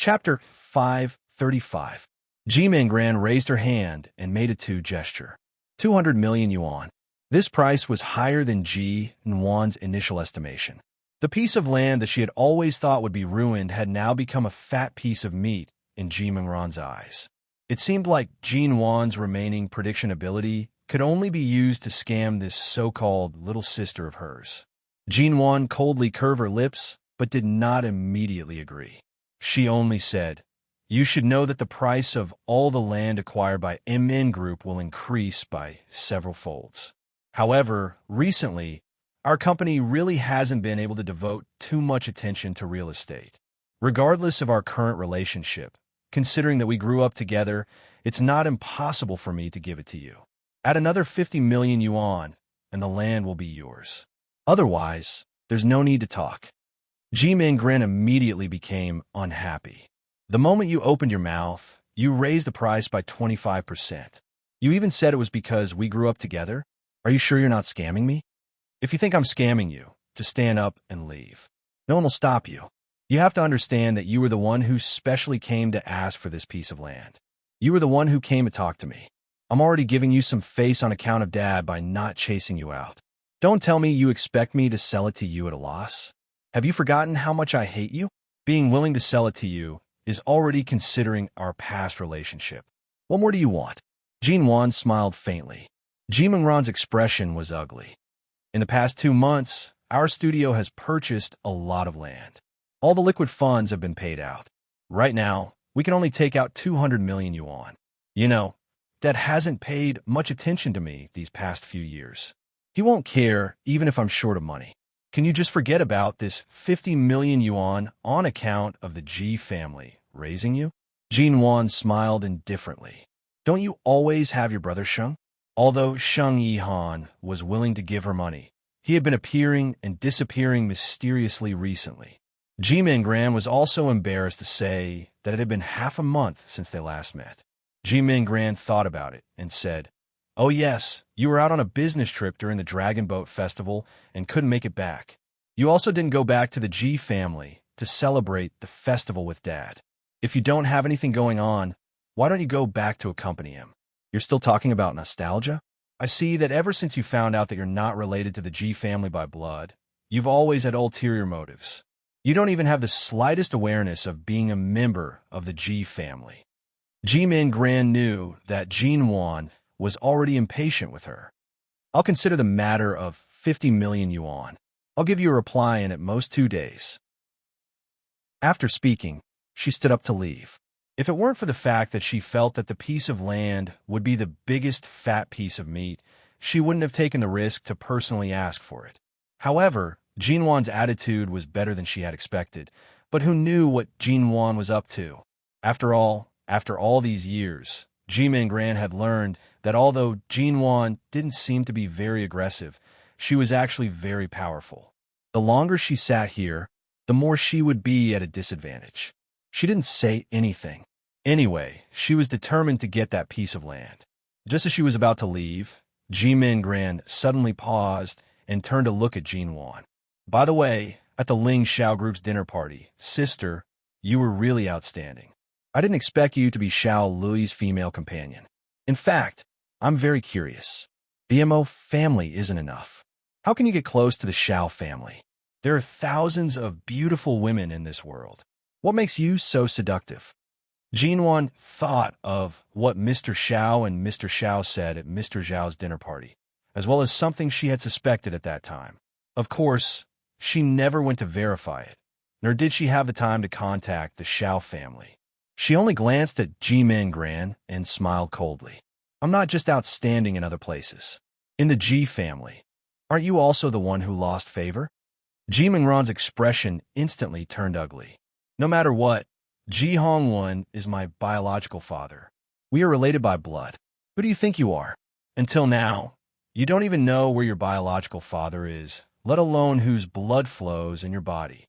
Chapter 535. Jimin Gran raised her hand and made a two gesture. 200 million yuan. This price was higher than Ji Nwan's initial estimation. The piece of land that she had always thought would be ruined had now become a fat piece of meat in Jimin Gran's eyes. It seemed like Ji Nwan's remaining prediction ability could only be used to scam this so-called little sister of hers. Ji Nwan coldly curved her lips, but did not immediately agree. She only said, "You should know that the price of all the land acquired by MN Group will increase by several folds. However, recently, our company really hasn't been able to devote too much attention to real estate. Regardless of our current relationship, considering that we grew up together, it's not impossible for me to give it to you. Add another 50 million yuan, and the land will be yours. Otherwise, there's no need to talk." Jimin Grin immediately became unhappy. "The moment you opened your mouth, you raised the price by 25%. You even said it was because we grew up together. Are you sure you're not scamming me? If you think I'm scamming you, just stand up and leave. No one will stop you. You have to understand that you were the one who specially came to ask for this piece of land. You were the one who came to talk to me. I'm already giving you some face on account of Dad by not chasing you out. Don't tell me you expect me to sell it to you at a loss. Have you forgotten how much I hate you? Being willing to sell it to you is already considering our past relationship. What more do you want?" Jin Wan smiled faintly. Jimin Ran's expression was ugly. "In the past 2 months, our studio has purchased a lot of land. All the liquid funds have been paid out. Right now, we can only take out 200 million yuan. You know, Dad hasn't paid much attention to me these past few years. He won't care even if I'm short of money. Can you just forget about this 50 million yuan on account of the Ji family raising you?" Jin Wan smiled indifferently. "Don't you always have your brother Sheng?" Although Sheng Yihan was willing to give her money, he had been appearing and disappearing mysteriously recently. Jimin Gran was also embarrassed to say that it had been half a month since they last met. Jimin Gran thought about it and said, "Oh yes, you were out on a business trip during the Dragon Boat Festival and couldn't make it back. You also didn't go back to the Ji family to celebrate the festival with Dad. If you don't have anything going on, why don't you go back to accompany him? You're still talking about nostalgia? I see that ever since you found out that you're not related to the Ji family by blood, you've always had ulterior motives. You don't even have the slightest awareness of being a member of the Ji family." Jimin Gran knew that Jin Wan was already impatient with her. "I'll consider the matter of 50 million yuan. I'll give you a reply in at most 2 days." After speaking, she stood up to leave. If it weren't for the fact that she felt that the piece of land would be the biggest fat piece of meat, she wouldn't have taken the risk to personally ask for it. However, Jin Wan's attitude was better than she had expected, but who knew what Jin Wan was up to? After all these years, Jimin Gran had learned that although Jin Wan didn't seem to be very aggressive, she was actually very powerful. The longer she sat here, the more she would be at a disadvantage. She didn't say anything. Anyway, she was determined to get that piece of land. Just as she was about to leave, Jimin Gran suddenly paused and turned to look at Jin Wan. "By the way, at the Ling Xiao Group's dinner party, sister, you were really outstanding. I didn't expect you to be Xiao Lui's female companion. In fact, I'm very curious. The MO family isn't enough. How can you get close to the Xiao family? There are thousands of beautiful women in this world. What makes you so seductive?" Jin Wan thought of what Mr. Xiao and Mr. Xiao said at Mr. Zhao's dinner party, as well as something she had suspected at that time. Of course, she never went to verify it, nor did she have the time to contact the Xiao family. She only glanced at Jimin Gran and smiled coldly. "I'm not just outstanding in other places. In the Ji family, aren't you also the one who lost favor?" Jimin Ran's expression instantly turned ugly. "No matter what, Ji Hongwon is my biological father. We are related by blood. Who do you think you are? Until now, you don't even know where your biological father is, let alone whose blood flows in your body.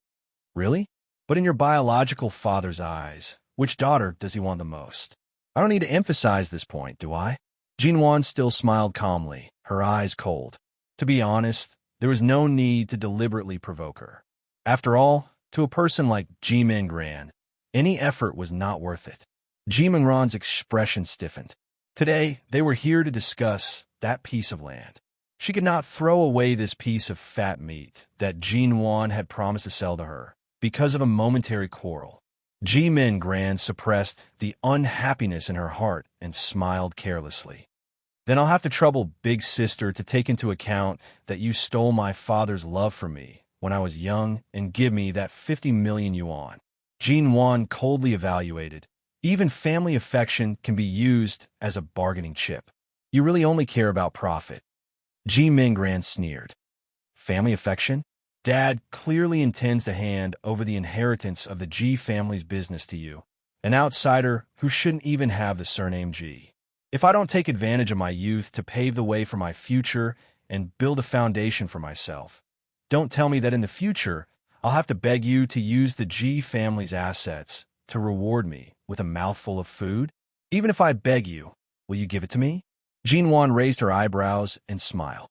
Really? But in your biological father's eyes, which daughter does he want the most? I don't need to emphasize this point, do I?" Jin Wan still smiled calmly, her eyes cold. To be honest, there was no need to deliberately provoke her. After all, to a person like Jimin Gran, Any effort was not worth it. Ji Mingran's expression stiffened. Today, they were here to discuss that piece of land. She could not throw away this piece of fat meat that Jin Wan had promised to sell to her because of a momentary quarrel. Ji Mingran suppressed the unhappiness in her heart and smiled carelessly. Then I'll have to trouble Big Sister to take into account that you stole my father's love for me when I was young and give me that 50 million yuan. Jin Wan coldly evaluated. Even family affection can be used as a bargaining chip. You really only care about profit. Ji Mingran sneered. Family affection? Dad clearly intends to hand over the inheritance of the Ji family's business to you, an outsider who shouldn't even have the surname Ji. If I don't take advantage of my youth to pave the way for my future and build a foundation for myself, don't tell me that in the future I'll have to beg you to use the Ji family's assets to reward me with a mouthful of food. Even if I beg you, will you give it to me? Jin Wan raised her eyebrows and smiled.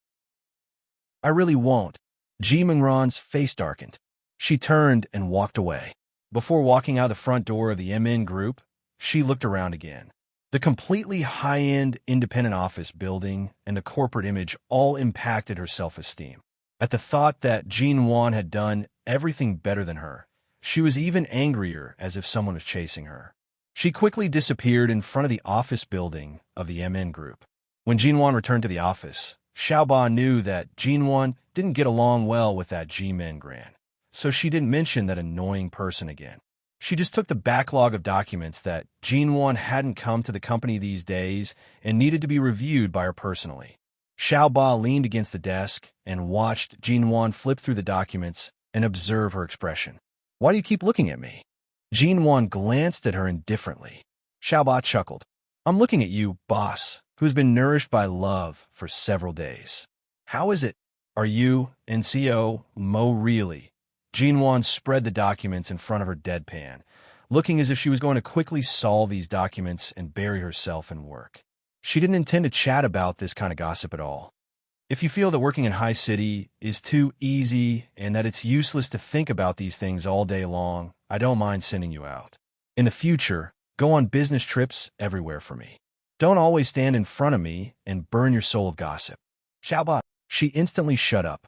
I really won't. Ji Mingran's face darkened. She turned and walked away. Before walking out the front door of the MN Group, she looked around again. The completely high-end independent office building and the corporate image all impacted her self-esteem. At the thought that Jin Wan had done everything better than her, she was even angrier, as if someone was chasing her. She quickly disappeared in front of the office building of the MN Group. When Jin Wan returned to the office, Xiaoba knew that Jin Wan didn't get along well with that Ji Mingran, so she didn't mention that annoying person again. She just took the backlog of documents that Jin Wan hadn't come to the company these days and needed to be reviewed by her personally. Xiaoba leaned against the desk and watched Jin Wan flip through the documents and observe her expression. Why do you keep looking at me? Jin Wan glanced at her indifferently. Xiaoba chuckled. I'm looking at you, boss, who's been nourished by love for several days. How is it? Are you, NCO, Mo really? Jin Wan spread the documents in front of her deadpan, looking as if she was going to quickly solve these documents and bury herself in work. She didn't intend to chat about this kind of gossip at all. If you feel that working in High City is too easy and that it's useless to think about these things all day long, I don't mind sending you out. In the future, go on business trips everywhere for me. Don't always stand in front of me and burn your soul of gossip. Xiaoba. She instantly shut up.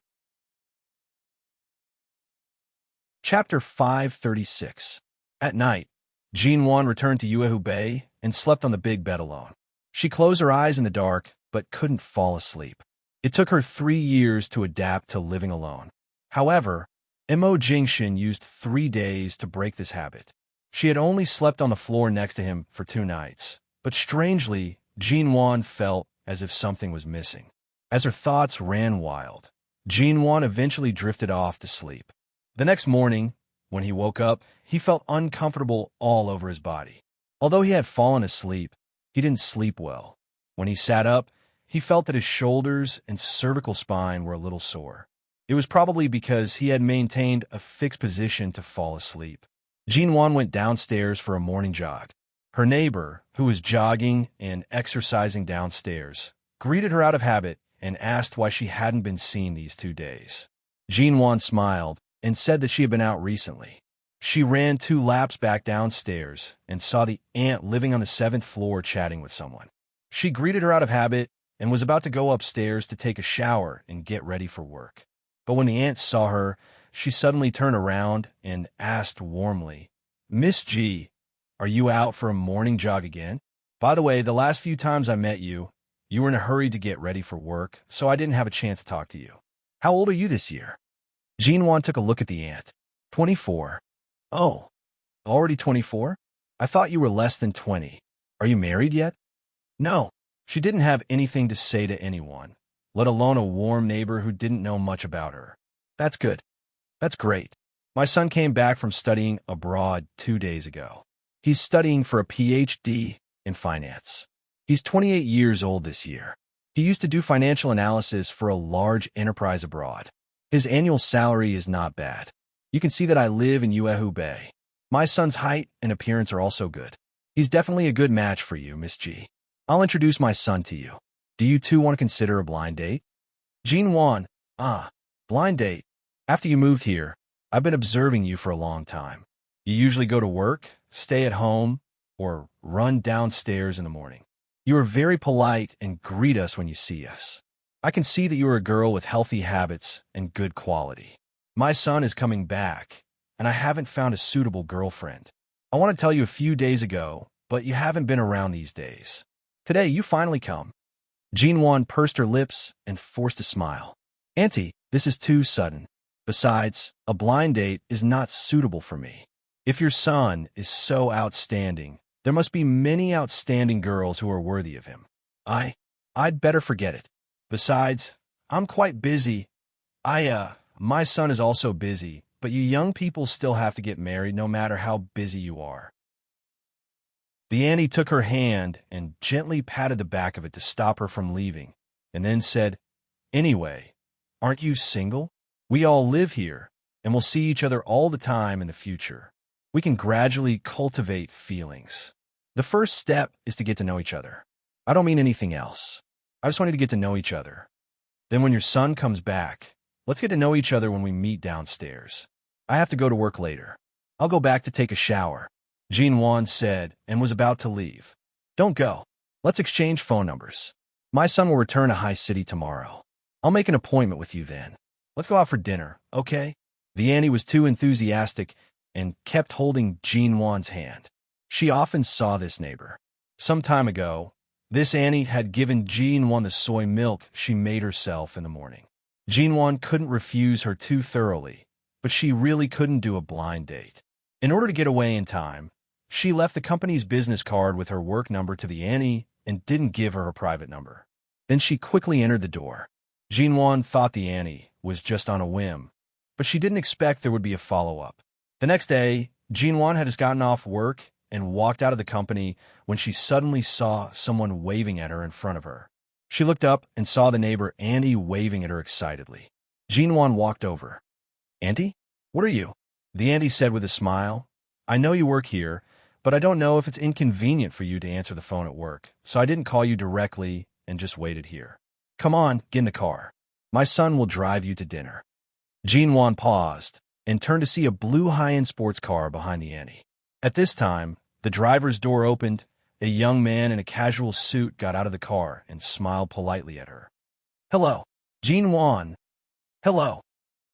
Chapter 536. At night, Jin Wan returned to Yuehu Bay and slept on the big bed alone. She closed her eyes in the dark, but couldn't fall asleep. It took her 3 years to adapt to living alone. However, Mo Jingxin used 3 days to break this habit. She had only slept on the floor next to him for 2 nights, but strangely, Jin Wan felt as if something was missing. As her thoughts ran wild, Jin Wan eventually drifted off to sleep. The next morning, when he woke up, he felt uncomfortable all over his body. Although he had fallen asleep, he didn't sleep well. When he sat up, he felt that his shoulders and cervical spine were a little sore. It was probably because he had maintained a fixed position to fall asleep. Jin Wan went downstairs for a morning jog. Her neighbor, who was jogging and exercising downstairs, greeted her out of habit and asked why she hadn't been seen these 2 days. Jin Wan smiled and said that she had been out recently. She ran 2 laps back downstairs and saw the aunt living on the 7th floor chatting with someone. She greeted her out of habit and was about to go upstairs to take a shower and get ready for work. But when the aunt saw her, she suddenly turned around and asked warmly, Miss G, are you out for a morning jog again? By the way, the last few times I met you, you were in a hurry to get ready for work, so I didn't have a chance to talk to you. How old are you this year? Jin Wan took a look at the aunt. 24. Oh, already 24? I thought you were less than 20. Are you married yet? No. She didn't have anything to say to anyone, let alone a warm neighbor who didn't know much about her. That's good. That's great. My son came back from studying abroad 2 days ago. He's studying for a PhD in finance. He's 28 years old this year. He used to do financial analysis for a large enterprise abroad. His annual salary is not bad. You can see that I live in Yuehu Bay. My son's height and appearance are also good. He's definitely a good match for you, Miss G. I'll introduce my son to you. Do you two want to consider a blind date? Jin Wan, blind date. After you moved here, I've been observing you for a long time. You usually go to work, stay at home, or run downstairs in the morning. You are very polite and greet us when you see us. I can see that you are a girl with healthy habits and good quality. My son is coming back, and I haven't found a suitable girlfriend. I want to tell you a few days ago, but you haven't been around these days. Today, you finally come. Jean-Wan pursed her lips and forced a smile. Auntie, this is too sudden. Besides, a blind date is not suitable for me. If your son is so outstanding, there must be many outstanding girls who are worthy of him. I'd better forget it. Besides, I'm quite busy. My son is also busy, but you young people still have to get married no matter how busy you are. The auntie took her hand and gently patted the back of it to stop her from leaving, and then said, Anyway, aren't you single? We all live here, and we'll see each other all the time in the future. We can gradually cultivate feelings. The first step is to get to know each other. I don't mean anything else. I just want you to get to know each other. Then when your son comes back, let's get to know each other when we meet downstairs. I have to go to work later. I'll go back to take a shower, Jean-Wan said, and was about to leave. Don't go. Let's exchange phone numbers. My son will return to High City tomorrow. I'll make an appointment with you then. Let's go out for dinner, okay? The auntie was too enthusiastic and kept holding Jean-Wan's hand. She often saw this neighbor. Some time ago, this auntie had given Jean-Wan the soy milk she made herself in the morning. Jean-Wan couldn't refuse her too thoroughly, but she really couldn't do a blind date. In order to get away in time, she left the company's business card with her work number to the auntie and didn't give her private number. Then she quickly entered the door. Jean-Wan thought the auntie was just on a whim, but she didn't expect there would be a follow-up. The next day, Jean-Wan had just gotten off work and walked out of the company when she suddenly saw someone waving at her in front of her. She looked up and saw the neighbor Auntie waving at her excitedly. Jean-Wan walked over. Auntie? What are you? The auntie said with a smile. I know you work here, but I don't know if it's inconvenient for you to answer the phone at work, so I didn't call you directly and just waited here. Come on, get in the car. My son will drive you to dinner. Jean-Wan paused and turned to see a blue high-end sports car behind the auntie. At this time, the driver's door opened. A young man in a casual suit got out of the car and smiled politely at her. Hello, Jean-Wan. Hello.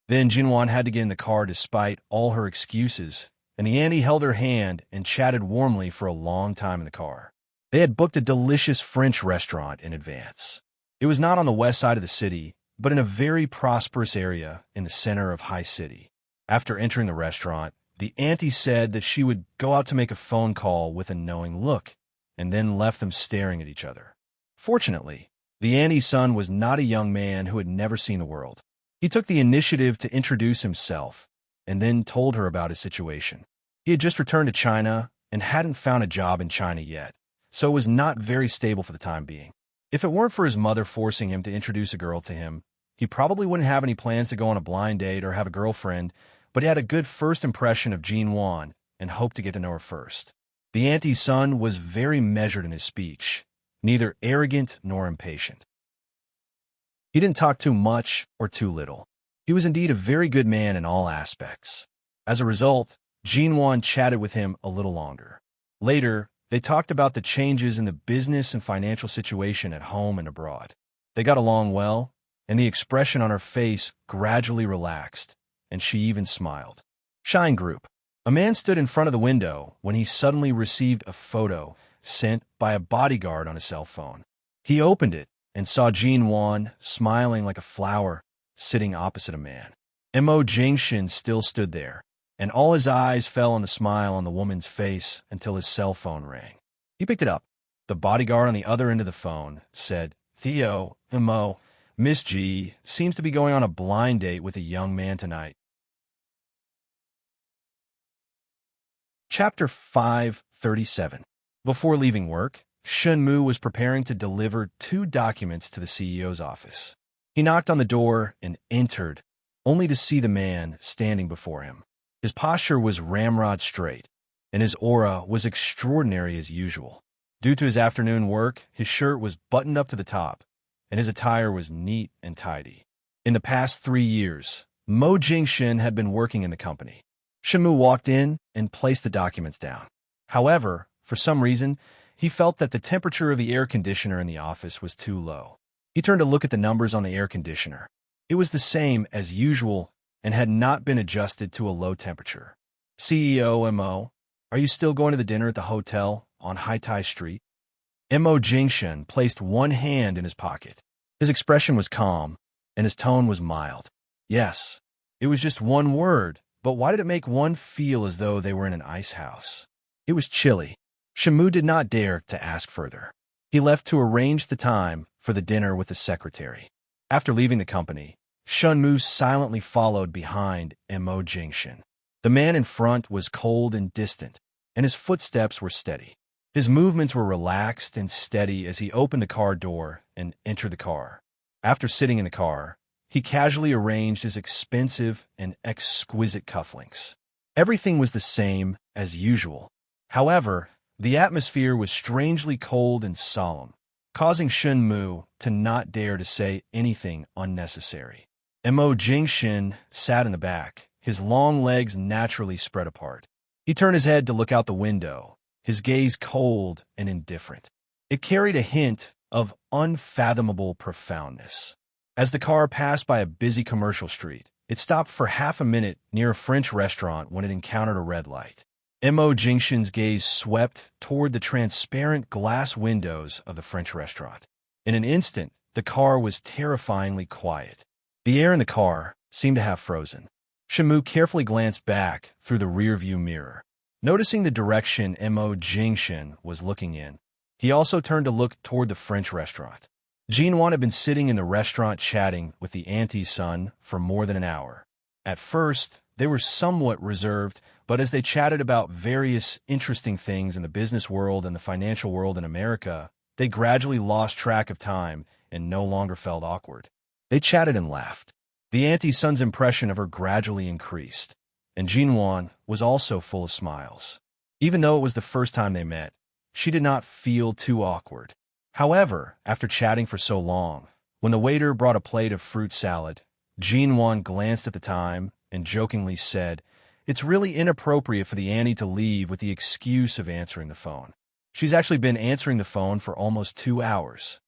Then Jean-Wan had to get in the car despite all her excuses, and the auntie held her hand and chatted warmly for a long time in the car. They had booked a delicious French restaurant in advance. It was not on the west side of the city, but in a very prosperous area in the center of High City. After entering the restaurant, the auntie said that she would go out to make a phone call with a knowing look, and then left them staring at each other. Fortunately, the auntie's son was not a young man who had never seen the world. He took the initiative to introduce himself, and then told her about his situation. He had just returned to China and hadn't found a job in China yet, so it was not very stable for the time being. If it weren't for his mother forcing him to introduce a girl to him, he probably wouldn't have any plans to go on a blind date or have a girlfriend, but he had a good first impression of Jean-Wan and hoped to get to know her first. The auntie's son was very measured in his speech, neither arrogant nor impatient. He didn't talk too much or too little. He was indeed a very good man in all aspects. As a result, Jean-Wan chatted with him a little longer. Later, they talked about the changes in the business and financial situation at home and abroad. They got along well, and the expression on her face gradually relaxed, and she even smiled. Shine Group. A man stood in front of the window when he suddenly received a photo sent by a bodyguard on his cell phone. He opened it and saw Jean-Wan, smiling like a flower, sitting opposite a man. Mo Jingshin still stood there, and all his eyes fell on the smile on the woman's face until his cell phone rang. He picked it up. The bodyguard on the other end of the phone said, Theo, Mo, Miss G seems to be going on a blind date with a young man tonight. Chapter 537. Before leaving work, Shenmu was preparing to deliver 2 documents to the CEO's office. He knocked on the door and entered, only to see the man standing before him. His posture was ramrod straight, and his aura was extraordinary as usual. Due to his afternoon work, his shirt was buttoned up to the top, and his attire was neat and tidy. In the past 3 years, Mo Jingshin had been working in the company. Shenmu walked in and placed the documents down. However, for some reason, he felt that the temperature of the air conditioner in the office was too low. He turned to look at the numbers on the air conditioner. It was the same as usual and had not been adjusted to a low temperature. CEO Mo, are you still going to the dinner at the hotel on Haitai Street? Mo Jingshen placed one hand in his pocket. His expression was calm, and his tone was mild. Yes, it was just one word, but why did it make one feel as though they were in an ice house? It was chilly. Shimu did not dare to ask further. He left to arrange the time for the dinner with the secretary. After leaving the company, Shunmu silently followed behind Mo Jingshen. The man in front was cold and distant, and his footsteps were steady. His movements were relaxed and steady as he opened the car door and entered the car. After sitting in the car, he casually arranged his expensive and exquisite cufflinks. Everything was the same as usual. However, the atmosphere was strangely cold and solemn, causing Shunmu to not dare to say anything unnecessary. Mo Jingshin sat in the back, his long legs naturally spread apart. He turned his head to look out the window, his gaze cold and indifferent. It carried a hint of unfathomable profoundness. As the car passed by a busy commercial street, it stopped for half a minute near a French restaurant when it encountered a red light. Mo Jingshin's gaze swept toward the transparent glass windows of the French restaurant. In an instant, the car was terrifyingly quiet. The air in the car seemed to have frozen. Shimu carefully glanced back through the rearview mirror. Noticing the direction Mo Jingshin was looking in, he also turned to look toward the French restaurant. Jinwan had been sitting in the restaurant chatting with the auntie's son for more than an hour. At first, they were somewhat reserved, but as they chatted about various interesting things in the business world and the financial world in America, they gradually lost track of time and no longer felt awkward. They chatted and laughed. The auntie's son's impression of her gradually increased, and Jinwan was also full of smiles. Even though it was the first time they met, she did not feel too awkward. However, after chatting for so long, when the waiter brought a plate of fruit salad, Jinwan glanced at the time and jokingly said, "It's really inappropriate for the auntie to leave with the excuse of answering the phone. She's actually been answering the phone for almost 2 hours."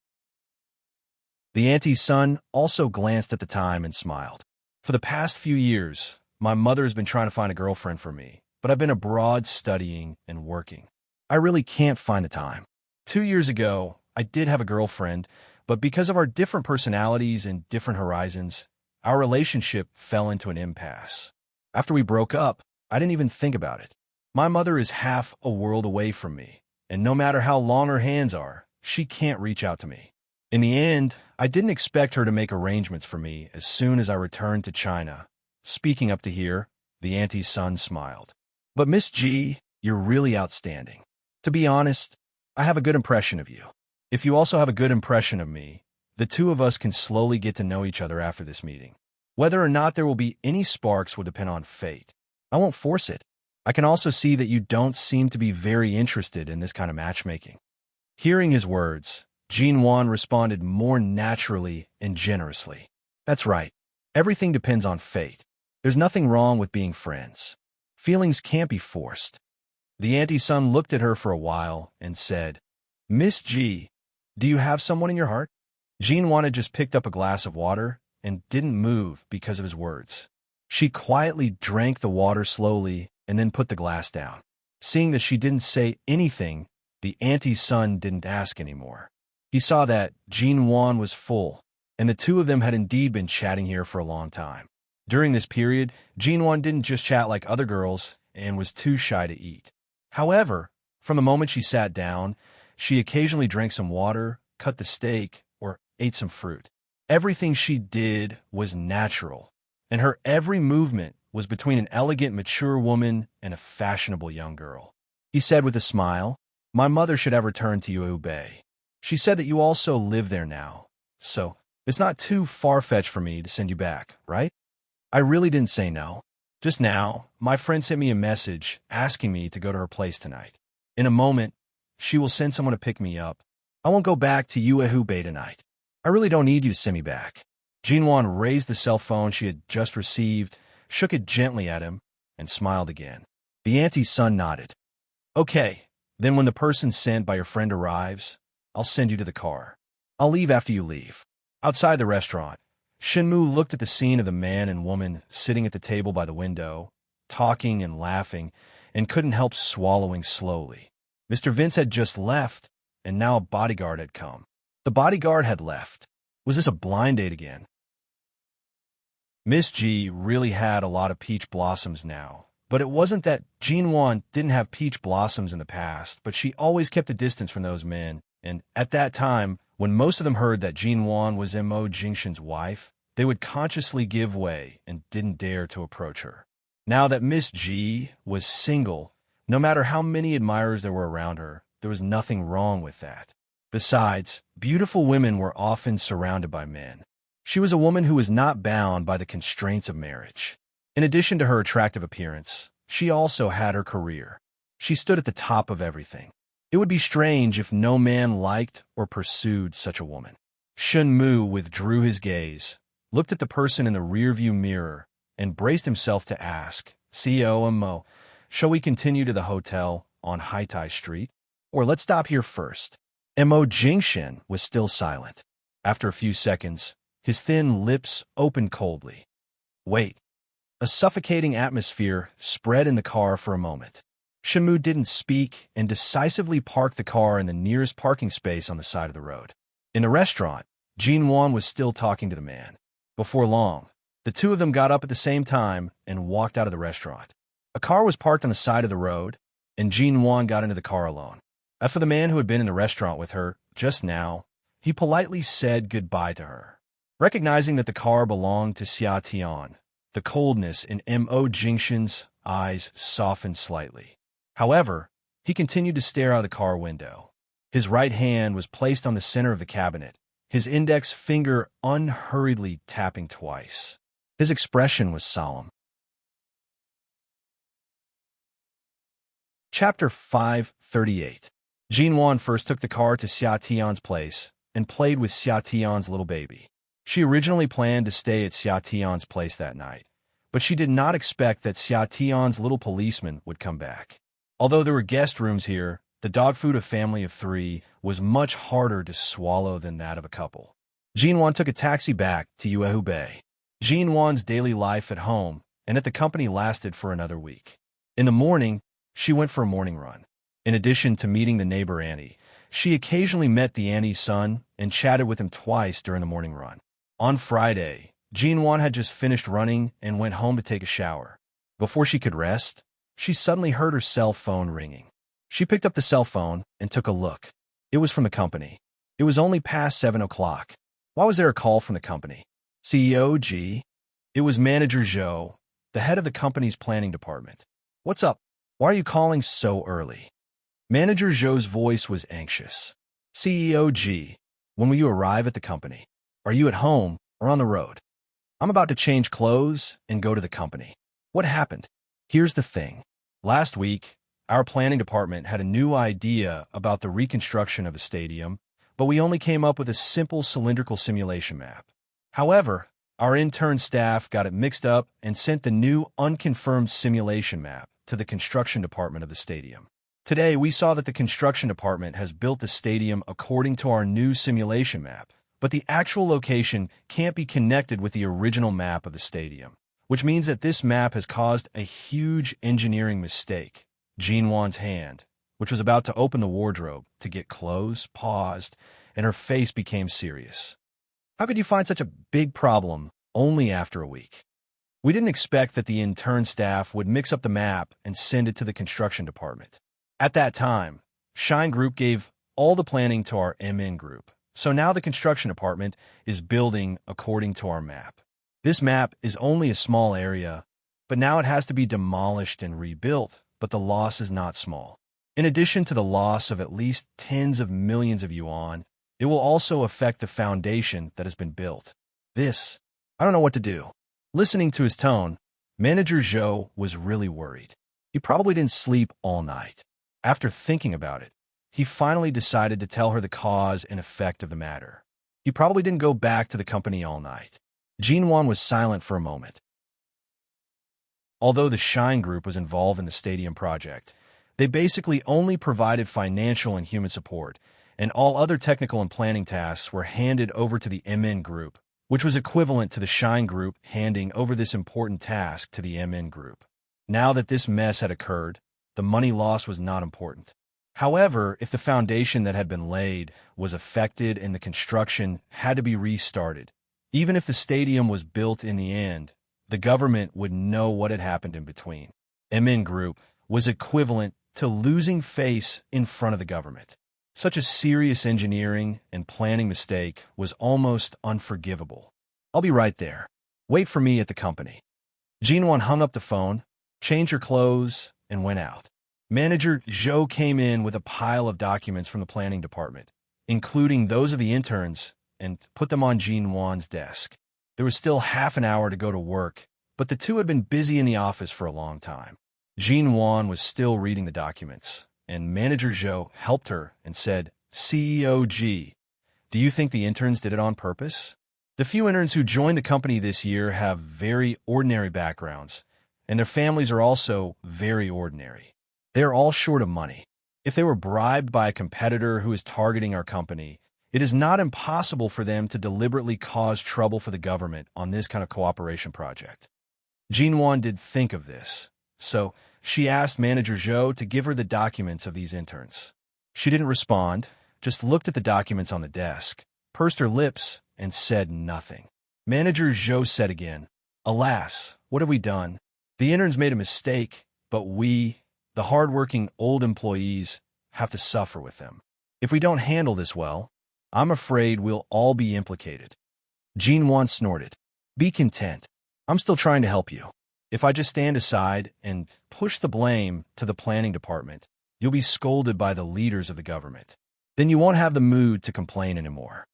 The auntie's son also glanced at the time and smiled. "For the past few years, my mother has been trying to find a girlfriend for me, but I've been abroad studying and working. I really can't find the time. 2 years ago, I did have a girlfriend, but because of our different personalities and different horizons, our relationship fell into an impasse. After we broke up, I didn't even think about it. My mother is half a world away from me, and no matter how long her hands are, she can't reach out to me. In the end, I didn't expect her to make arrangements for me as soon as I returned to China." Speaking up to here, the auntie's son smiled. "But Miss G, you're really outstanding. To be honest, I have a good impression of you. If you also have a good impression of me, the two of us can slowly get to know each other after this meeting. Whether or not there will be any sparks will depend on fate. I won't force it. I can also see that you don't seem to be very interested in this kind of matchmaking." Hearing his words, Jinwan responded more naturally and generously. "That's right. Everything depends on fate. There's nothing wrong with being friends. Feelings can't be forced." The auntie's son looked at her for a while and said, "Miss G, do you have someone in your heart?" Jinwan had just picked up a glass of water and didn't move because of his words. She quietly drank the water slowly and then put the glass down. Seeing that she didn't say anything, the auntie's son didn't ask anymore. He saw that Jinwan was full, and the two of them had indeed been chatting here for a long time. During this period, Jinwan didn't just chat like other girls and was too shy to eat. However, from the moment she sat down, she occasionally drank some water, cut the steak, or ate some fruit. Everything she did was natural, and her every movement was between an elegant, mature woman and a fashionable young girl. He said with a smile, "My mother should have returned to Yubei. She said that you also live there now, so it's not too far-fetched for me to send you back, right?" I really didn't say no. Just now, my friend sent me a message asking me to go to her place tonight. In a moment, she will send someone to pick me up. I won't go back to Yubei tonight. I really don't need you to send me back." Jinwan raised the cell phone she had just received, shook it gently at him, and smiled again. The auntie's son nodded. Okay, then when the person sent by your friend arrives, I'll send you to the car. I'll leave after you leave. Outside the restaurant, Shinmu looked at the scene of the man and woman sitting at the table by the window, talking and laughing, and couldn't help swallowing slowly. Mr. Vince had just left, and now a bodyguard had come. The bodyguard had left. Was this a blind date again? Miss G really had a lot of peach blossoms now, but it wasn't that Jinwan didn't have peach blossoms in the past, but she always kept a distance from those men, and at that time, when most of them heard that Jinwan was Mo Jingshan's wife, they would consciously give way and didn't dare to approach her. Now that Miss G was single, no matter how many admirers there were around her, there was nothing wrong with that. Besides, beautiful women were often surrounded by men. She was a woman who was not bound by the constraints of marriage. In addition to her attractive appearance, she also had her career. She stood at the top of everything. It would be strange if no man liked or pursued such a woman. Shun Mu withdrew his gaze, looked at the person in the rearview mirror, and braced himself to ask, "CEO Mo, shall we continue to the hotel on Haitai Street? Or let's stop here first?" Mo Jingshan was still silent. After a few seconds, his thin lips opened coldly. Wait. A suffocating atmosphere spread in the car for a moment. Shinmu didn't speak and decisively parked the car in the nearest parking space on the side of the road. In the restaurant, Jinwan was still talking to the man. Before long, the two of them got up at the same time and walked out of the restaurant. A car was parked on the side of the road, and Jinwan got into the car alone. As for the man who had been in the restaurant with her just now, he politely said goodbye to her. Recognizing that the car belonged to Xia Tian, the coldness in Mo Jingshan's eyes softened slightly. However, he continued to stare out of the car window. His right hand was placed on the center of the cabinet, his index finger unhurriedly tapping twice. His expression was solemn. Chapter 538. Jinwan first took the car to Xia Tian's place and played with Xia Tian's little baby. She originally planned to stay at Xia Tian's place that night, but she did not expect that Xia Tian's little policeman would come back. Although there were guest rooms here, the dog food of family of three was much harder to swallow than that of a couple. Jinwan took a taxi back to Yuehu Bay. Jinwan's daily life at home and at the company lasted for another week. In the morning, she went for a morning run. In addition to meeting the neighbor Annie, she occasionally met the Annie's son and chatted with him twice during the morning run. On Friday, Jinwan had just finished running and went home to take a shower. Before she could rest, she suddenly heard her cell phone ringing. She picked up the cell phone and took a look. It was from the company. It was only past 7 o'clock. Why was there a call from the company? CEO G? It was Manager Zhou, the head of the company's planning department. What's up? Why are you calling so early? Manager Zhou's voice was anxious. CEO G, when will you arrive at the company? Are you at home or on the road? I'm about to change clothes and go to the company. What happened? Here's the thing. Last week, our planning department had a new idea about the reconstruction of a stadium, but we only came up with a simple cylindrical simulation map. However, our intern staff got it mixed up and sent the new unconfirmed simulation map to the construction department of the stadium. Today, we saw that the construction department has built the stadium according to our new simulation map, but the actual location can't be connected with the original map of the stadium, which means that this map has caused a huge engineering mistake. Jinwan's hand, which was about to open the wardrobe to get clothes, paused, and her face became serious. How could you find such a big problem only after a week? We didn't expect that the intern staff would mix up the map and send it to the construction department. At that time, Shine Group gave all the planning to our MN Group. So now the construction department is building according to our map. This map is only a small area, but now it has to be demolished and rebuilt, but the loss is not small. In addition to the loss of at least tens of millions of yuan, it will also affect the foundation that has been built. I don't know what to do. Listening to his tone, Manager Zhou was really worried. He probably didn't sleep all night. After thinking about it, he finally decided to tell her the cause and effect of the matter. He probably didn't go back to the company all night. Jinwan was silent for a moment. Although the Shine Group was involved in the stadium project, They basically only provided financial and human support, and all other technical and planning tasks were handed over to the MN Group, which was equivalent to the Shine Group handing over this important task to the MN Group. Now that this mess had occurred, the money loss was not important. However, if the foundation that had been laid was affected and the construction had to be restarted, even if the stadium was built in the end, the government would know what had happened in between. MN Group was equivalent to losing face in front of the government. Such a serious engineering and planning mistake was almost unforgivable. I'll be right there. Wait for me at the company. Jinwon hung up the phone, changed her clothes, and went out. Manager Zhou came in with a pile of documents from the planning department, including those of the interns, and put them on Jinwon's desk. There was still half an hour to go to work, but the two had been busy in the office for a long time. Jinwon was still reading the documents, and Manager Zhou helped her and said, "CEO G, do you think the interns did it on purpose? The few interns who joined the company this year have very ordinary backgrounds, and their families are also very ordinary. They are all short of money. If they were bribed by a competitor who is targeting our company, it is not impossible for them to deliberately cause trouble for the government on this kind of cooperation project." Jinwon did think of this, so she asked Manager Zhou to give her the documents of these interns. She didn't respond, just looked at the documents on the desk, pursed her lips, and said nothing. Manager Zhou said again, "Alas, what have we done? The interns made a mistake, but we, the hardworking old employees, have to suffer with them. If we don't handle this well, I'm afraid we'll all be implicated." Jinwon snorted. "Be content. I'm still trying to help you. If I just stand aside and push the blame to the planning department, you'll be scolded by the leaders of the government. Then you won't have the mood to complain anymore."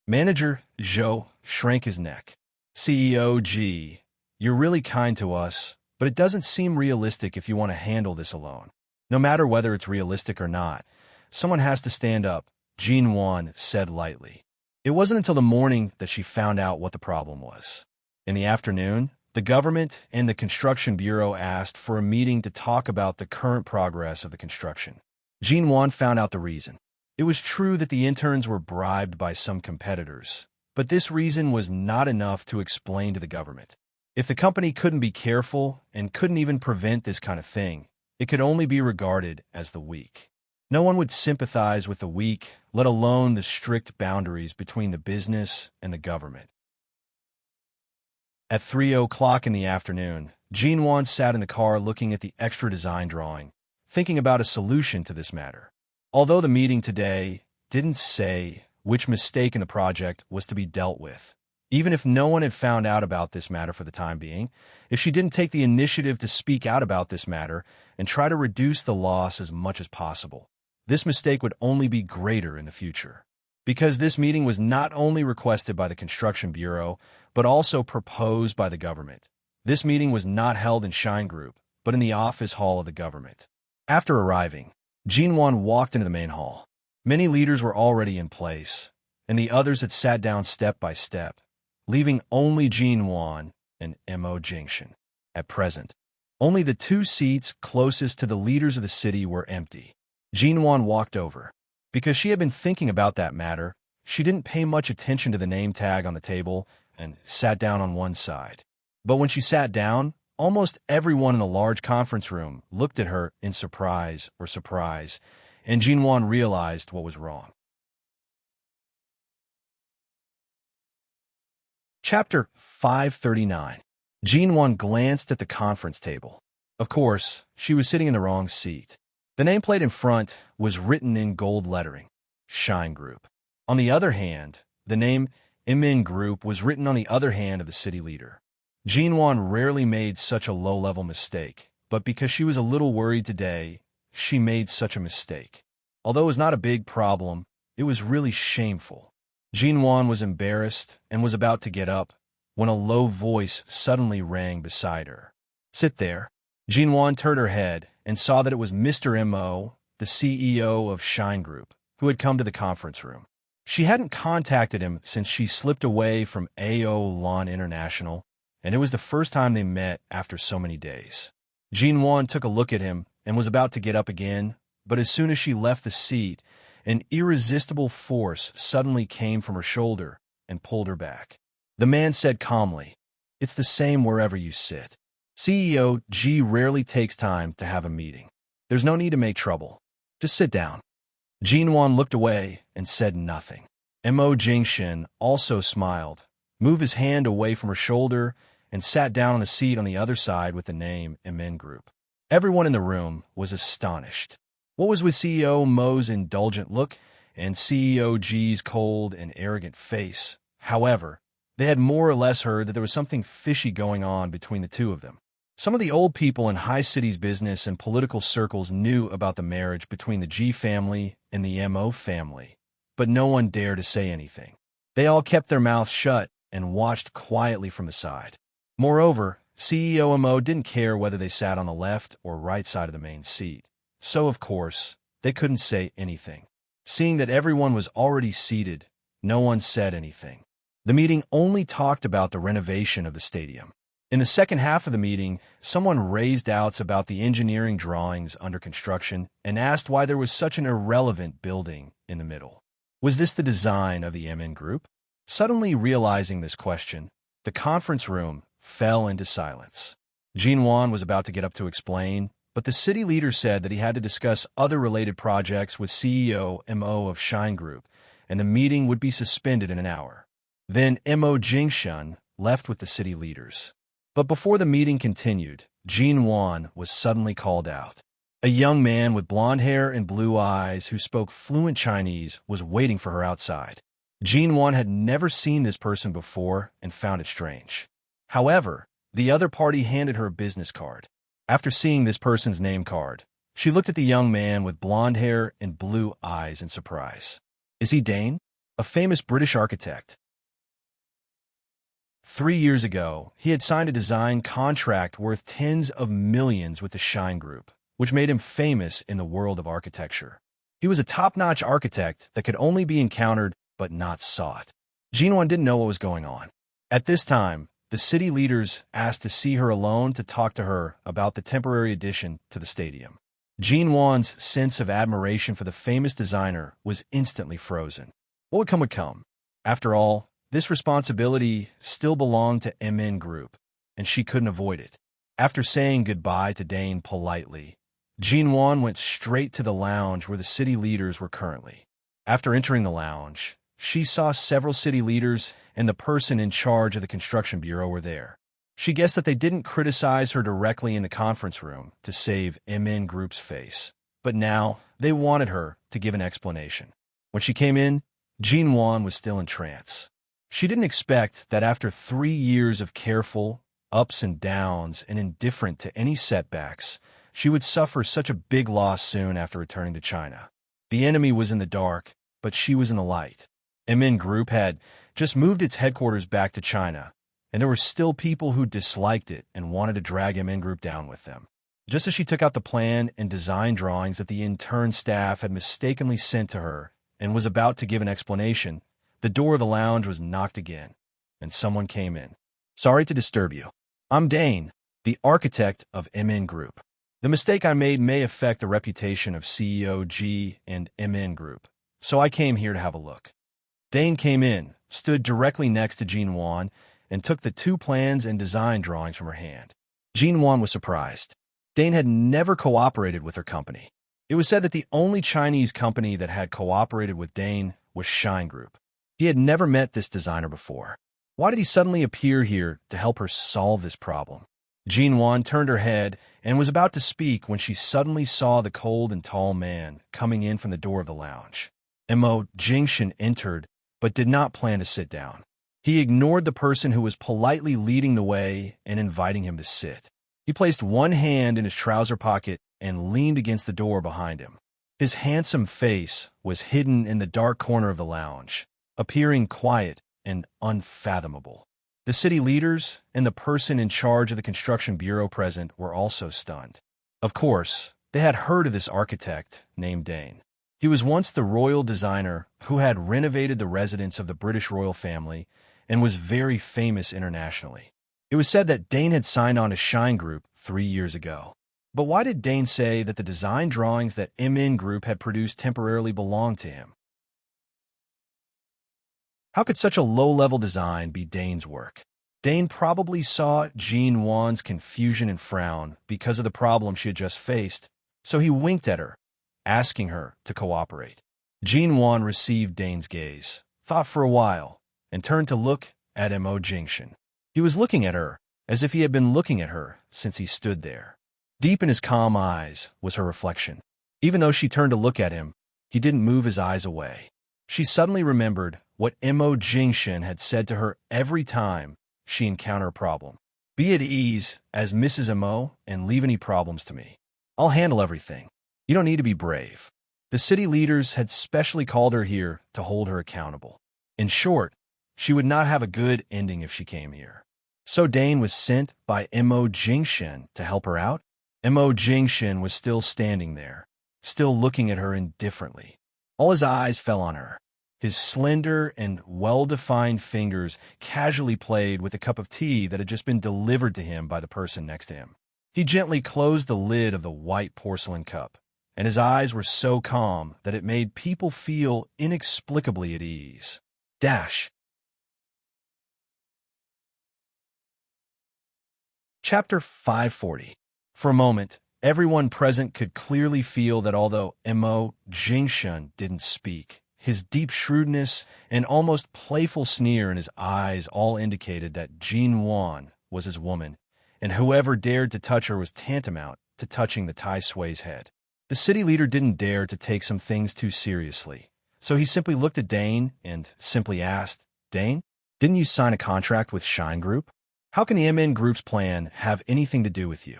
Manager Zhou shrank his neck. "CEO G, you're really kind to us, but it doesn't seem realistic if you want to handle this alone. No matter whether it's realistic or not, someone has to stand up," Jinwon said lightly. It wasn't until the morning that she found out what the problem was. In the afternoon, the government and the Construction Bureau asked for a meeting to talk about the current progress of the construction. Jinwon found out the reason. It was true that the interns were bribed by some competitors, but this reason was not enough to explain to the government. If the company couldn't be careful and couldn't even prevent this kind of thing, it could only be regarded as the weak. No one would sympathize with the weak, let alone the strict boundaries between the business and the government. At 3:00 in the afternoon, Jinwon sat in the car looking at the extra design drawing, thinking about a solution to this matter. Although the meeting today didn't say which mistake in the project was to be dealt with, even if no one had found out about this matter for the time being, if she didn't take the initiative to speak out about this matter and try to reduce the loss as much as possible, this mistake would only be greater in the future. Because this meeting was not only requested by the Construction Bureau, but also proposed by the government. This meeting was not held in Shine Group, but in the office hall of the government. After arriving, Jinwon walked into the main hall. Many leaders were already in place, and the others had sat down step by step, leaving only Jinwon and Mo Jingxian. At present, only the two seats closest to the leaders of the city were empty. Jinwon walked over. Because she had been thinking about that matter, she didn't pay much attention to the name tag on the table and sat down on one side. But when she sat down, almost everyone in the large conference room looked at her in surprise, and Jinwon realized what was wrong. Chapter 539. Jinwon glanced at the conference table. Of course, she was sitting in the wrong seat. The nameplate in front was written in gold lettering, Shine Group. On the other hand, the name MN Group was written on the other hand of the city leader. Jinwon rarely made such a low-level mistake, but because she was a little worried today, she made such a mistake. Although it was not a big problem, it was really shameful. Jinwon was embarrassed and was about to get up when a low voice suddenly rang beside her. "Sit there." Jinwon turned her head and saw that it was Mr. Mo, the CEO of Shine Group, who had come to the conference room. She hadn't contacted him since she slipped away from AO Lawn International, and it was the first time they met after so many days. Jinwon took a look at him and was about to get up again, but as soon as she left the seat, an irresistible force suddenly came from her shoulder and pulled her back. The man said calmly, "It's the same wherever you sit. CEO G rarely takes time to have a meeting. There's no need to make trouble. Just sit down." Jinwan looked away and said nothing. Mo Jingshin also smiled, moved his hand away from her shoulder, and sat down on a seat on the other side with the name MN Group. Everyone in the room was astonished. What was with CEO Mo's indulgent look and CEO G's cold and arrogant face? However, they had more or less heard that there was something fishy going on between the two of them. Some of the old people in high cities business and political circles knew about the marriage between the G family and the Mo family, but no one dared to say anything. They all kept their mouths shut and watched quietly from the side. Moreover, CEO Mo didn't care whether they sat on the left or right side of the main seat. So, of course, they couldn't say anything. Seeing that everyone was already seated, no one said anything. The meeting only talked about the renovation of the stadium. In the second half of the meeting, someone raised doubts about the engineering drawings under construction and asked why there was such an irrelevant building in the middle. Was this the design of the MN Group? Suddenly realizing this question, the conference room fell into silence. Jinwan was about to get up to explain, but the city leader said that he had to discuss other related projects with CEO Mo of Shine Group, and the meeting would be suspended in an hour. Then Mo Jingshun left with the city leaders. But before the meeting continued, Jinwan was suddenly called out. A young man with blonde hair and blue eyes who spoke fluent Chinese was waiting for her outside. Jinwan had never seen this person before and found it strange. However, the other party handed her a business card. After seeing this person's name card, she looked at the young man with blonde hair and blue eyes in surprise. Is he Dane? A famous British architect. 3 years ago, he had signed a design contract worth tens of millions with the Shine Group, which made him famous in the world of architecture. He was a top-notch architect that could only be encountered but not sought. Jinwan didn't know what was going on. At this time, the city leaders asked to see her alone to talk to her about the temporary addition to the stadium. Jinwan's sense of admiration for the famous designer was instantly frozen. What would come would come. After all, this responsibility still belonged to MN Group, and she couldn't avoid it. After saying goodbye to Dane politely, Jinwan went straight to the lounge where the city leaders were currently. After entering the lounge, she saw several city leaders and the person in charge of the construction bureau were there. She guessed that they didn't criticize her directly in the conference room to save MN Group's face, but now they wanted her to give an explanation. When she came in, Jinwan was still in trance. She didn't expect that after 3 years of careful ups and downs and indifferent to any setbacks, she would suffer such a big loss soon after returning to China. The enemy was in the dark, but she was in the light. MN Group had just moved its headquarters back to China, and there were still people who disliked it and wanted to drag MN Group down with them. Just as she took out the plan and design drawings that the intern staff had mistakenly sent to her and was about to give an explanation, the door of the lounge was knocked again, and someone came in. "Sorry to disturb you. I'm Dane, the architect of MN Group. The mistake I made may affect the reputation of CEO G and MN Group, so I came here to have a look." Dane came in, stood directly next to Jinwan, and took the 2 plans and design drawings from her hand. Jinwan was surprised. Dane had never cooperated with her company. It was said that the only Chinese company that had cooperated with Dane was Shine Group. He had never met this designer before. Why did he suddenly appear here to help her solve this problem? Jinwan turned her head and was about to speak when she suddenly saw the cold and tall man coming in from the door of the lounge. Mo Jingshin entered, but did not plan to sit down. He ignored the person who was politely leading the way and inviting him to sit. He placed one hand in his trouser pocket and leaned against the door behind him. His handsome face was hidden in the dark corner of the lounge, appearing quiet and unfathomable. The city leaders and the person in charge of the construction bureau present were also stunned. Of course, they had heard of this architect named Dane. He was once the royal designer who had renovated the residence of the British royal family and was very famous internationally. It was said that Dane had signed on to Shine Group 3 years ago. But why did Dane say that the design drawings that MN Group had produced temporarily belonged to him? How could such a low-level design be Dane's work? Dane probably saw Jean Wan's confusion and frown because of the problem she had just faced, so he winked at her, asking her to cooperate. Jean Wan received Dane's gaze, thought for a while, and turned to look at Mo Jingshan. He was looking at her as if he had been looking at her since he stood there. Deep in his calm eyes was her reflection. Even though she turned to look at him, he didn't move his eyes away. She suddenly remembered what Mo Jingshan had said to her every time she encountered a problem. Be at ease as Mrs. Mo and leave any problems to me. I'll handle everything. You don't need to be brave. The city leaders had specially called her here to hold her accountable. In short, she would not have a good ending if she came here. So Dane was sent by Mo Jingshan to help her out? Mo Jingshan was still standing there, still looking at her indifferently. All his eyes fell on her. His slender and well-defined fingers casually played with a cup of tea that had just been delivered to him by the person next to him. He gently closed the lid of the white porcelain cup, and his eyes were so calm that it made people feel inexplicably at ease. Chapter 540. For a moment, everyone present could clearly feel that although Mo Jingshan didn't speak, his deep shrewdness and almost playful sneer in his eyes all indicated that Jean Wan was his woman, and whoever dared to touch her was tantamount to touching the Tai Sui's head. The city leader didn't dare to take some things too seriously, so he simply looked at Dane and simply asked, Dane, didn't you sign a contract with Shine Group? How can the MN Group's plan have anything to do with you?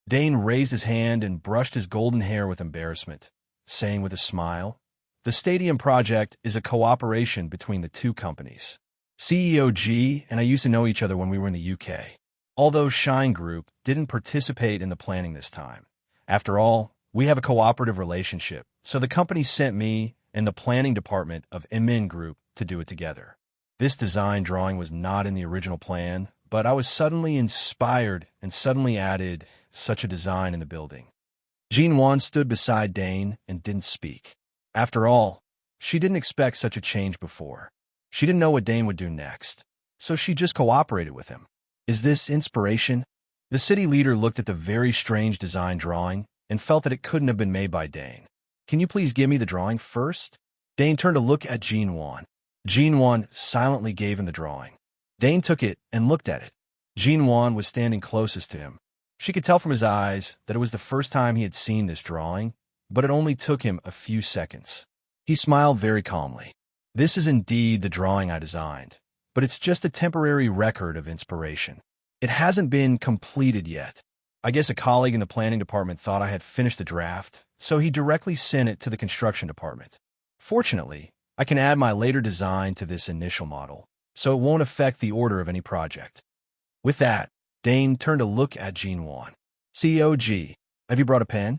Dane raised his hand and brushed his golden hair with embarrassment, saying with a smile, the stadium project is a cooperation between the two companies. CEO G and I used to know each other when we were in the UK, although Shine Group didn't participate in the planning this time. After all, we have a cooperative relationship, so the company sent me and the planning department of MN Group to do it together. This design drawing was not in the original plan, but I was suddenly inspired and suddenly added such a design in the building. Jean Wan stood beside Dane and didn't speak. After all, she didn't expect such a change before. She didn't know what Dane would do next, so she just cooperated with him. Is this inspiration? The city leader looked at the very strange design drawing and felt that it couldn't have been made by Dane. Can you please give me the drawing first? Dane turned to look at Jean Wan. Jean Wan silently gave him the drawing. Dane took it and looked at it. Jean Wan was standing closest to him. She could tell from his eyes that it was the first time he had seen this drawing, but it only took him a few seconds. He smiled very calmly. This is indeed the drawing I designed, but it's just a temporary record of inspiration. It hasn't been completed yet. I guess a colleague in the planning department thought I had finished the draft, so he directly sent it to the construction department. Fortunately, I can add my later design to this initial model, so it won't affect the order of any project. With that, Dane turned to look at Jean Wan. CEO G, have you brought a pen?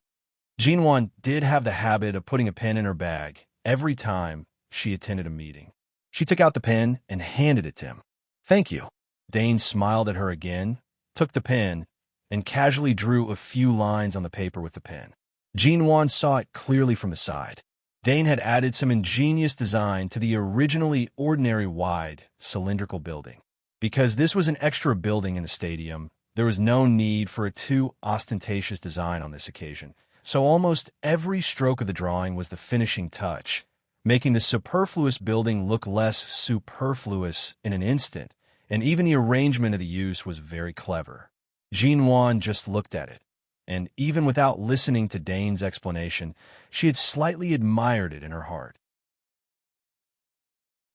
Jean Wan did have the habit of putting a pen in her bag every time she attended a meeting. She took out the pen and handed it to him. Thank you. Dane smiled at her again, took the pen, and casually drew a few lines on the paper with the pen. Jean Wan saw it clearly from the side. Dane had added some ingenious design to the originally ordinary wide, cylindrical building. Because this was an extra building in the stadium, there was no need for a too ostentatious design on this occasion, so almost every stroke of the drawing was the finishing touch, making the superfluous building look less superfluous in an instant, and even the arrangement of the use was very clever. Jean Wan just looked at it, and even without listening to Dane's explanation, she had slightly admired it in her heart.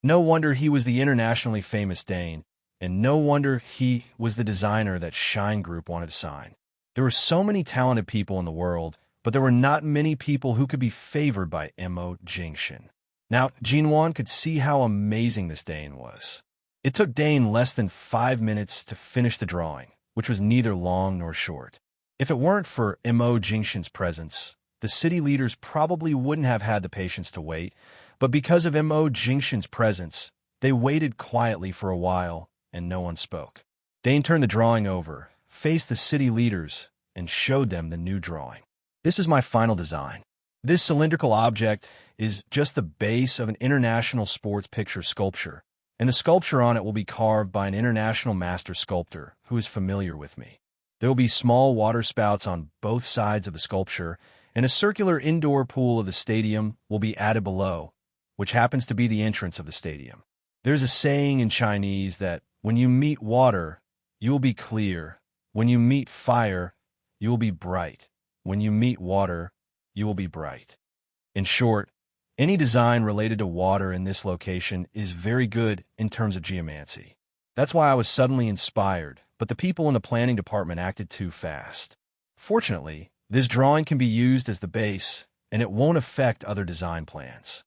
No wonder he was the internationally famous Dane, and no wonder he was the designer that Shine Group wanted to sign. There were so many talented people in the world, but there were not many people who could be favored by Mo Jingshan. Now, Jean Wan could see how amazing this Dane was. It took Dane less than 5 minutes to finish the drawing, which was neither long nor short. If it weren't for Mo Jingshan's presence, the city leaders probably wouldn't have had the patience to wait, but because of Mo Jingshan's presence, they waited quietly for a while, and no one spoke. Dane turned the drawing over, faced the city leaders, and showed them the new drawing. This is my final design. This cylindrical object is just the base of an international sports picture sculpture, and the sculpture on it will be carved by an international master sculptor who is familiar with me. There will be small water spouts on both sides of the sculpture, and a circular indoor pool of the stadium will be added below, which happens to be the entrance of the stadium. There's a saying in Chinese that when you meet water, you will be clear. When you meet fire, you will be bright. When you meet water, you will be bright. In short, any design related to water in this location is very good in terms of geomancy. That's why I was suddenly inspired, but the people in the planning department acted too fast. Fortunately, this drawing can be used as the base, and it won't affect other design plans.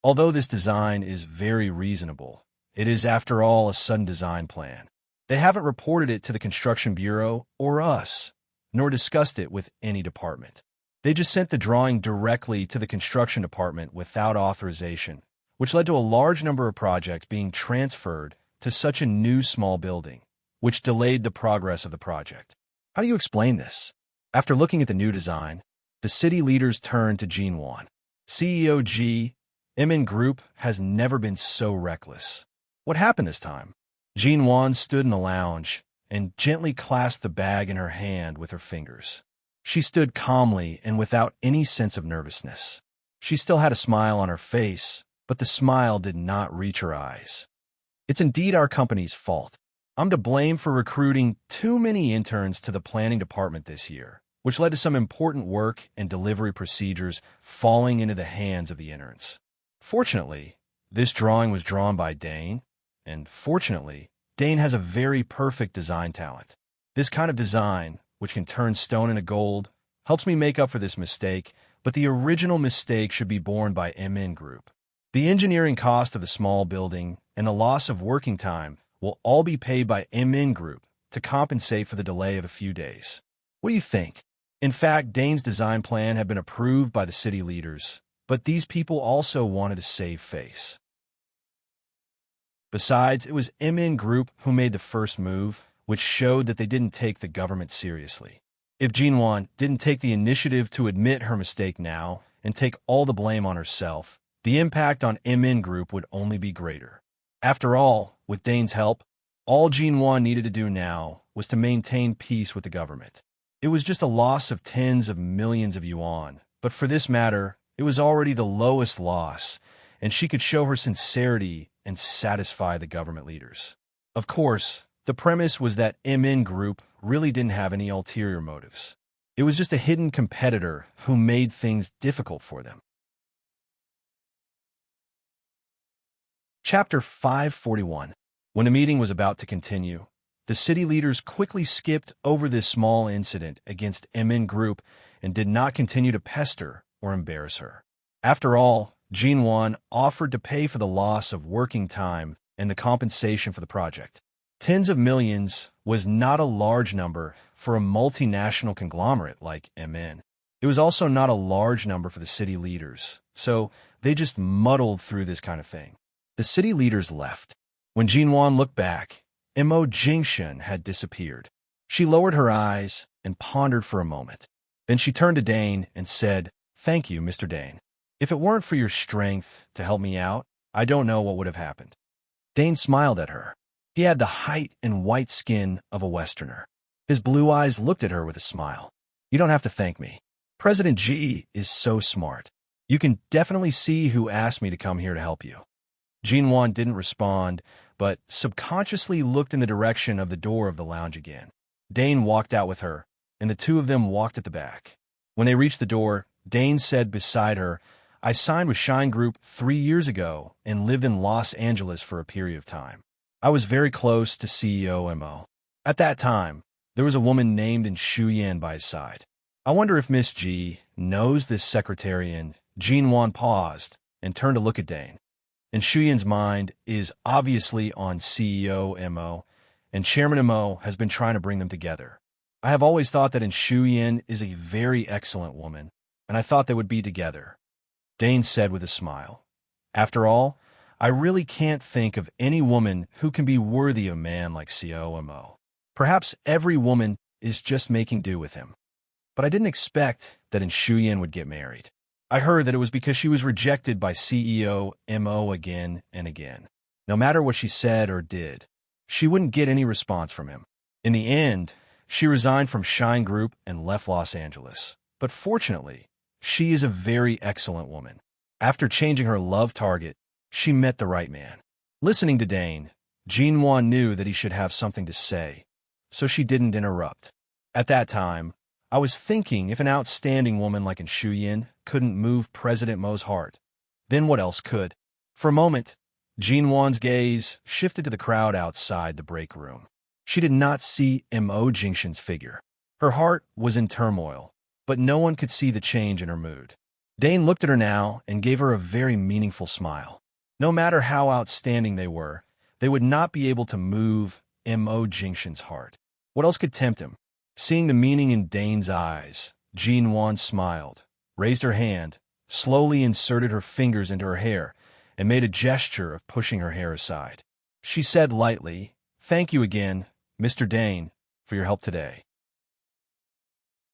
Although this design is very reasonable, it is, after all, a sudden design plan. They haven't reported it to the Construction Bureau or us, nor discussed it with any department. They just sent the drawing directly to the construction department without authorization, which led to a large number of projects being transferred to such a new small building, which delayed the progress of the project. How do you explain this? After looking at the new design, the city leaders turned to Jean Wan. CEO G, MN Group has never been so reckless. What happened this time? Jean Wan stood in the lounge and gently clasped the bag in her hand with her fingers. She stood calmly and without any sense of nervousness. She still had a smile on her face, but the smile did not reach her eyes. It's indeed our company's fault. I'm to blame for recruiting too many interns to the planning department this year, which led to some important work and delivery procedures falling into the hands of the interns. Fortunately, this drawing was drawn by Dane, and fortunately, Dane has a very perfect design talent. This kind of design, which can turn stone into gold, helps me make up for this mistake, but the original mistake should be borne by MN Group. The engineering cost of the small building and the loss of working time will all be paid by MN Group to compensate for the delay of a few days. What do you think? In fact, Dane's design plan had been approved by the city leaders, but these people also wanted to save face. Besides, it was MN Group who made the first move, which showed that they didn't take the government seriously. If Jean Wan didn't take the initiative to admit her mistake now and take all the blame on herself, the impact on MN Group would only be greater. After all, with Dane's help, all Jean Wan needed to do now was to maintain peace with the government. It was just a loss of tens of millions of yuan, but for this matter, it was already the lowest loss, and she could show her sincerity and satisfy the government leaders. Of course, the premise was that MN Group really didn't have any ulterior motives. It was just a hidden competitor who made things difficult for them. Chapter 541. When the meeting was about to continue, the city leaders quickly skipped over this small incident against MN Group and did not continue to pester or embarrass her. After all, Jean Wan offered to pay for the loss of working time and the compensation for the project. Tens of millions was not a large number for a multinational conglomerate like MN. It was also not a large number for the city leaders, so they just muddled through this kind of thing. The city leaders left. When Jean Wan looked back, Mo Jingshen had disappeared. She lowered her eyes and pondered for a moment. Then she turned to Dane and said, "Thank you, Mr. Dane. If it weren't for your strength to help me out, I don't know what would have happened." Dane smiled at her. He had the height and white skin of a Westerner. His blue eyes looked at her with a smile. "You don't have to thank me. President G is so smart. You can definitely see who asked me to come here to help you." Jean Wan didn't respond, but subconsciously looked in the direction of the door of the lounge again. Dane walked out with her, and the two of them walked at the back. When they reached the door, Dane said beside her, "I signed with Shine Group 3 years ago and lived in Los Angeles for a period of time. I was very close to CEO Mo. At that time, there was a woman named Shuyan by his side. I wonder if Miss G knows this secretary." And Jean Wan paused and turned to look at Dane. And Shuyan's mind is obviously on CEO Mo, and Chairman Mo has been trying to bring them together. I have always thought that Shuyan is a very excellent woman, and I thought they would be together. Dane said with a smile, "After all, I really can't think of any woman who can be worthy of a man like CEO Mo. Perhaps every woman is just making do with him." but I didn't expect that Shuyan would get married. I heard that it was because she was rejected by CEO Mo again and again. No matter what she said or did, she wouldn't get any response from him. In the end, she resigned from Shine Group and left Los Angeles. But fortunately, she is a very excellent woman. After changing her love target, she met the right man. Listening to Dane, Jean-Wan knew that he should have something to say, so she didn't interrupt. At that time, I was thinking if an outstanding woman like Shuyan couldn't move President Mo's heart, then what else could? For a moment, Jean-Wan's gaze shifted to the crowd outside the break room. She did not see Mo Jingshan's figure. Her heart was in turmoil, but no one could see the change in her mood. Dane looked at her now and gave her a very meaningful smile. No matter how outstanding they were, they would not be able to move Mo Jingshan's heart. What else could tempt him? Seeing the meaning in Dane's eyes, Jean-Wan smiled, raised her hand, slowly inserted her fingers into her hair, and made a gesture of pushing her hair aside. She said lightly, "Thank you again, Mr. Dane, for your help today.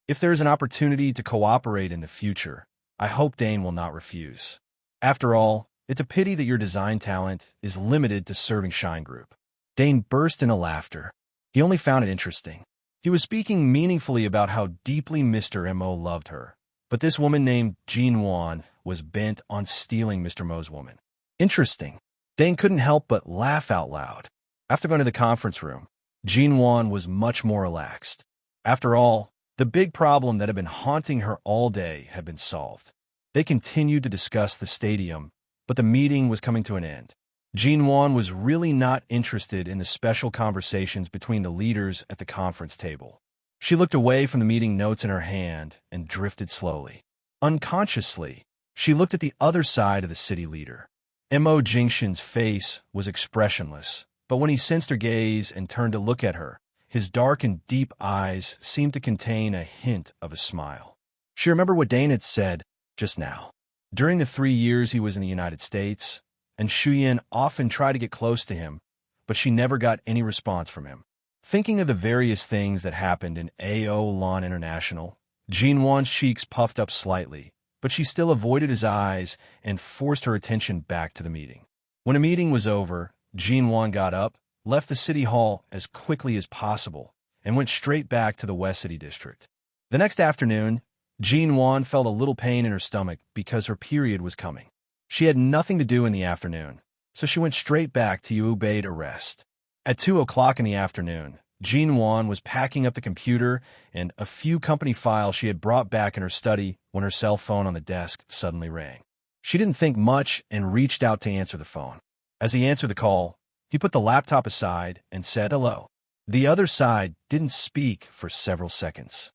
If there is an opportunity to cooperate in the future, I hope Dane will not refuse. After all, it's a pity that your design talent is limited to serving Shine Group." Dane burst into laughter. He only found it interesting. He was speaking meaningfully about how deeply Mr. Mo loved her, but this woman named Jean-Wan was bent on stealing Mr. Mo's woman. Interesting. Dane couldn't help but laugh out loud. After going to the conference room, Jean-Wan was much more relaxed. After all, the big problem that had been haunting her all day had been solved. They continued to discuss the stadium, but the meeting was coming to an end. Jean-Wan was really not interested in the special conversations between the leaders at the conference table. She looked away from the meeting notes in her hand and drifted slowly. Unconsciously, she looked at the other side of the city leader. Mo Jingshan's face was expressionless, but when he sensed her gaze and turned to look at her, his dark and deep eyes seemed to contain a hint of a smile. She remembered what Dane had said just now. During the 3 years he was in the United States, and Shuyan often tried to get close to him, but she never got any response from him. Thinking of the various things that happened in AO Lawn International, Jean-Wan's cheeks puffed up slightly, but she still avoided his eyes and forced her attention back to the meeting. When the meeting was over, Jean-Wan got up, left the city hall as quickly as possible, and went straight back to the West City District. The next afternoon, Jean-Wan felt a little pain in her stomach because her period was coming. She had nothing to do in the afternoon, so she went straight back to Ubaid Arrest. At 2 o'clock in the afternoon, Jean-Wan was packing up the computer and a few company files she had brought back in her study when her cell phone on the desk suddenly rang. She didn't think much and reached out to answer the phone. As he answered the call, he put the laptop aside and said hello. The other side didn't speak for several seconds.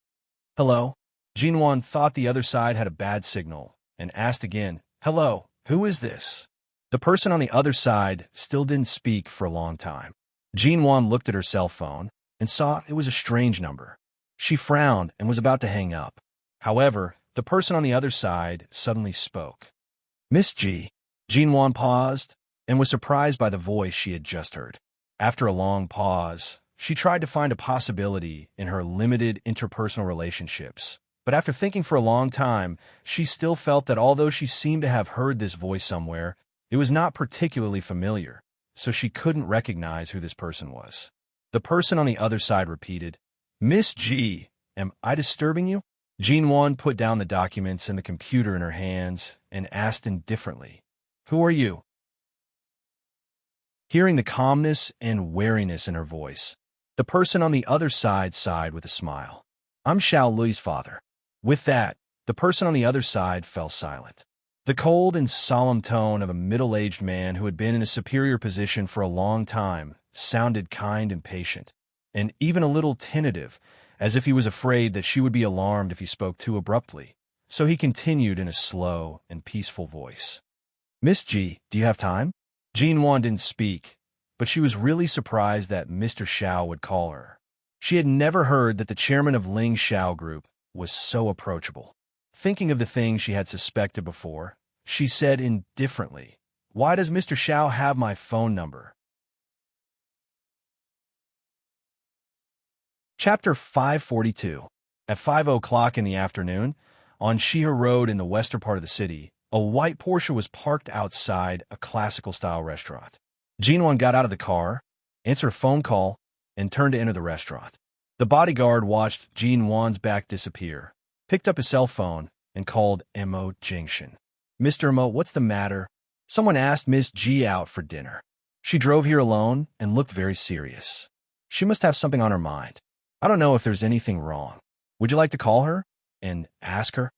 Hello? Jean-Wan thought the other side had a bad signal and asked again, "Hello, who is this?" The person on the other side still didn't speak for a long time. Jean-Wan looked at her cell phone and saw it was a strange number. She frowned and was about to hang up. However, the person on the other side suddenly spoke. "Miss G." Jean-Wan paused and was surprised by the voice she had just heard. After a long pause, she tried to find a possibility in her limited interpersonal relationships. But after thinking for a long time, she still felt that although she seemed to have heard this voice somewhere, it was not particularly familiar, so she couldn't recognize who this person was. The person on the other side repeated, "Miss G, am I disturbing you?" Jean-Wan put down the documents and the computer in her hands and asked indifferently, "Who are you?" Hearing the calmness and wariness in her voice, the person on the other side sighed with a smile. "I'm Xiao Lui's father." With that, the person on the other side fell silent. The cold and solemn tone of a middle-aged man who had been in a superior position for a long time sounded kind and patient, and even a little tentative, as if he was afraid that she would be alarmed if he spoke too abruptly. So he continued in a slow and peaceful voice. "Miss G, do you have time?" Jean-Wan didn't speak, but she was really surprised that Mr. Xiao would call her. She had never heard that the chairman of Ling Xiao Group was so approachable. Thinking of the things she had suspected before, she said indifferently, "Why does Mr. Xiao have my phone number?" Chapter 542. At 5 o'clock in the afternoon, on Shiha Road in the western part of the city, a white Porsche was parked outside a classical-style restaurant. Jinwon got out of the car, answered a phone call, and turned to enter the restaurant. The bodyguard watched Jinwon's back disappear, picked up his cell phone, and called Mo Jingshan. "Mr. Mo, what's the matter? Someone asked Miss Ji out for dinner. She drove here alone and looked very serious. She must have something on her mind. I don't know if there's anything wrong. Would you like to call her and ask her?"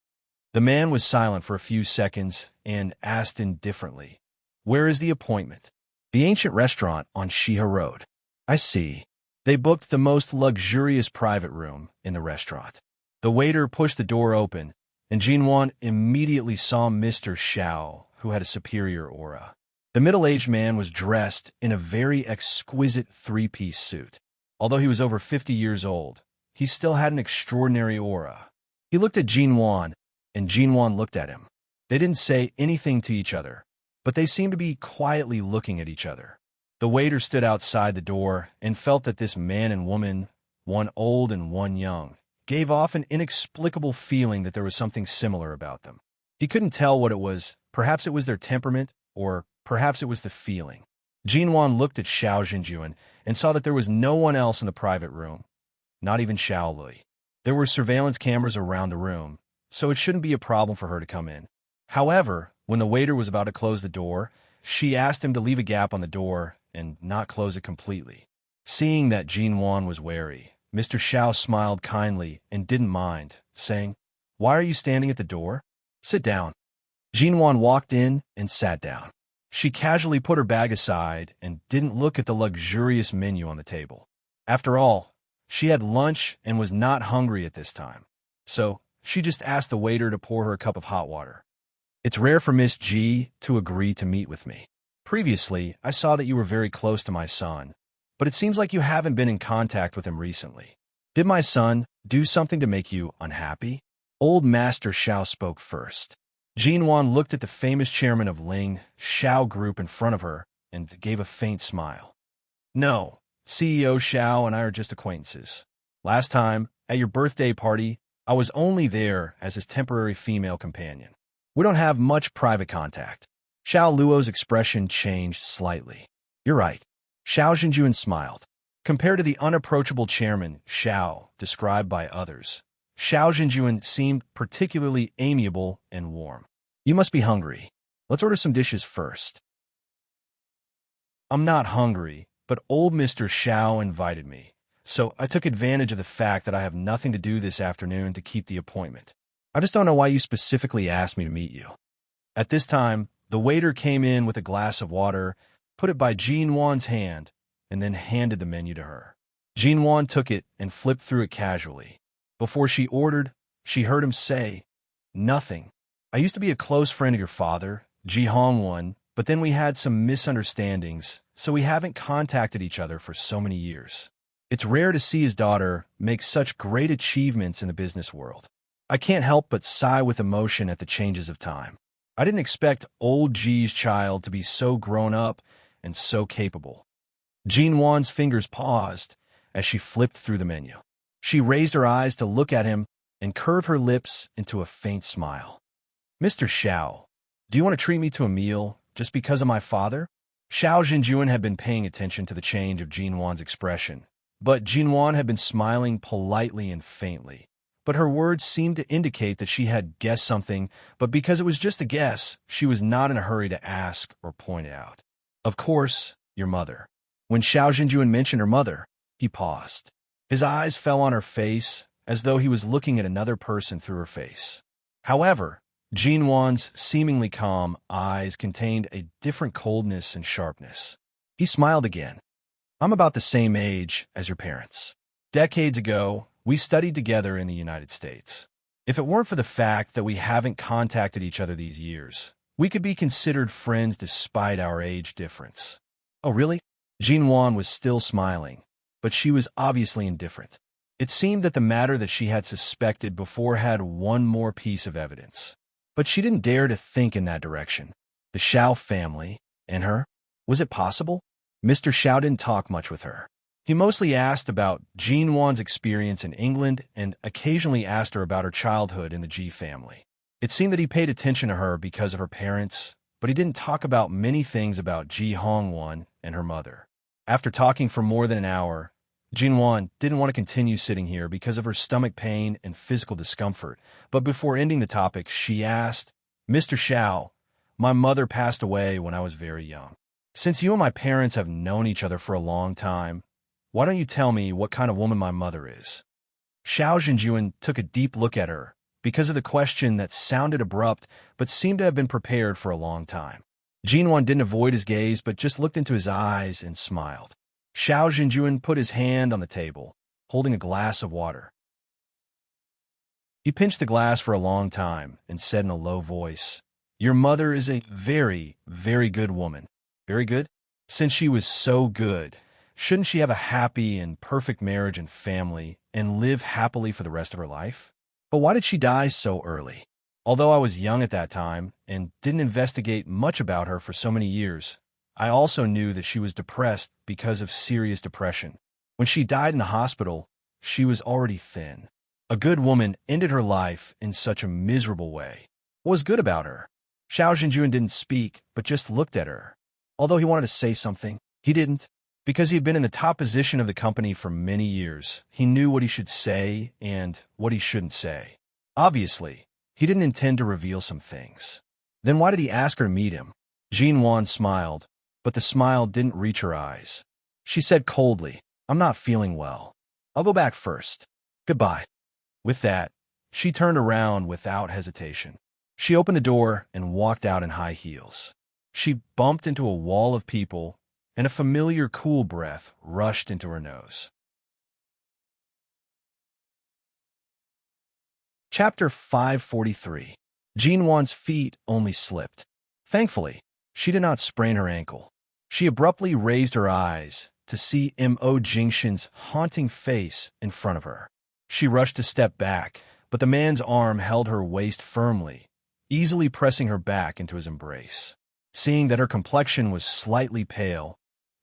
The man was silent for a few seconds and asked indifferently, "Where is the appointment?" "The ancient restaurant on Shiha Road." "I see." They booked the most luxurious private room in the restaurant. The waiter pushed the door open, and Jinwon immediately saw Mr. Xiao, who had a superior aura. The middle-aged man was dressed in a very exquisite three-piece suit. Although he was over 50 years old, he still had an extraordinary aura. He looked at Jinwon, and Jinwon looked at him. They didn't say anything to each other, but they seemed to be quietly looking at each other. The waiter stood outside the door and felt that this man and woman, one old and one young, gave off an inexplicable feeling that there was something similar about them. He couldn't tell what it was. Perhaps it was their temperament, or perhaps it was the feeling. Jinwon looked at Xiao Jinjuan and saw that there was no one else in the private room, not even Xiao Lui. There were surveillance cameras around the room, so it shouldn't be a problem for her to come in. However, when the waiter was about to close the door, she asked him to leave a gap on the door and not close it completely. Seeing that Jinwon was wary, Mr. Xiao smiled kindly and didn't mind, saying, "Why are you standing at the door? Sit down." Jinwon walked in and sat down. She casually put her bag aside and didn't look at the luxurious menu on the table. After all, she had lunch and was not hungry at this time, so she just asked the waiter to pour her a cup of hot water. "It's rare for Miss G to agree to meet with me. Previously, I saw that you were very close to my son, but it seems like you haven't been in contact with him recently. Did my son do something to make you unhappy?" Old Master Xiao spoke first. Jinwon looked at the famous chairman of Ling Xiao Group in front of her and gave a faint smile. "No, CEO Xiao and I are just acquaintances. Last time, at your birthday party, I was only there as his temporary female companion. We don't have much private contact." Xiao Luo's expression changed slightly. "You're right." Xiao Jinjuan smiled. Compared to the unapproachable chairman, Xiao, described by others, Xiao Jinjuan seemed particularly amiable and warm. "You must be hungry. Let's order some dishes first." "I'm not hungry, but old Mr. Xiao invited me, so I took advantage of the fact that I have nothing to do this afternoon to keep the appointment. I just don't know why you specifically asked me to meet you." At this time, the waiter came in with a glass of water, put it by Jinwon's hand, and then handed the menu to her. Jinwon took it and flipped through it casually. Before she ordered, she heard him say, "Nothing. I used to be a close friend of your father, Ji Hongwon, but then we had some misunderstandings, so we haven't contacted each other for so many years. It's rare to see his daughter make such great achievements in the business world. I can't help but sigh with emotion at the changes of time. I didn't expect old Ji's child to be so grown up and so capable." Jinwon's fingers paused as she flipped through the menu. She raised her eyes to look at him and curved her lips into a faint smile. "Mr. Xiao, do you want to treat me to a meal just because of my father?" Xiao Jinjuan had been paying attention to the change of Jinwon's expression, but Jinwon had been smiling politely and faintly. But her words seemed to indicate that she had guessed something, but because it was just a guess, she was not in a hurry to ask or point it out. "Of course, your mother." When Xiao Jinjuan mentioned her mother, he paused. His eyes fell on her face, as though he was looking at another person through her face. However, Jinwon's seemingly calm eyes contained a different coldness and sharpness. He smiled again. "I'm about the same age as your parents. Decades ago, we studied together in the United States. If it weren't for the fact that we haven't contacted each other these years, we could be considered friends despite our age difference." "Oh, really?" Jinwon was still smiling, but she was obviously indifferent. It seemed that the matter that she had suspected before had one more piece of evidence. But she didn't dare to think in that direction. The Xiao family, and her? Was it possible? Mr. Xiao didn't talk much with her. He mostly asked about Jean Wan's experience in England and occasionally asked her about her childhood in the Ji family. It seemed that he paid attention to her because of her parents, but he didn't talk about many things about Ji Hongwan and her mother. After talking for more than an hour, Jean Wan didn't want to continue sitting here because of her stomach pain and physical discomfort, but before ending the topic, she asked, "Mr. Xiao, my mother passed away when I was very young. Since you and my parents have known each other for a long time, why don't you tell me what kind of woman my mother is?" Xiao Zhenjuan took a deep look at her because of the question that sounded abrupt but seemed to have been prepared for a long time. Jean Wan didn't avoid his gaze but just looked into his eyes and smiled. Xiao Zhenjuan put his hand on the table, holding a glass of water. He pinched the glass for a long time and said in a low voice, "Your mother is a very, very good woman." "Very good? Since she was so good, shouldn't she have a happy and perfect marriage and family and live happily for the rest of her life? But why did she die so early?" Although I was young at that time and didn't investigate much about her for so many years, I also knew that she was depressed because of serious depression. When she died in the hospital, she was already thin. A good woman ended her life in such a miserable way. What was good about her? Xiao Zhenjuan didn't speak, but just looked at her. Although he wanted to say something, he didn't. Because he had been in the top position of the company for many years, he knew what he should say and what he shouldn't say. Obviously, he didn't intend to reveal some things. Then why did he ask her to meet him? Jean Wan smiled, but the smile didn't reach her eyes. She said coldly, "I'm not feeling well. I'll go back first. Goodbye." With that, she turned around without hesitation. She opened the door and walked out in high heels. She bumped into a wall of people, and a familiar cool breath rushed into her nose. Chapter 543. Jean Wan's feet only slipped. Thankfully, she did not sprain her ankle. She abruptly raised her eyes to see Mo Jingshan's haunting face in front of her. She rushed a step back, but the man's arm held her waist firmly, easily pressing her back into his embrace. Seeing that her complexion was slightly pale,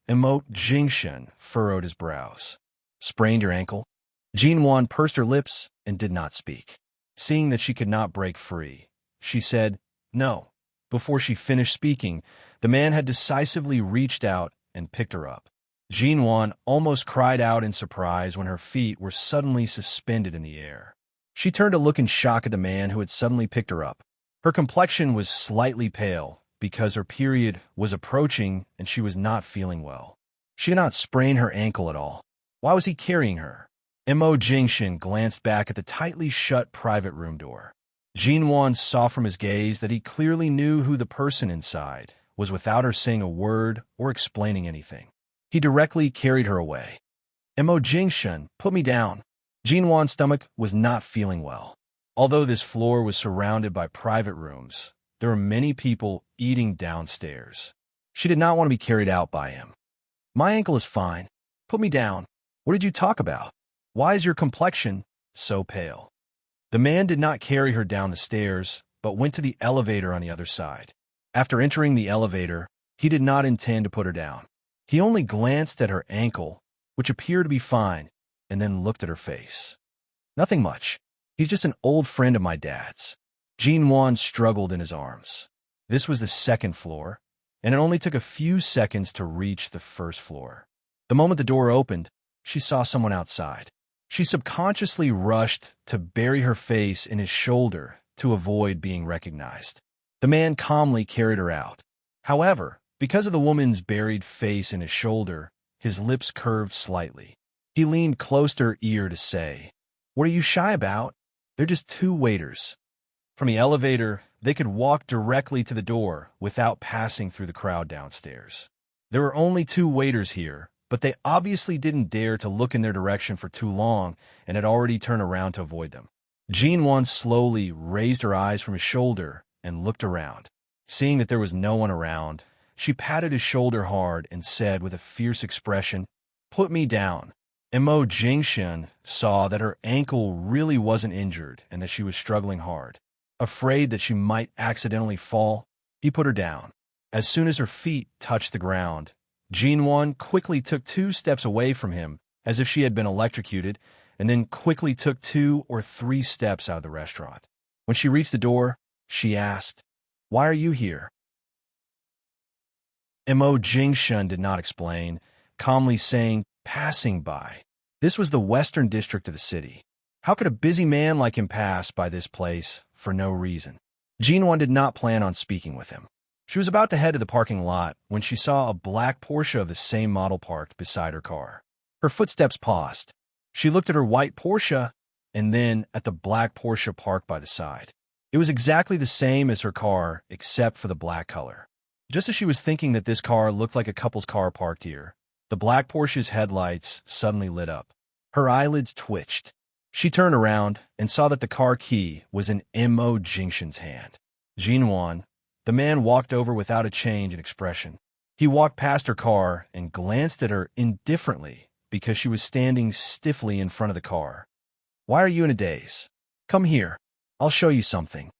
Mo Jingshan furrowed his brows. "Sprained your ankle?" Jean Wan pursed her lips and did not speak. Seeing that she could not break free, she said, "No." Before she finished speaking, the man had decisively reached out and picked her up. Jean Wan almost cried out in surprise when her feet were suddenly suspended in the air. She turned to look in shock at the man who had suddenly picked her up. Her complexion was slightly pale because her period was approaching and she was not feeling well. She did not sprain her ankle at all. Why was he carrying her? Mo Jingshan glanced back at the tightly shut private room door. Jean Wan saw from his gaze that he clearly knew who the person inside was without her saying a word or explaining anything. He directly carried her away. "Mo Jingshan, put me down." Jean Wan's stomach was not feeling well. Although this floor was surrounded by private rooms, there were many people eating downstairs. She did not want to be carried out by him. "My ankle is fine. Put me down. What did you talk about? Why is your complexion so pale?" The man did not carry her down the stairs, but went to the elevator on the other side. After entering the elevator, he did not intend to put her down. He only glanced at her ankle, which appeared to be fine, and then looked at her face. "Nothing much. He's just an old friend of my dad's." Jean Wan struggled in his arms. This was the second floor, and it only took a few seconds to reach the first floor. The moment the door opened, she saw someone outside. She subconsciously rushed to bury her face in his shoulder to avoid being recognized. The man calmly carried her out. However, because of the woman's buried face in his shoulder, his lips curved slightly. He leaned close to her ear to say, "What are you shy about? They're just two waiters." From the elevator, they could walk directly to the door without passing through the crowd downstairs. There were only two waiters here, but they obviously didn't dare to look in their direction for too long and had already turned around to avoid them. Jean Wan slowly raised her eyes from his shoulder and looked around. Seeing that there was no one around, she patted his shoulder hard and said with a fierce expression, "Put me down." Mo Jingshan saw that her ankle really wasn't injured and that she was struggling hard. Afraid that she might accidentally fall, he put her down. As soon as her feet touched the ground, Jinwon quickly took 2 steps away from him, as if she had been electrocuted, and then quickly took 2 or 3 steps out of the restaurant. When she reached the door, she asked, "Why are you here?" Mo Jingshun did not explain, calmly saying, "Passing by." This was the western district of the city. How could a busy man like him pass by this place for no reason? Jinwon did not plan on speaking with him. She was about to head to the parking lot when she saw a black Porsche of the same model parked beside her car. Her footsteps paused. She looked at her white Porsche and then at the black Porsche parked by the side. It was exactly the same as her car except for the black color. Just as she was thinking that this car looked like a couple's car parked here, the black Porsche's headlights suddenly lit up. Her eyelids twitched. She turned around and saw that the car key was in Mo Jingshun's hand. Jinwon, the man, walked over without a change in expression. He walked past her car and glanced at her indifferently because she was standing stiffly in front of the car. "Why are you in a daze? Come here. I'll show you something."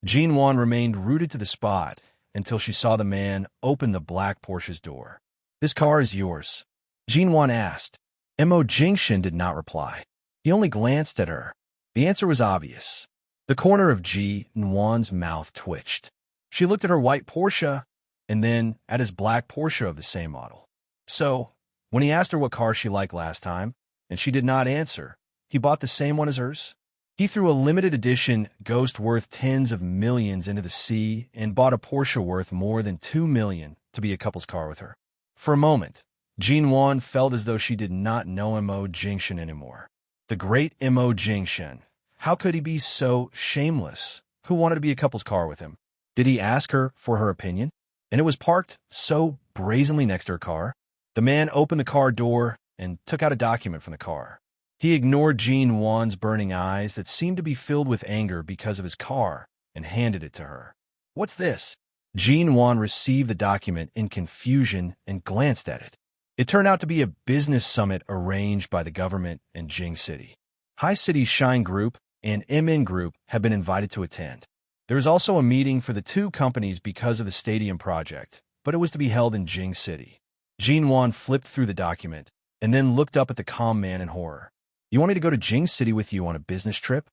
Jinwon remained rooted to the spot until she saw the man open the black Porsche's door. "This car is yours?" Jinwon asked. Mo Jingshun did not reply. He only glanced at her. The answer was obvious. The corner of Jinwon's mouth twitched. She looked at her white Porsche and then at his black Porsche of the same model. So, when he asked her what car she liked last time, and she did not answer, he bought the same one as hers? He threw a limited edition Ghost worth tens of millions into the sea and bought a Porsche worth more than 2 million to be a couple's car with her. For a moment, Jinwon felt as though she did not know Mo Jingshun anymore. The great Mo Jingshun. How could he be so shameless? Who wanted to be a couple's car with him? Did he ask her for her opinion? And it was parked so brazenly next to her car. The man opened the car door and took out a document from the car. He ignored Jinwon's burning eyes that seemed to be filled with anger because of his car and handed it to her. "What's this?" Jinwon received the document in confusion and glanced at it. It turned out to be a business summit arranged by the government in Jing City. High City's Shine Group and MN Group have been invited to attend. There is also a meeting for the 2 companies because of the stadium project, but it was to be held in Jing City. Jinwon flipped through the document and then looked up at the calm man in horror. "You want me to go to Jing City with you on a business trip?"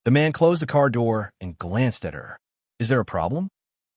The man closed the car door and glanced at her. "Is there a problem?"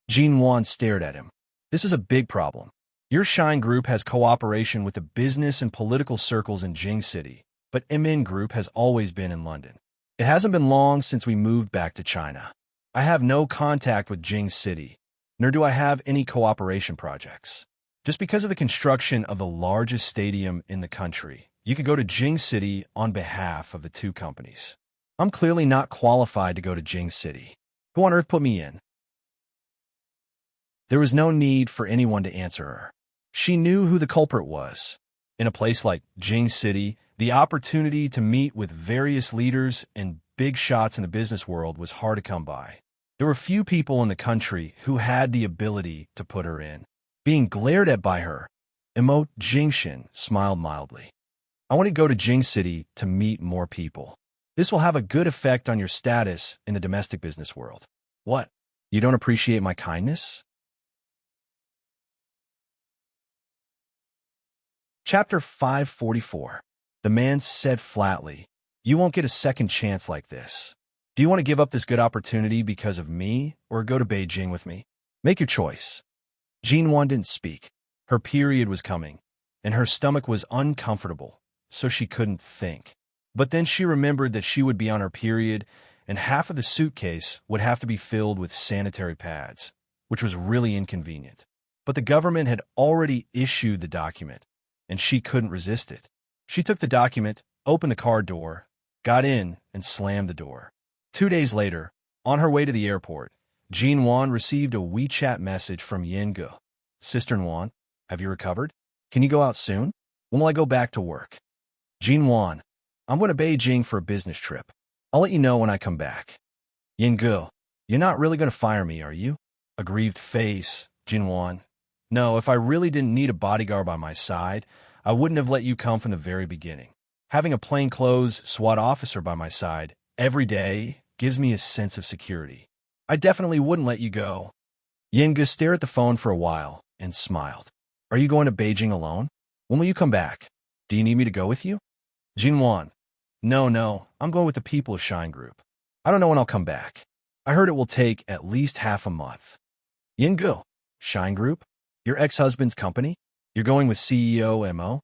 Jinwon stared at him. "This is a big problem. Your Shine Group has cooperation with the business and political circles in Jing City, but MN Group has always been in London. It hasn't been long since we moved back to China. I have no contact with Jing City, nor do I have any cooperation projects. Just because of the construction of the largest stadium in the country, you could go to Jing City on behalf of the 2 companies. I'm clearly not qualified to go to Jing City. Who on earth put me in?" There was no need for anyone to answer her. She knew who the culprit was. In a place like Jing City, the opportunity to meet with various leaders and big shots in the business world was hard to come by. There were few people in the country who had the ability to put her in. Being glared at by her, Mo Jingshun smiled mildly. "I want to go to Jing City to meet more people. This will have a good effect on your status in the domestic business world." "What? You don't appreciate my kindness?" Chapter 544. The man said flatly, "You won't get a second chance like this. Do you want to give up this good opportunity because of me, or go to Beijing with me? Make your choice." Jinwon didn't speak. Her period was coming, and her stomach was uncomfortable, so she couldn't think. But then she remembered that she would be on her period, and half of the suitcase would have to be filled with sanitary pads, which was really inconvenient. But the government had already issued the document, and she couldn't resist it. She took the document, opened the car door, got in, and slammed the door. 2 days later, on her way to the airport, Jinwon received a WeChat message from Yingu. "Sister Nwan, have you recovered? Can you go out soon? When will I go back to work?" "Jinwon, I'm going to Beijing for a business trip. I'll let you know when I come back." "Yingu, you're not really going to fire me, are you?" Aggrieved face, Jinwon. "No, if I really didn't need a bodyguard by my side, I wouldn't have let you come from the very beginning. Having a plainclothes SWAT officer by my side every day gives me a sense of security. I definitely wouldn't let you go." Yingu stared at the phone for a while and smiled. Are you going to Beijing alone? When will you come back? Do you need me to go with you? Jinwan. No, I'm going with the people of Shine Group. I don't know when I'll come back. I heard it will take at least half a month. Yingu. Shine Group? Your ex-husband's company? You're going with CEO Mo?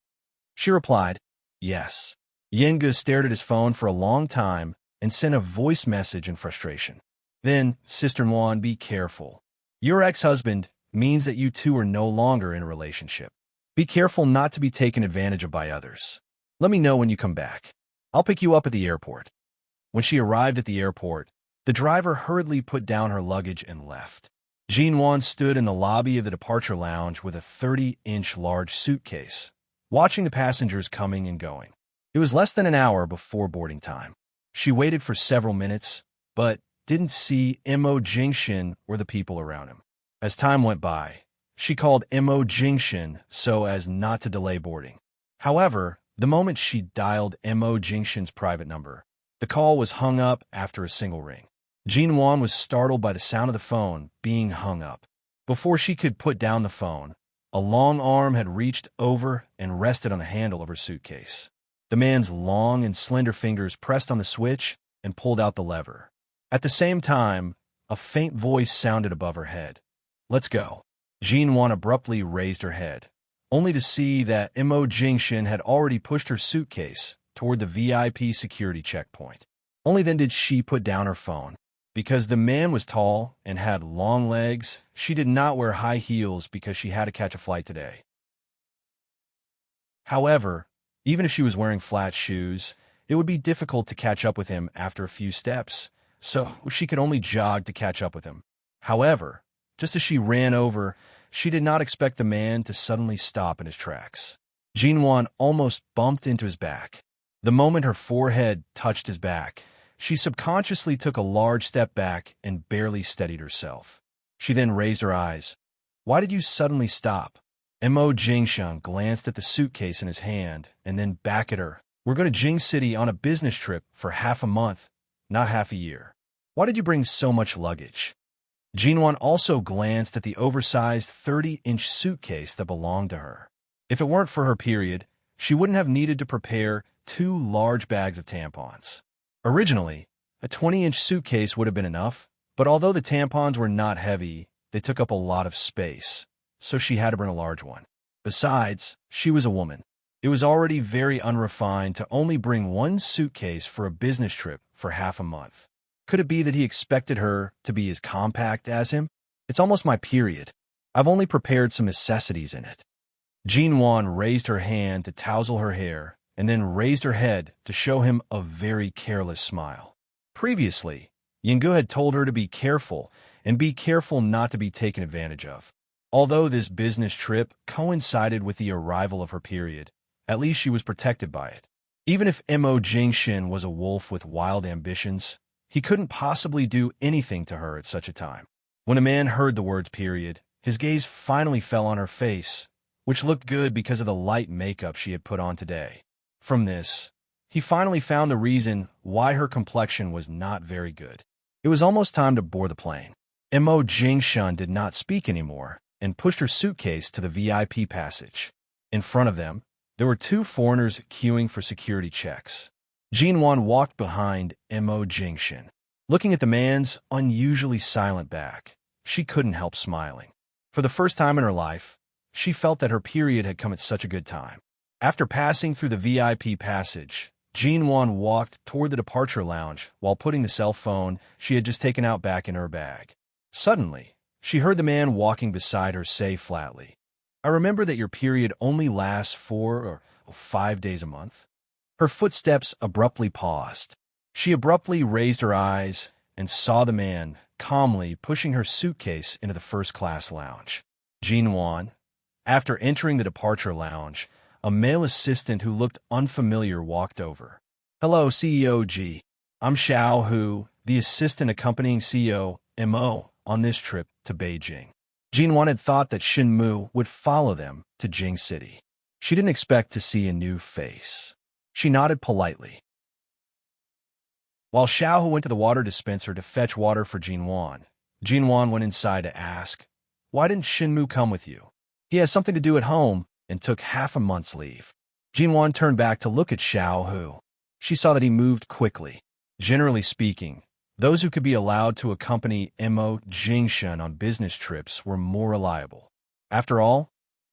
She replied, yes. Yingu stared at his phone for a long time and sent a voice message in frustration. Then, Sister Nguyen, be careful. Your ex-husband means that you two are no longer in a relationship. Be careful not to be taken advantage of by others. Let me know when you come back. I'll pick you up at the airport. When she arrived at the airport, the driver hurriedly put down her luggage and left. Jinwan stood in the lobby of the departure lounge with a 30-inch large suitcase, watching the passengers coming and going. It was less than an hour before boarding time. She waited for several minutes, but didn't see Mo Jingshin or the people around him. As time went by, she called Mo Jingshin so as not to delay boarding. However, the moment she dialed Mo Jingshin's private number, the call was hung up after a single ring. Jinwan was startled by the sound of the phone being hung up. Before she could put down the phone, a long arm had reached over and rested on the handle of her suitcase. The man's long and slender fingers pressed on the switch and pulled out the lever. At the same time, a faint voice sounded above her head. Let's go. Jinwan abruptly raised her head, only to see that Mo Jingshin had already pushed her suitcase toward the VIP security checkpoint. Only then did she put down her phone. Because the man was tall and had long legs, she did not wear high heels because she had to catch a flight today. However, even if she was wearing flat shoes, it would be difficult to catch up with him after a few steps, so she could only jog to catch up with him. However, just as she ran over, she did not expect the man to suddenly stop in his tracks. Jinwan almost bumped into his back. The moment her forehead touched his back, she subconsciously took a large step back and barely steadied herself. She then raised her eyes. Why did you suddenly stop? Mo Jingshan glanced at the suitcase in his hand and then back at her. We're going to Jing City on a business trip for half a month, not half a year. Why did you bring so much luggage? Jinwan also glanced at the oversized 30-inch suitcase that belonged to her. If it weren't for her period, she wouldn't have needed to prepare 2 large bags of tampons. Originally, a 20-inch suitcase would have been enough, but although the tampons were not heavy, they took up a lot of space, so she had to bring a large one. Besides, she was a woman. It was already very unrefined to only bring one suitcase for a business trip for half a month. Could it be that he expected her to be as compact as him? It's almost my period. I've only prepared some necessities in it. Jinwan raised her hand to tousle her hair, and then raised her head to show him a very careless smile. Previously, Yingu had told her to be careful and be careful not to be taken advantage of. Although this business trip coincided with the arrival of her period, at least she was protected by it. Even if Mo Jingshin was a wolf with wild ambitions, he couldn't possibly do anything to her at such a time. When a man heard the words period, his gaze finally fell on her face, which looked good because of the light makeup she had put on today. From this, he finally found the reason why her complexion was not very good. It was almost time to board the plane. Mo Jingshan did not speak anymore and pushed her suitcase to the VIP passage. In front of them, there were 2 foreigners queuing for security checks. Jinwan walked behind Mo Jingshan. Looking at the man's unusually silent back, she couldn't help smiling. For the first time in her life, she felt that her period had come at such a good time. After passing through the VIP passage, Jinwan walked toward the departure lounge while putting the cell phone she had just taken out back in her bag. Suddenly, she heard the man walking beside her say flatly, I remember that your period only lasts 4 or 5 days a month. Her footsteps abruptly paused. She abruptly raised her eyes and saw the man calmly pushing her suitcase into the first-class lounge. Jinwan, after entering the departure lounge, a male assistant who looked unfamiliar walked over. Hello, CEO G. I'm Xiao Hu, the assistant accompanying CEO Mo on this trip to Beijing. Jinwan had thought that Shinmu would follow them to Jing City. She didn't expect to see a new face. She nodded politely. While Xiao Hu went to the water dispenser to fetch water for Jinwan, Jinwan went inside to ask, Why didn't Shinmu come with you? He has something to do at home and took half a month's leave. Jinwan turned back to look at Xiao Hu. She saw that he moved quickly. Generally speaking, those who could be allowed to accompany Mo Jingshan on business trips were more reliable. After all,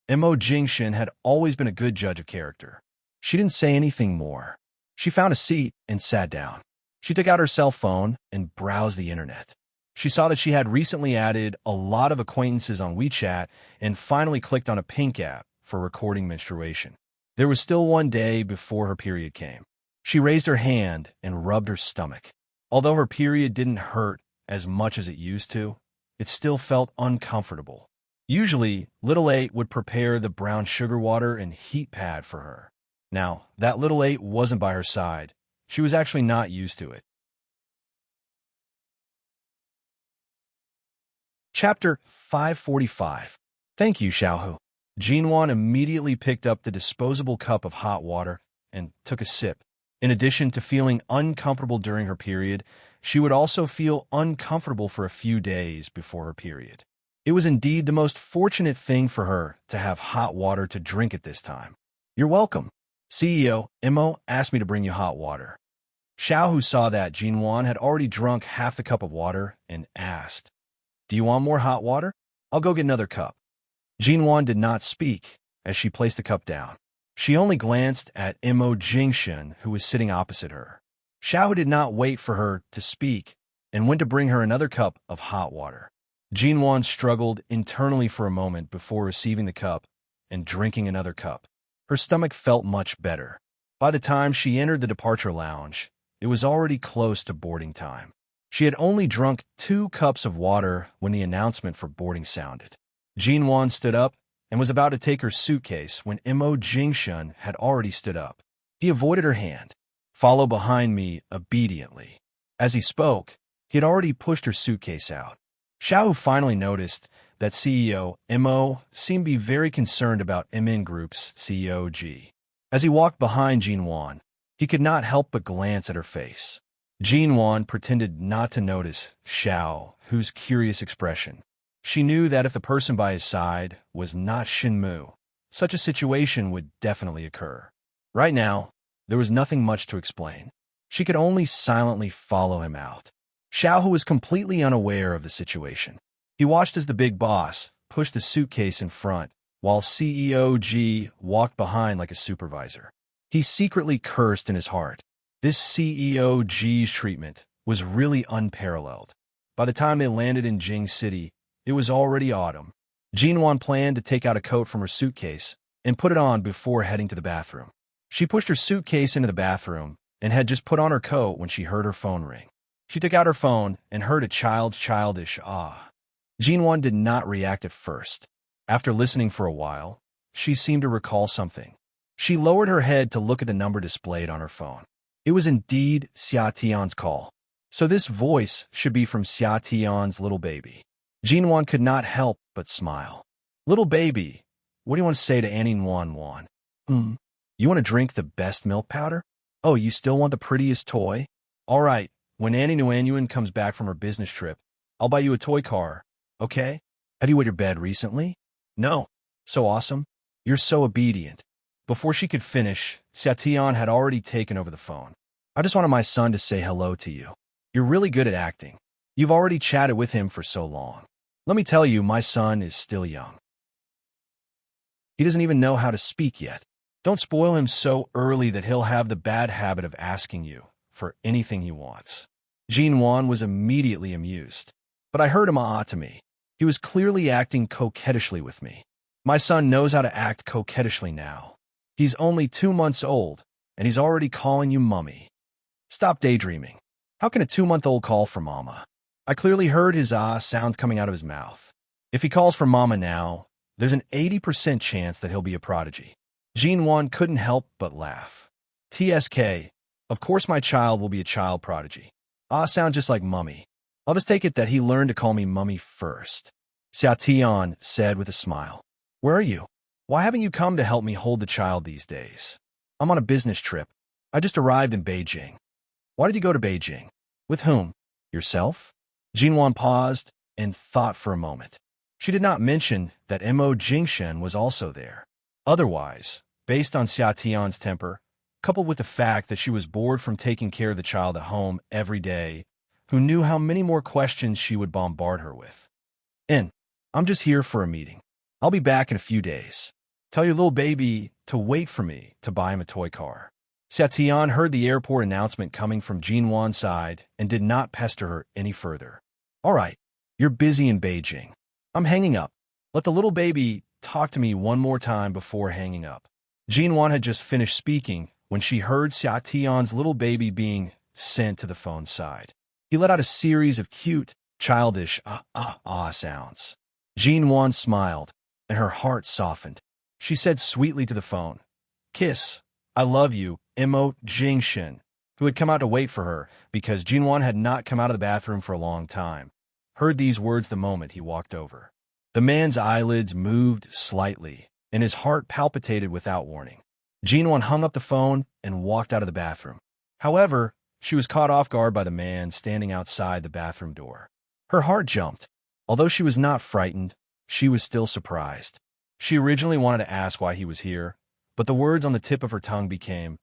Mo Jingshan had always been a good judge of character. She didn't say anything more. She found a seat and sat down. She took out her cell phone and browsed the internet. She saw that she had recently added a lot of acquaintances on WeChat and finally clicked on a pink app for recording menstruation. There was still one day before her period came. She raised her hand and rubbed her stomach. Although her period didn't hurt as much as it used to, it still felt uncomfortable. Usually, Little 8 would prepare the brown sugar water and heat pad for her. Now, that Little 8 wasn't by her side. She was actually not used to it. Chapter 545. Thank you, Xiaohu. Jinwan immediately picked up the disposable cup of hot water and took a sip. In addition to feeling uncomfortable during her period, she would also feel uncomfortable for a few days before her period. It was indeed the most fortunate thing for her to have hot water to drink at this time. You're welcome. CEO Mo asked me to bring you hot water. Xiaohu saw that Jinwan had already drunk half the cup of water and asked, Do you want more hot water? I'll go get another cup. Jinwan did not speak as she placed the cup down. She only glanced at Mo Jingshan, who was sitting opposite her. Xiaohu did not wait for her to speak and went to bring her another cup of hot water. Jinwan struggled internally for a moment before receiving the cup and drinking another cup. Her stomach felt much better. By the time she entered the departure lounge, it was already close to boarding time. She had only drunk 2 cups of water when the announcement for boarding sounded. Jinwan stood up and was about to take her suitcase when Mo Jingshan had already stood up. He avoided her hand. Follow behind me obediently. As he spoke, he had already pushed her suitcase out. Xiaohu finally noticed that CEO Mo seemed to be very concerned about MN Group's CEO G. As he walked behind Jinwan, he could not help but glance at her face. Jinwan pretended not to notice Xiaohu's curious expression. She knew that if the person by his side was not Shinmu, such a situation would definitely occur. Right now, there was nothing much to explain. She could only silently follow him out. Xiaohu was completely unaware of the situation. He watched as the big boss pushed the suitcase in front, while CEO G walked behind like a supervisor. He secretly cursed in his heart. This CEO G's treatment was really unparalleled. By the time they landed in Jing City, it was already autumn. Jinwan planned to take out a coat from her suitcase and put it on before heading to the bathroom. She pushed her suitcase into the bathroom and had just put on her coat when she heard her phone ring. She took out her phone and heard a childish ah. Jinwan did not react at first. After listening for a while, she seemed to recall something. She lowered her head to look at the number displayed on her phone. It was indeed Xia Tian's call. So this voice should be from Xia Tian's little baby. Jinwan could not help but smile. Little baby, what do you want to say to Annie Wan? You want to drink the best milk powder? Oh, you still want the prettiest toy? All right, when Annie Nguyen comes back from her business trip, I'll buy you a toy car, okay? Have you wet your bed recently? No. So awesome. You're so obedient. Before she could finish, Xia Tian had already taken over the phone. I just wanted my son to say hello to you. You're really good at acting. You've already chatted with him for so long. Let me tell you, my son is still young. He doesn't even know how to speak yet. Don't spoil him so early that he'll have the bad habit of asking you for anything he wants. Jinwan was immediately amused. But I heard him to me. He was clearly acting coquettishly with me. My son knows how to act coquettishly now. He's only 2 months old, and he's already calling you mummy. Stop daydreaming. How can a 2-month-old call for mama? I clearly heard his sounds coming out of his mouth. If he calls for mama now, there's an 80% chance that he'll be a prodigy. Jinwan couldn't help but laugh. TSK, of course my child will be a child prodigy. Sounds just like mummy. I'll just take it that he learned to call me mummy first. Xia Tian said with a smile. Where are you? Why haven't you come to help me hold the child these days? I'm on a business trip. I just arrived in Beijing. Why did you go to Beijing? With whom? Yourself? Jinwan paused and thought for a moment. She did not mention that Mo Jingshen was also there. Otherwise, based on Xia Tian's temper, coupled with the fact that she was bored from taking care of the child at home every day, who knew how many more questions she would bombard her with. I'm just here for a meeting. I'll be back in a few days. Tell your little baby to wait for me to buy him a toy car. Xia Tian heard the airport announcement coming from Jinwan's side and did not pester her any further. All right, you're busy in Beijing. I'm hanging up. Let the little baby talk to me one more time before hanging up. Jinwan had just finished speaking when she heard Xia Tian's little baby being sent to the phone's side. He let out a series of cute, childish sounds. Jinwan smiled, and her heart softened. She said sweetly to the phone, "Kiss, I love you, Mo Jingshen," who had come out to wait for her because Jinwan had not come out of the bathroom for a long time, heard these words the moment he walked over. The man's eyelids moved slightly, and his heart palpitated without warning. Jinwan hung up the phone and walked out of the bathroom. However, she was caught off guard by the man standing outside the bathroom door. Her heart jumped. Although she was not frightened, she was still surprised. She originally wanted to ask why he was here, but the words on the tip of her tongue became,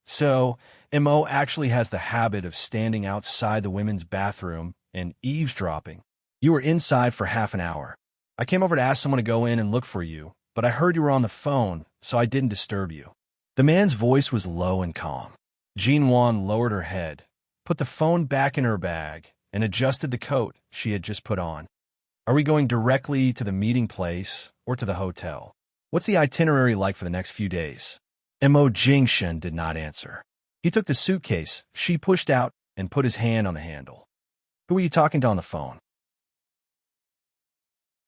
"So, Mo actually has the habit of standing outside the women's bathroom and eavesdropping. You were inside for half an hour. I came over to ask someone to go in and look for you, but I heard you were on the phone, so I didn't disturb you." The man's voice was low and calm. Jinwan lowered her head, put the phone back in her bag, and adjusted the coat she had just put on. "Are we going directly to the meeting place or to the hotel? What's the itinerary like for the next few days?" Mo Jingshen did not answer. He took the suitcase she pushed out and put his hand on the handle. "Who are you talking to on the phone?"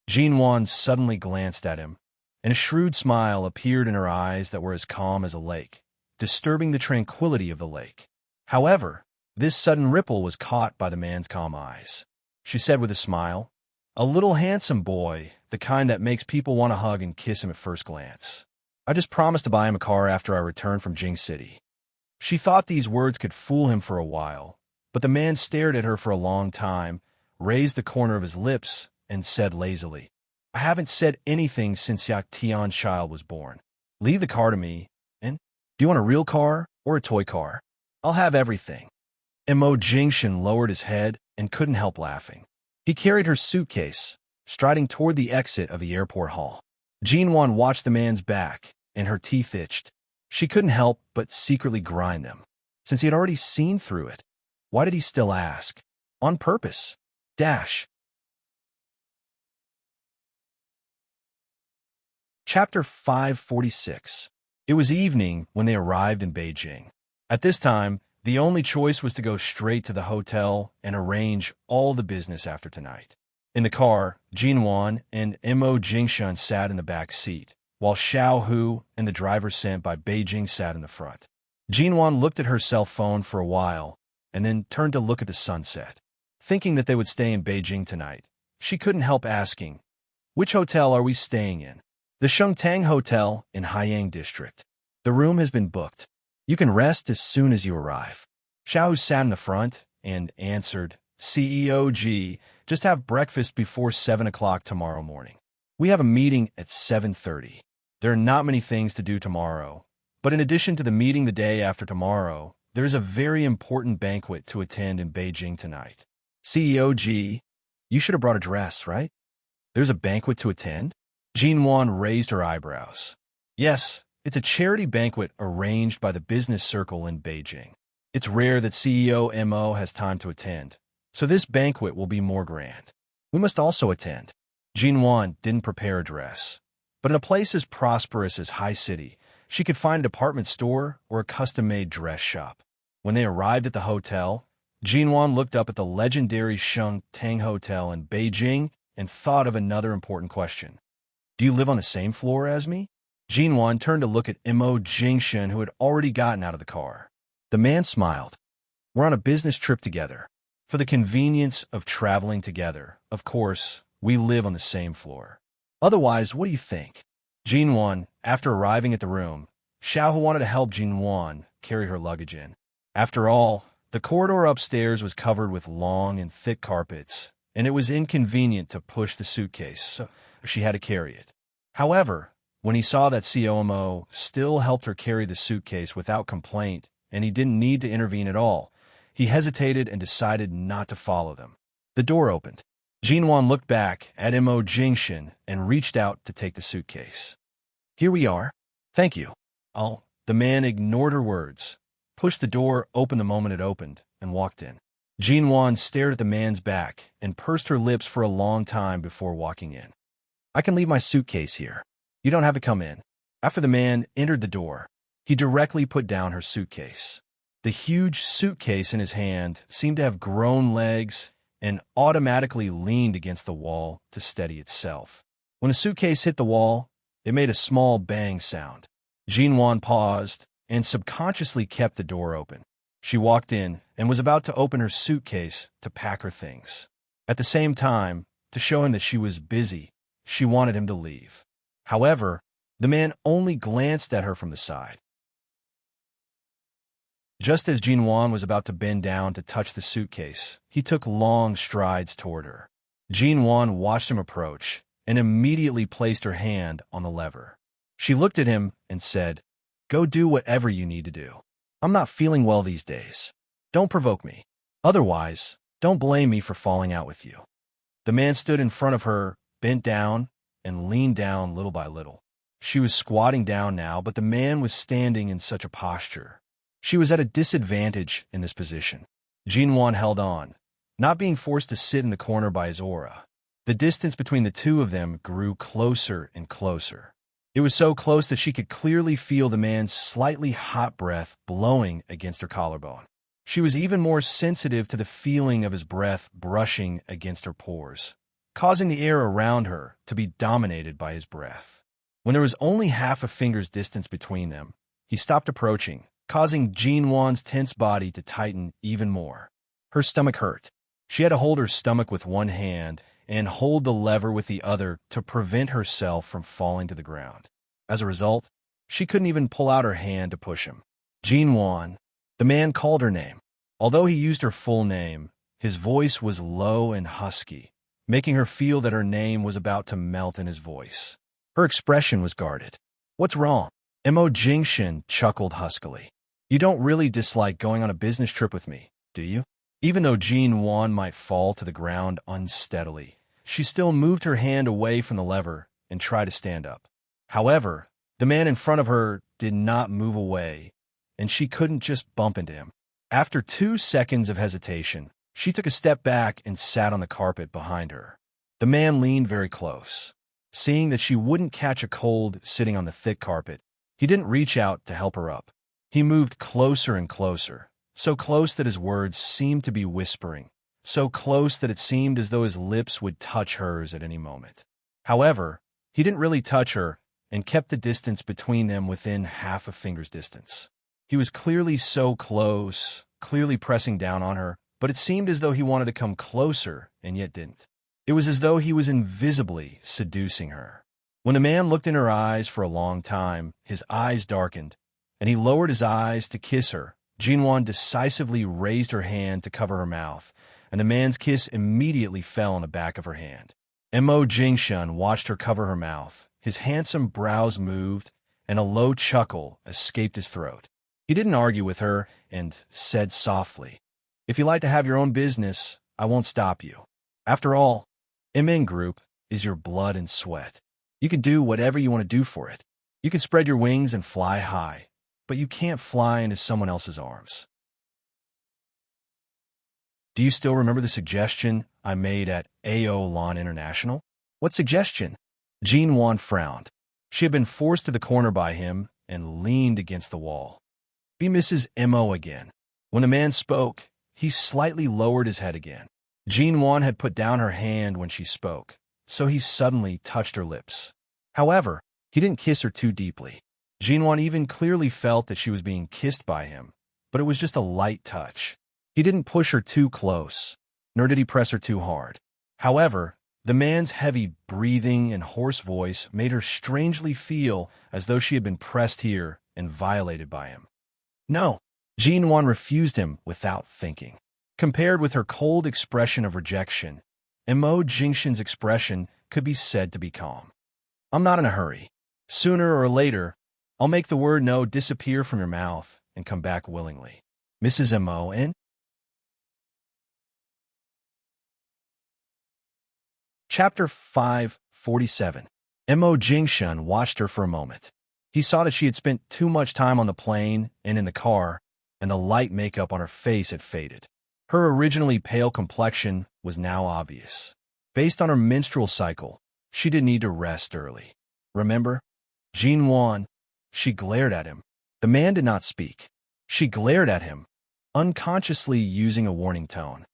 Jinwan suddenly glanced at him, and a shrewd smile appeared in her eyes that were as calm as a lake, disturbing the tranquility of the lake. However, this sudden ripple was caught by the man's calm eyes. She said with a smile, "A little handsome boy, the kind that makes people want to hug and kiss him at first glance. I just promised to buy him a car after I return from Jing City." She thought these words could fool him for a while, but the man stared at her for a long time, raised the corner of his lips, and said lazily, "I haven't said anything since Xia Tian's child was born. Leave the car to me, and do you want a real car or a toy car? I'll have everything." Mo Jingshen lowered his head and couldn't help laughing. He carried her suitcase, striding toward the exit of the airport hall. Jinwan watched the man's back, and her teeth itched. She couldn't help but secretly grind them. Since he had already seen through it, why did he still ask? On purpose. Chapter 546. It was evening when they arrived in Beijing. At this time, the only choice was to go straight to the hotel and arrange all the business after tonight. In the car, Jinwan and Mo Jingshen sat in the back seat, while Xiao Hu and the driver sent by Beijing sat in the front. Jinwan looked at her cell phone for a while and then turned to look at the sunset. Thinking that they would stay in Beijing tonight, she couldn't help asking, "Which hotel are we staying in?" "The Shengtang Hotel in Haiyang District. The room has been booked. You can rest as soon as you arrive." Xiao sat in the front and answered, "CEOG, just have breakfast before 7 o'clock tomorrow morning. We have a meeting at 7:30. There are not many things to do tomorrow, but in addition to the meeting the day after tomorrow, there is a very important banquet to attend in Beijing tonight." "CEOG, you should have brought a dress, right? There's a banquet to attend?" Jinwan raised her eyebrows. "Yes, it's a charity banquet arranged by the business circle in Beijing. It's rare that CEO Mo has time to attend, so this banquet will be more grand. We must also attend." Jinwan didn't prepare a dress, but in a place as prosperous as High City, she could find a department store or a custom-made dress shop. When they arrived at the hotel, Jinwan looked up at the legendary Shengtang Hotel in Beijing and thought of another important question. "Do you live on the same floor as me?" Jinwan turned to look at Mo Jingshen, who had already gotten out of the car. The man smiled. "We're on a business trip together. For the convenience of traveling together, of course, we live on the same floor. Otherwise, what do you think?" Jinwan, after arriving at the room, Xiao wanted to help Jinwan carry her luggage in. After all, the corridor upstairs was covered with long and thick carpets, and it was inconvenient to push the suitcase, so she had to carry it. However, when he saw that COMO still helped her carry the suitcase without complaint, and he didn't need to intervene at all, he hesitated and decided not to follow them. The door opened. Jinwan looked back at Mo Jingshin and reached out to take the suitcase. "Here we are. Thank you." "Oh." The man ignored her words, pushed the door open the moment it opened, and walked in. Jinwan stared at the man's back and pursed her lips for a long time before walking in. "I can leave my suitcase here. You don't have to come in." After the man entered the door, he directly put down her suitcase. The huge suitcase in his hand seemed to have grown legs and automatically leaned against the wall to steady itself. When the suitcase hit the wall, it made a small bang sound. Jinwan paused and subconsciously kept the door open. She walked in and was about to open her suitcase to pack her things. At the same time, to show him that she was busy, she wanted him to leave. However, the man only glanced at her from the side. Just as Jinwan was about to bend down to touch the suitcase, he took long strides toward her. Jinwan watched him approach and immediately placed her hand on the lever. She looked at him and said, "Go do whatever you need to do. I'm not feeling well these days. Don't provoke me. Otherwise, don't blame me for falling out with you." The man stood in front of her, bent down, and leaned down little by little. She was squatting down now, but the man was standing in such a posture. She was at a disadvantage in this position. Jinwan held on, not being forced to sit in the corner by his aura. The distance between the two of them grew closer and closer. It was so close that she could clearly feel the man's slightly hot breath blowing against her collarbone. She was even more sensitive to the feeling of his breath brushing against her pores, causing the air around her to be dominated by his breath. When there was only half a finger's distance between them, he stopped approaching, causing Jinwan's tense body to tighten even more. Her stomach hurt. She had to hold her stomach with one hand and hold the lever with the other to prevent herself from falling to the ground. As a result, she couldn't even pull out her hand to push him. "Jinwan." The man called her name. Although he used her full name, his voice was low and husky, making her feel that her name was about to melt in his voice. Her expression was guarded. "What's wrong?" Mo Jingshin chuckled huskily. "You don't really dislike going on a business trip with me, do you?" Even though Jinwan might fall to the ground unsteadily, she still moved her hand away from the lever and tried to stand up. However, the man in front of her did not move away, and she couldn't just bump into him. After 2 seconds of hesitation, she took a step back and sat on the carpet behind her. The man leaned very close. Seeing that she wouldn't catch a cold sitting on the thick carpet, he didn't reach out to help her up. He moved closer and closer, so close that his words seemed to be whispering, so close that it seemed as though his lips would touch hers at any moment. However, he didn't really touch her and kept the distance between them within half a finger's distance. He was clearly so close, clearly pressing down on her, but it seemed as though he wanted to come closer and yet didn't. It was as though he was invisibly seducing her. When the man looked in her eyes for a long time, his eyes darkened, and he lowered his eyes to kiss her. Jinwan decisively raised her hand to cover her mouth, and the man's kiss immediately fell on the back of her hand. Mo Jingshin watched her cover her mouth. His handsome brows moved, and a low chuckle escaped his throat. He didn't argue with her and said softly, "If you like to have your own business, I won't stop you. After all, MN Group is your blood and sweat. You can do whatever you want to do for it. You can spread your wings and fly high, but you can't fly into someone else's arms." Do you still remember the suggestion I made at AO Lawn International? What suggestion? Jinwan frowned. She had been forced to the corner by him and leaned against the wall. Be Mrs. Mo again. When the man spoke, he slightly lowered his head again. Jinwan had put down her hand when she spoke, so he suddenly touched her lips. However, he didn't kiss her too deeply. Jinwan even clearly felt that she was being kissed by him, but it was just a light touch. He didn't push her too close, nor did he press her too hard. However, the man's heavy breathing and hoarse voice made her strangely feel as though she had been pressed here and violated by him. No, Jinwan refused him without thinking. Compared with her cold expression of rejection, Mo Jingshan's expression could be said to be calm. I'm not in a hurry. Sooner or later, I'll make the word no disappear from your mouth and come back willingly. Mrs. Mo in? Chapter 547. Mo Jingshan watched her for a moment. He saw that she had spent too much time on the plane and in the car, and the light makeup on her face had faded. Her originally pale complexion was now obvious. Based on her menstrual cycle, she did need to rest early. Remember? Jin Wan. She glared at him. The man did not speak. She glared at him, unconsciously using a warning tone.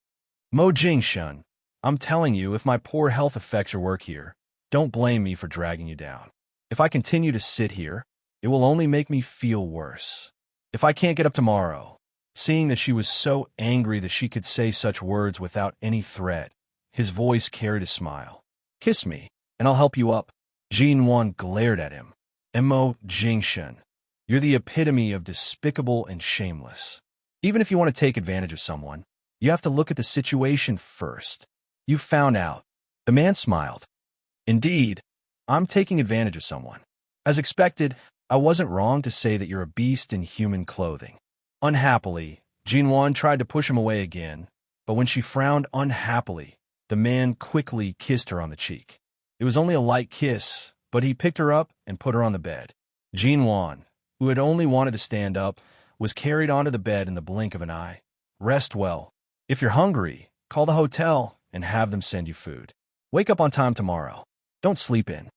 Mo Jingshan, I'm telling you, if my poor health affects your work here, don't blame me for dragging you down. If I continue to sit here, it will only make me feel worse. If I can't get up tomorrow, seeing that she was so angry that she could say such words without any threat, his voice carried a smile. Kiss me, and I'll help you up. Jin Wan glared at him. Mo Jingshan, you're the epitome of despicable and shameless. Even if you want to take advantage of someone, you have to look at the situation first. You found out. The man smiled. Indeed, I'm taking advantage of someone. As expected, I wasn't wrong to say that you're a beast in human clothing. Unhappily, Jin Wan tried to push him away again, but when she frowned unhappily, the man quickly kissed her on the cheek. It was only a light kiss, but he picked her up and put her on the bed. Jin Wan, who had only wanted to stand up, was carried onto the bed in the blink of an eye. Rest well. If you're hungry, call the hotel and have them send you food. Wake up on time tomorrow. Don't sleep in.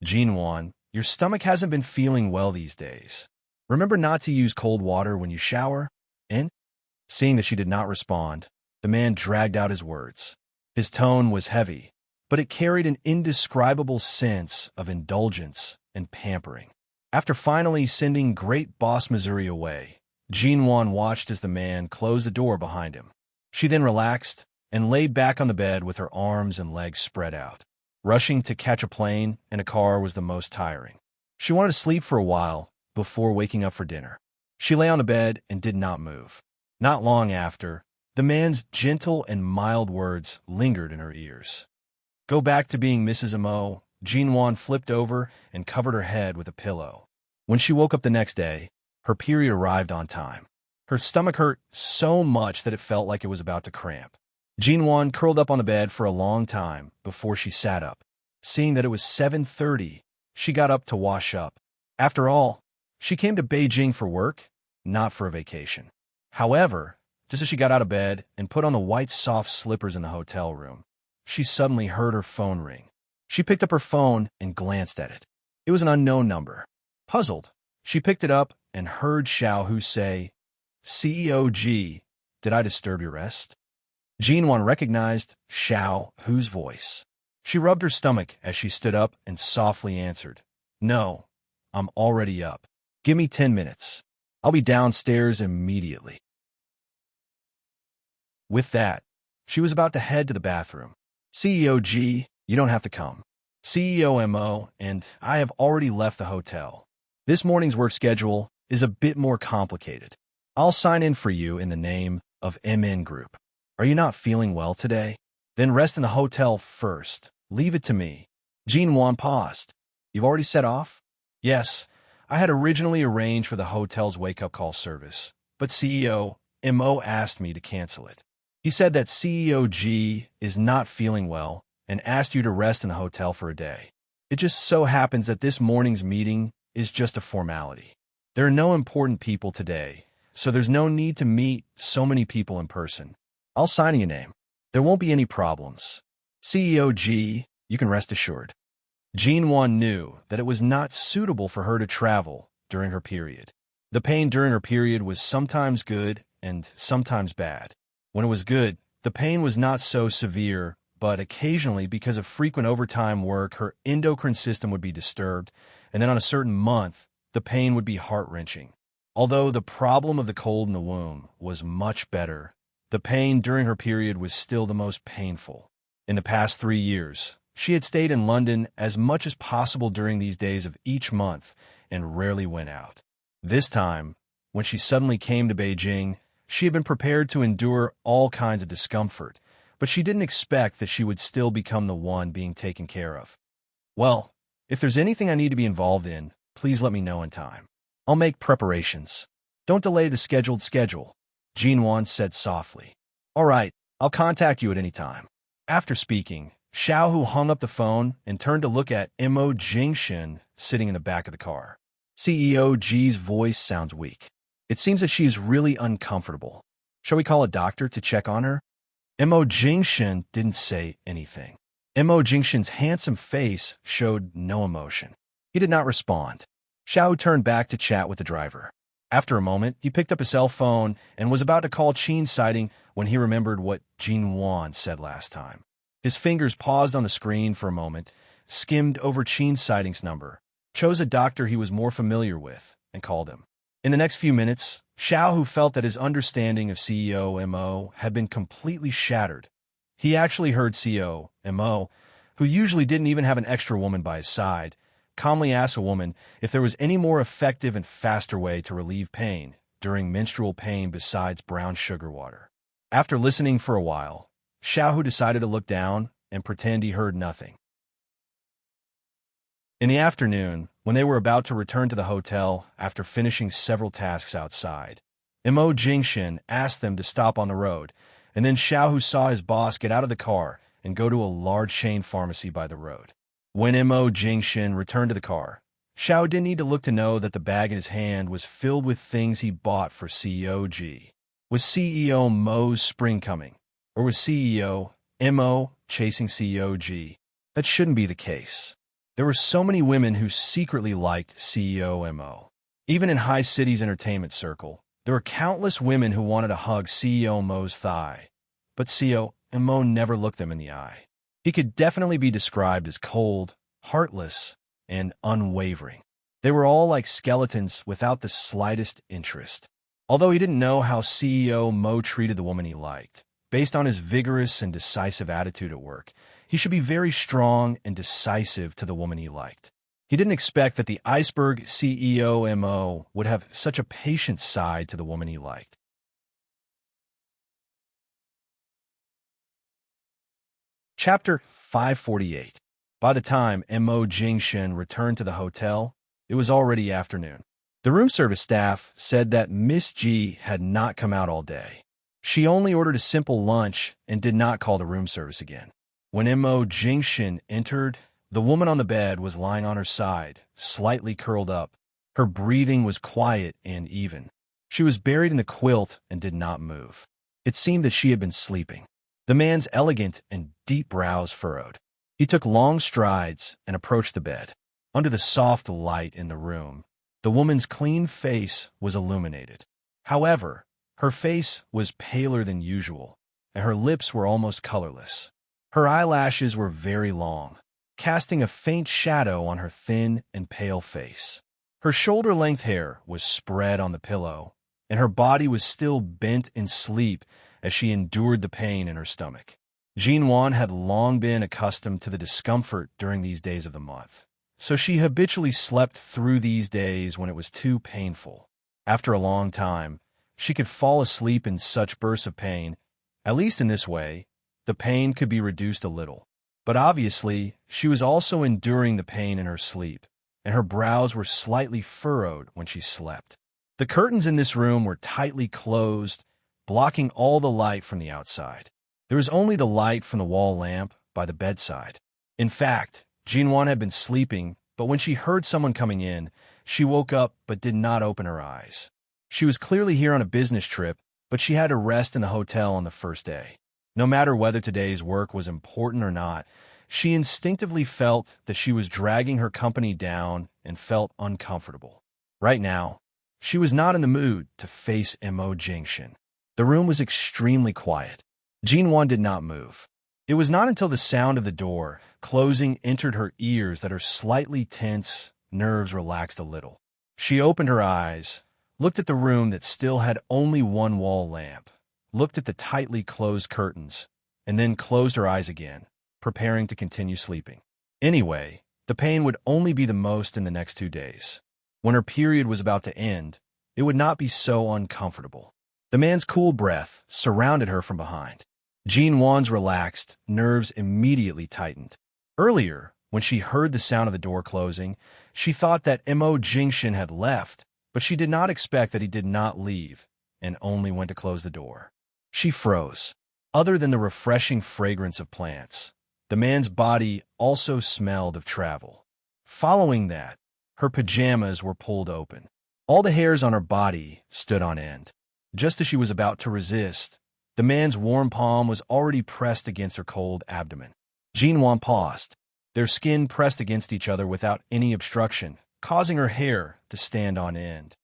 Jin Wan, your stomach hasn't been feeling well these days. Remember not to use cold water when you shower? And, seeing that she did not respond, the man dragged out his words. His tone was heavy, but it carried an indescribable sense of indulgence and pampering. After finally sending Great Boss Missouri away, Jin Wan watched as the man closed the door behind him. She then relaxed and lay back on the bed with her arms and legs spread out. Rushing to catch a plane and a car was the most tiring. She wanted to sleep for a while before waking up for dinner. She lay on the bed and did not move. Not long after, the man's gentle and mild words lingered in her ears. Go back to being Mrs. Mo. Jin Wan flipped over and covered her head with a pillow. When she woke up the next day, her period arrived on time. Her stomach hurt so much that it felt like it was about to cramp. Jin Wan curled up on the bed for a long time before she sat up. Seeing that it was 7:30, she got up to wash up. After all, she came to Beijing for work, not for a vacation. However, just as she got out of bed and put on the white soft slippers in the hotel room, she suddenly heard her phone ring. She picked up her phone and glanced at it. It was an unknown number. Puzzled, she picked it up and heard Xiao Hu say, CEO G, did I disturb your rest? Jin Wan recognized Xiao Hu's voice. She rubbed her stomach as she stood up and softly answered, No, I'm already up. Give me 10 minutes. I'll be downstairs immediately. With that, she was about to head to the bathroom. CEO G, you don't have to come. CEO Mo and I have already left the hotel. This morning's work schedule is a bit more complicated. I'll sign in for you in the name of MN Group. Are you not feeling well today? Then rest in the hotel first. Leave it to me. Jin Wan paused. You've already set off? Yes, I had originally arranged for the hotel's wake-up call service, but CEO Mo asked me to cancel it. He said that CEO G is not feeling well and asked you to rest in the hotel for a day. It just so happens that this morning's meeting is just a formality. There are no important people today, so there's no need to meet so many people in person. I'll sign your name. There won't be any problems. CEO G, you can rest assured. Jin Wan knew that it was not suitable for her to travel during her period. The pain during her period was sometimes good and sometimes bad. When it was good, the pain was not so severe, but occasionally, because of frequent overtime work, her endocrine system would be disturbed, and then on a certain month, the pain would be heart-wrenching. Although the problem of the cold in the womb was much better, the pain during her period was still the most painful. In the past 3 years, she had stayed in London as much as possible during these days of each month and rarely went out. This time, when she suddenly came to Beijing, she had been prepared to endure all kinds of discomfort, but she didn't expect that she would still become the one being taken care of. Well, if there's anything I need to be involved in, please let me know in time. I'll make preparations. Don't delay the scheduled schedule, Jinwan said softly. All right, I'll contact you at any time. After speaking, Xiaohu hung up the phone and turned to look at Mo Jingshin sitting in the back of the car. CEO G's voice sounds weak. It seems that she is really uncomfortable. Shall we call a doctor to check on her? Mo Jingshin didn't say anything. Mo Jingshin's handsome face showed no emotion. He did not respond. Xiao turned back to chat with the driver. After a moment, he picked up his cell phone and was about to call Qin's sighting when he remembered what Jinwan said last time. His fingers paused on the screen for a moment, skimmed over Qin's sightings number, chose a doctor he was more familiar with, and called him. In the next few minutes, Xiao, who felt that his understanding of CEO Mo had been completely shattered. He actually heard CEO Mo, who usually didn't even have an extra woman by his side, calmly ask a woman if there was any more effective and faster way to relieve pain during menstrual pain besides brown sugar water. After listening for a while, Xiaohu decided to look down and pretend he heard nothing. In the afternoon, when they were about to return to the hotel after finishing several tasks outside, Mo Jingshin asked them to stop on the road, and then Xiaohu saw his boss get out of the car and go to a large chain pharmacy by the road. When Mo Jingshin returned to the car, Xiao didn't need to look to know that the bag in his hand was filled with things he bought for CEO G. Was CEO Mo's spring coming? Or was CEO Mo chasing CEO G? That shouldn't be the case. There were so many women who secretly liked CEO Mo. Even in High City's entertainment circle, there were countless women who wanted to hug CEO Mo's thigh. But CEO Mo never looked them in the eye. He could definitely be described as cold, heartless, and unwavering. They were all like skeletons without the slightest interest. Although he didn't know how CEO Mo treated the woman he liked, based on his vigorous and decisive attitude at work, he should be very strong and decisive to the woman he liked. He didn't expect that the iceberg CEO Mo would have such a patient side to the woman he liked. Chapter 548. By the time Mo Jingshin returned to the hotel, it was already afternoon. The room service staff said that Miss G had not come out all day. She only ordered a simple lunch and did not call the room service again. When Mo Jingshin entered, the woman on the bed was lying on her side, slightly curled up. Her breathing was quiet and even. She was buried in the quilt and did not move. It seemed that she had been sleeping. The man's elegant and deep brows furrowed. He took long strides and approached the bed. Under the soft light in the room, the woman's clean face was illuminated. However, her face was paler than usual, and her lips were almost colorless. Her eyelashes were very long, casting a faint shadow on her thin and pale face. Her shoulder-length hair was spread on the pillow, and her body was still bent in sleep as she endured the pain in her stomach. Jinwan had long been accustomed to the discomfort during these days of the month, so she habitually slept through these days when it was too painful. After a long time, she could fall asleep in such bursts of pain. At least in this way, the pain could be reduced a little. But obviously, she was also enduring the pain in her sleep, and her brows were slightly furrowed when she slept. The curtains in this room were tightly closed, blocking all the light from the outside. There was only the light from the wall lamp by the bedside. In fact, Jinwan had been sleeping, but when she heard someone coming in, she woke up but did not open her eyes. She was clearly here on a business trip, but she had to rest in the hotel on the first day. No matter whether today's work was important or not, she instinctively felt that she was dragging her company down and felt uncomfortable. Right now, she was not in the mood to face Mo Jingshin. The room was extremely quiet. Jinwan did not move. It was not until the sound of the door closing entered her ears that her slightly tense nerves relaxed a little. She opened her eyes, looked at the room that still had only one wall lamp, looked at the tightly closed curtains, and then closed her eyes again, preparing to continue sleeping. Anyway, the pain would only be the most in the next 2 days. When her period was about to end, it would not be so uncomfortable. The man's cool breath surrounded her from behind. Jean Wan's relaxed, nerves immediately tightened. Earlier, when she heard the sound of the door closing, she thought that Mo Jingshin had left, but she did not expect that he did not leave and only went to close the door. She froze. Other than the refreshing fragrance of plants, the man's body also smelled of travel. Following that, her pajamas were pulled open. All the hairs on her body stood on end. Just as she was about to resist, the man's warm palm was already pressed against her cold abdomen. Jean Wan paused. Their skin pressed against each other without any obstruction, causing her hair to stand on end.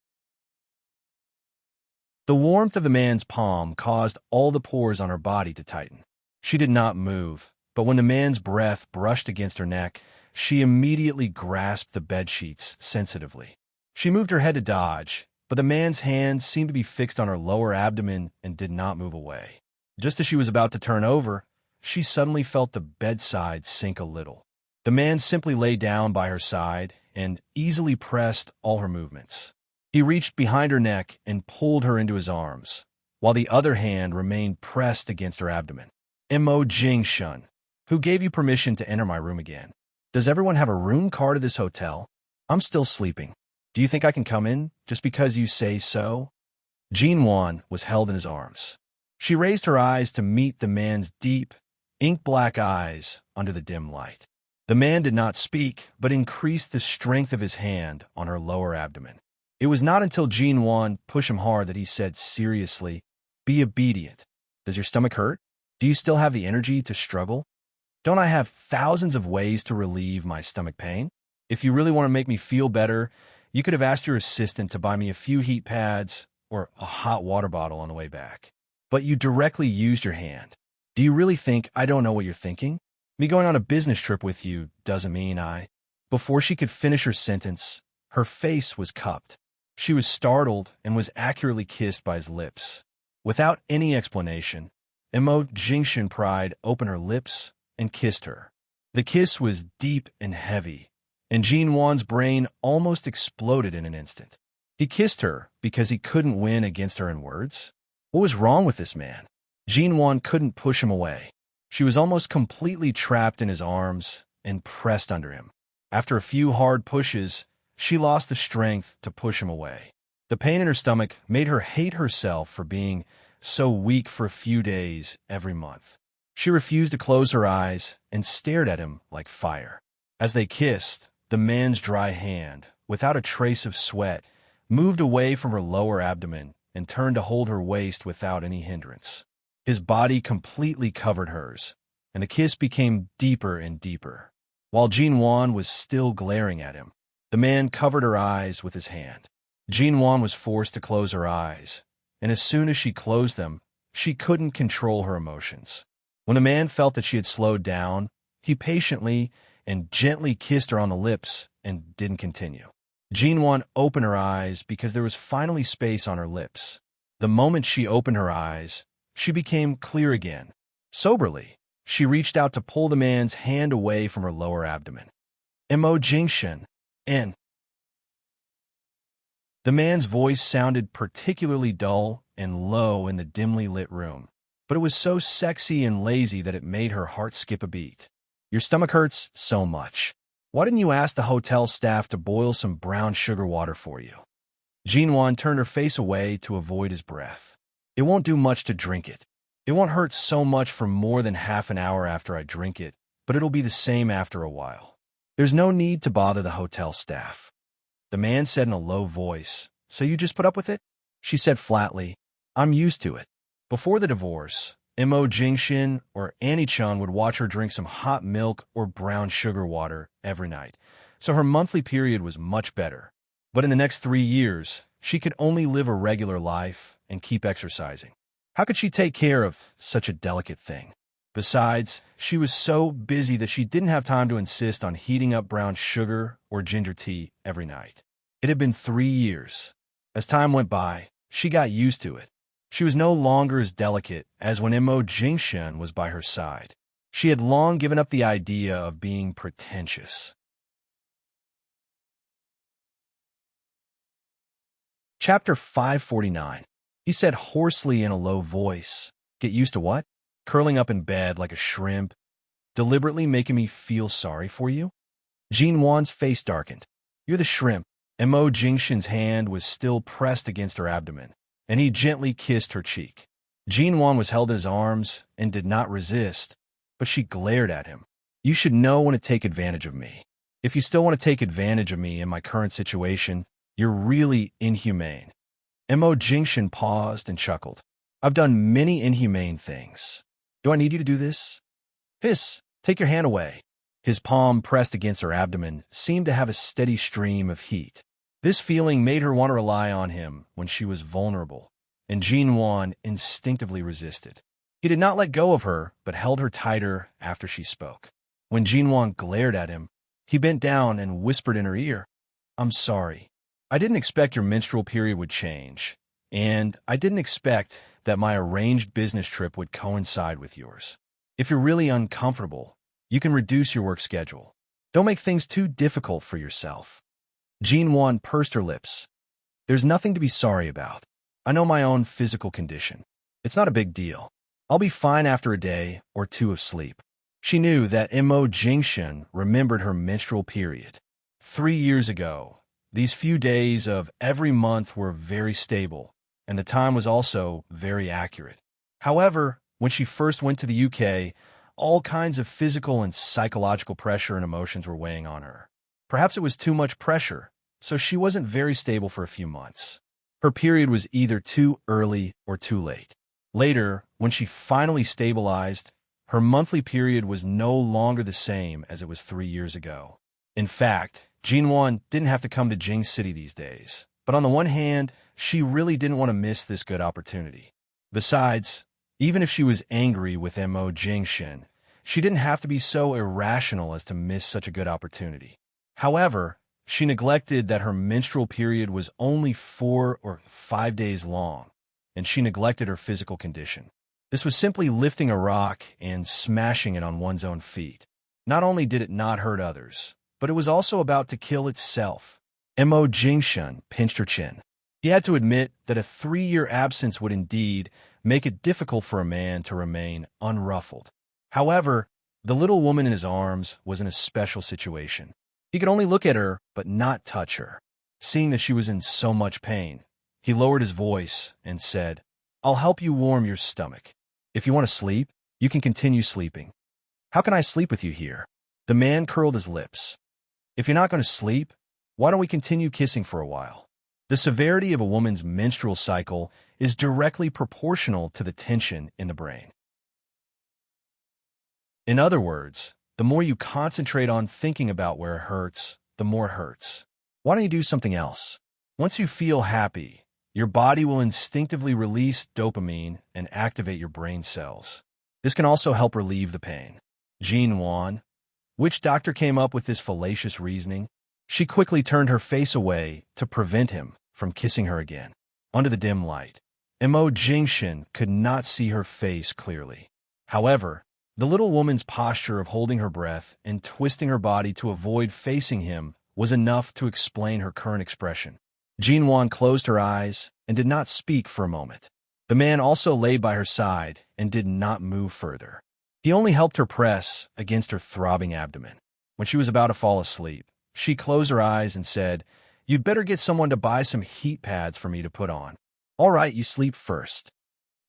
The warmth of the man's palm caused all the pores on her body to tighten. She did not move, but when the man's breath brushed against her neck, she immediately grasped the bedsheets sensitively. She moved her head to dodge, but the man's hands seemed to be fixed on her lower abdomen and did not move away. Just as she was about to turn over, she suddenly felt the bedside sink a little. The man simply lay down by her side and easily pressed all her movements. He reached behind her neck and pulled her into his arms, while the other hand remained pressed against her abdomen. Mo Jingshun, who gave you permission to enter my room again? Does everyone have a room card at this hotel? I'm still sleeping. Do you think I can come in just because you say so? Jean Wan was held in his arms. She raised her eyes to meet the man's deep, ink-black eyes under the dim light. The man did not speak, but increased the strength of his hand on her lower abdomen. It was not until Jean Wan pushed him hard that he said seriously, "Be obedient. Does your stomach hurt? Do you still have the energy to struggle? Don't I have thousands of ways to relieve my stomach pain? If you really want to make me feel better, you could have asked your assistant to buy me a few heat pads or a hot water bottle on the way back. But you directly used your hand. Do you really think I don't know what you're thinking? Me going on a business trip with you doesn't mean I—" Before she could finish her sentence, her face was cupped. She was startled and was accurately kissed by his lips. Without any explanation, Mo Jingshin pried open her lips and kissed her. The kiss was deep and heavy, and Jean Wan's brain almost exploded in an instant. He kissed her because he couldn't win against her in words? What was wrong with this man? Jean Wan couldn't push him away. She was almost completely trapped in his arms and pressed under him. After a few hard pushes, she lost the strength to push him away. The pain in her stomach made her hate herself for being so weak for a few days every month. She refused to close her eyes and stared at him like fire. As they kissed, the man's dry hand, without a trace of sweat, moved away from her lower abdomen and turned to hold her waist without any hindrance. His body completely covered hers, and the kiss became deeper and deeper. While Jean Wan was still glaring at him, the man covered her eyes with his hand. Jean Wan was forced to close her eyes, and as soon as she closed them, she couldn't control her emotions. When the man felt that she had slowed down, he patiently and gently kissed her on the lips and didn't continue. Jean Wan opened her eyes because there was finally space on her lips. The moment she opened her eyes, she became clear again. Soberly, she reached out to pull the man's hand away from her lower abdomen. Mo Jingshin, N. The man's voice sounded particularly dull and low in the dimly lit room, but it was so sexy and lazy that it made her heart skip a beat. Your stomach hurts so much. Why didn't you ask the hotel staff to boil some brown sugar water for you? Jean Wan turned her face away to avoid his breath. It won't do much to drink it. It won't hurt so much for more than half an hour after I drink it, but it'll be the same after a while. There's no need to bother the hotel staff. The man said in a low voice, "So you just put up with it?" She said flatly, "I'm used to it." Before the divorce, Mo Jingshin or Annie-chan would watch her drink some hot milk or brown sugar water every night, so her monthly period was much better. But in the next 3 years, she could only live a regular life and keep exercising. How could she take care of such a delicate thing? Besides, she was so busy that she didn't have time to insist on heating up brown sugar or ginger tea every night. It had been 3 years. As time went by, she got used to it. She was no longer as delicate as when Mo Jingshin was by her side. She had long given up the idea of being pretentious. Chapter 549. He said hoarsely in a low voice, "Get used to what?" curling up in bed like a shrimp, deliberately making me feel sorry for you? Jean Wan's face darkened. You're the shrimp. Mo Jingshin's hand was still pressed against her abdomen, and he gently kissed her cheek. Jean Wan was held in his arms and did not resist, but she glared at him. You should know when to take advantage of me. If you still want to take advantage of me in my current situation, you're really inhumane. Mo Jingshin paused and chuckled. I've done many inhumane things. Do I need you to do this? Hiss, take your hand away. His palm pressed against her abdomen seemed to have a steady stream of heat. This feeling made her want to rely on him when she was vulnerable, and Jean Wan instinctively resisted. He did not let go of her, but held her tighter after she spoke. When Jean Wan glared at him, he bent down and whispered in her ear, I'm sorry. I didn't expect your menstrual period would change, and I didn't expect that my arranged business trip would coincide with yours. If you're really uncomfortable, you can reduce your work schedule. Don't make things too difficult for yourself. Jean Wan pursed her lips. There's nothing to be sorry about. I know my own physical condition. It's not a big deal. I'll be fine after a day or two of sleep. She knew that Mo Jingshin remembered her menstrual period. 3 years ago, these few days of every month were very stable, and the time was also very accurate. However, when she first went to the UK, all kinds of physical and psychological pressure and emotions were weighing on her. Perhaps it was too much pressure, so she wasn't very stable for a few months. Her period was either too early or too late. Later, when she finally stabilized, her monthly period was no longer the same as it was 3 years ago. In fact, Jean Wan didn't have to come to Jing City these days. But on the one hand, she really didn't want to miss this good opportunity. Besides, even if she was angry with Mo Jingshin, she didn't have to be so irrational as to miss such a good opportunity. However, she neglected that her menstrual period was only 4 or 5 days long, and she neglected her physical condition. This was simply lifting a rock and smashing it on one's own feet. Not only did it not hurt others, but it was also about to kill itself. Mo Jingshin pinched her chin. He had to admit that a 3-year absence would indeed make it difficult for a man to remain unruffled. However, the little woman in his arms was in a special situation. He could only look at her, but not touch her. Seeing that she was in so much pain, he lowered his voice and said, I'll help you warm your stomach. If you want to sleep, you can continue sleeping. How can I sleep with you here? The man curled his lips. If you're not going to sleep, why don't we continue kissing for a while? The severity of a woman's menstrual cycle is directly proportional to the tension in the brain. In other words, the more you concentrate on thinking about where it hurts, the more it hurts. Why don't you do something else? Once you feel happy, your body will instinctively release dopamine and activate your brain cells. This can also help relieve the pain. Jean Wan, which doctor came up with this fallacious reasoning? She quickly turned her face away to prevent him from kissing her again. Under the dim light, Mo Jingshin could not see her face clearly. However, the little woman's posture of holding her breath and twisting her body to avoid facing him was enough to explain her current expression. Jean Wan closed her eyes and did not speak for a moment. The man also lay by her side and did not move further. He only helped her press against her throbbing abdomen. When she was about to fall asleep, she closed her eyes and said, You'd better get someone to buy some heat pads for me to put on. All right, you sleep first.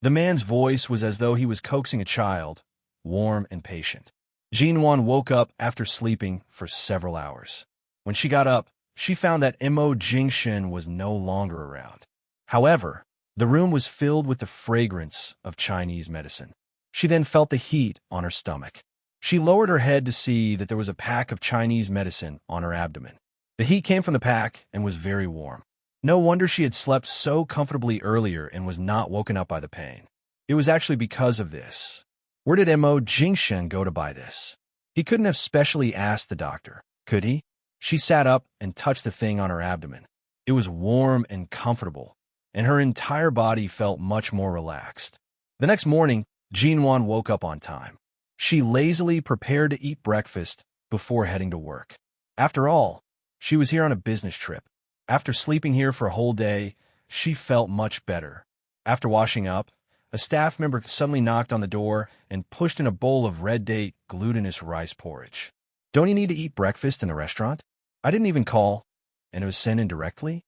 The man's voice was as though he was coaxing a child, warm and patient. Jean Wan woke up after sleeping for several hours. When she got up, she found that Mo Jingshin was no longer around. However, the room was filled with the fragrance of Chinese medicine. She then felt the heat on her stomach. She lowered her head to see that there was a pack of Chinese medicine on her abdomen. The heat came from the pack and was very warm. No wonder she had slept so comfortably earlier and was not woken up by the pain. It was actually because of this. Where did Mo Jingshin go to buy this? He couldn't have specially asked the doctor, could he? She sat up and touched the thing on her abdomen. It was warm and comfortable, and her entire body felt much more relaxed. The next morning, Jean Wan woke up on time. She lazily prepared to eat breakfast before heading to work. After all, she was here on a business trip. After sleeping here for a whole day, she felt much better. After washing up, A staff member suddenly knocked on the door and pushed in a bowl of red date glutinous rice porridge. "Don't you need to eat breakfast in the restaurant? I didn't even call, and it was sent in directly?"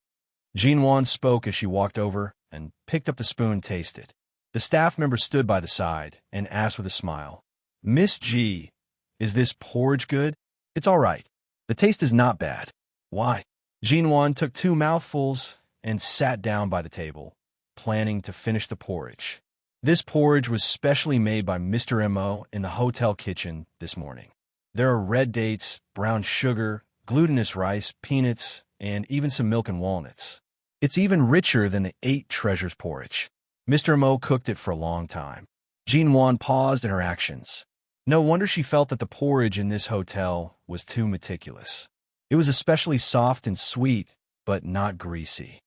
Jean-Wan spoke as she walked over and picked up the spoon and tasted. The staff member stood by the side and asked with a smile, "Miss G, is this porridge good?" "It's all right. The taste is not bad." "Why?" Jean-Wan took 2 mouthfuls and sat down by the table, planning to finish the porridge. This porridge was specially made by Mr. M.O. in the hotel kitchen this morning. There are red dates, brown sugar, glutinous rice, peanuts, and even some milk and walnuts. It's even richer than the 8 treasures porridge. Mr. M.O. cooked it for a long time. Jean-Wan paused in her actions. No wonder she felt that the porridge in this hotel was too meticulous. It was especially soft and sweet, but not greasy.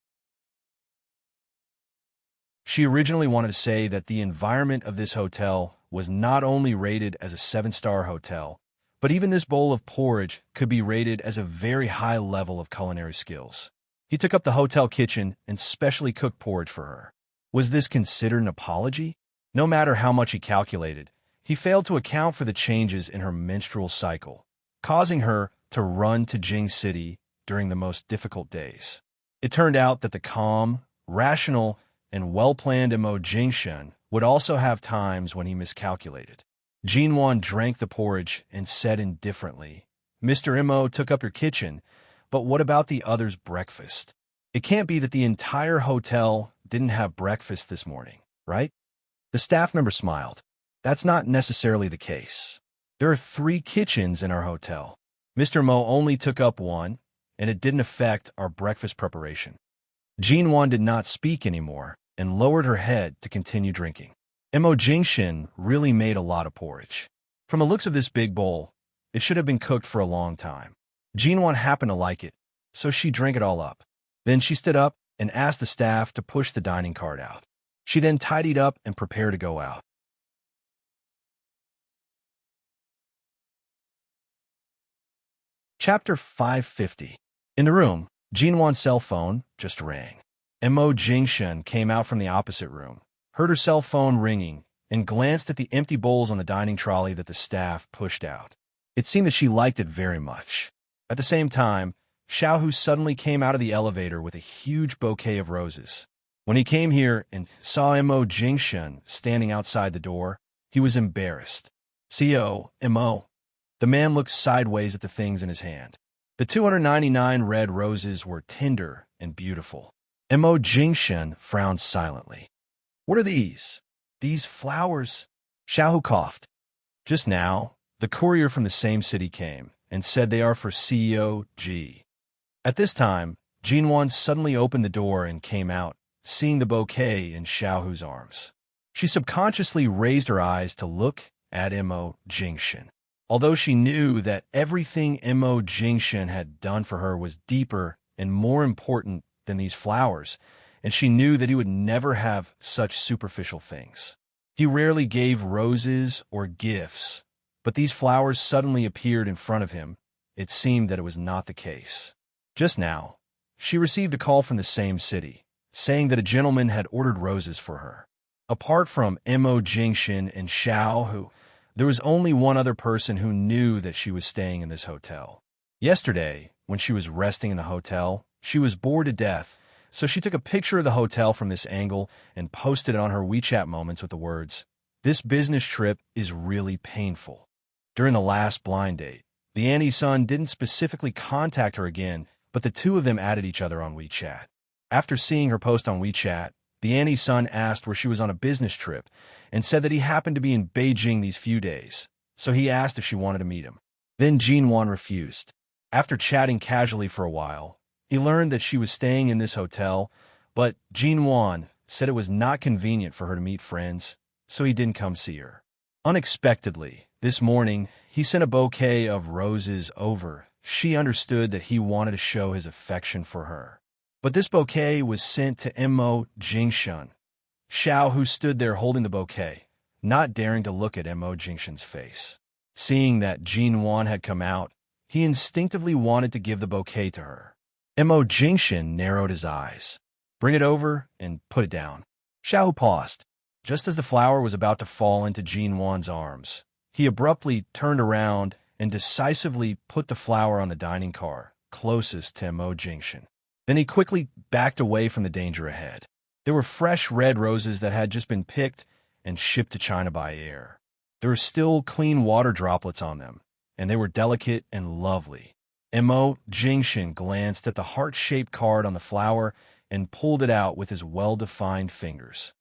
She originally wanted to say that the environment of this hotel was not only rated as a 7-star hotel, but even this bowl of porridge could be rated as a very high level of culinary skills. He took up the hotel kitchen and specially cooked porridge for her. Was this considered an apology? No matter how much he calculated, he failed to account for the changes in her menstrual cycle, causing her to run to Jing City during the most difficult days. It turned out that the calm, rational, and well-planned Mo Jingshen would also have times when he miscalculated. Jean-Wan drank the porridge and said indifferently, "Mr. M.O. took up your kitchen, but what about the others' breakfast? It can't be that the entire hotel didn't have breakfast this morning, right?" The staff member smiled. "That's not necessarily the case. There are 3 kitchens in our hotel. Mr. Mo only took up one, and it didn't affect our breakfast preparation." Jean-Wan did not speak anymore and lowered her head to continue drinking. Mo Jingshin really made a lot of porridge. From the looks of this big bowl, it should have been cooked for a long time. Jean-Wan happened to like it, so she drank it all up. Then she stood up and asked the staff to push the dining cart out. She then tidied up and prepared to go out. Chapter 550. In the room, Jean-Wan's cell phone just rang. Mo Jingshin came out from the opposite room, heard her cell phone ringing, and glanced at the empty bowls on the dining trolley that the staff pushed out. It seemed that she liked it very much. At the same time, Xiaohu suddenly came out of the elevator with a huge bouquet of roses. When he came here and saw Mo Jingshin standing outside the door, he was embarrassed. "CO, Mo." The man looked sideways at the things in his hand. The 299 red roses were tender and beautiful. Mo Jingshin frowned silently. "What are these?" "These flowers." Xiaohu coughed. "Just now, the courier from the same city came and said they are for CEO G." At this time, Jean-Wan suddenly opened the door and came out, seeing the bouquet in Xiaohu's arms. She subconsciously raised her eyes to look at Mo Jingshin. Although she knew that everything Mo Jingshin had done for her was deeper and more important than these flowers, and she knew that he would never have such superficial things. He rarely gave roses or gifts, but these flowers suddenly appeared in front of him. It seemed that it was not the case. Just now, she received a call from the same city, saying that a gentleman had ordered roses for her. Apart from Mo Jingshin and Xiaohu, there was only one other person who knew that she was staying in this hotel. Yesterday, when she was resting in the hotel, she was bored to death, so she took a picture of the hotel from this angle and posted it on her WeChat moments with the words, "This business trip is really painful." During the last blind date, the Annie-sun didn't specifically contact her again, but the two of them added each other on WeChat. After seeing her post on WeChat, the Annie-sun asked where she was on a business trip and said that he happened to be in Beijing these few days, so he asked if she wanted to meet him. Then Jean-Wan refused. After chatting casually for a while, he learned that she was staying in this hotel, but Jean-Wan said it was not convenient for her to meet friends, so he didn't come see her. Unexpectedly, this morning, he sent a bouquet of roses over. She understood that he wanted to show his affection for her. But this bouquet was sent to Mo Jingshin. Xiao, who stood there holding the bouquet, not daring to look at Mo Jingshin's face. Seeing that Jean-Wan had come out, he instinctively wanted to give the bouquet to her. Mo Jingshin narrowed his eyes. "Bring it over and put it down." Xiao paused. Just as the flower was about to fall into Jinwan's arms, he abruptly turned around and decisively put the flower on the dining car closest to Mo Jingshan. Then he quickly backed away from the danger ahead. There were fresh red roses that had just been picked and shipped to China by air. There were still clean water droplets on them, and they were delicate and lovely. Mo Jingshan glanced at the heart-shaped card on the flower and pulled it out with his well-defined fingers.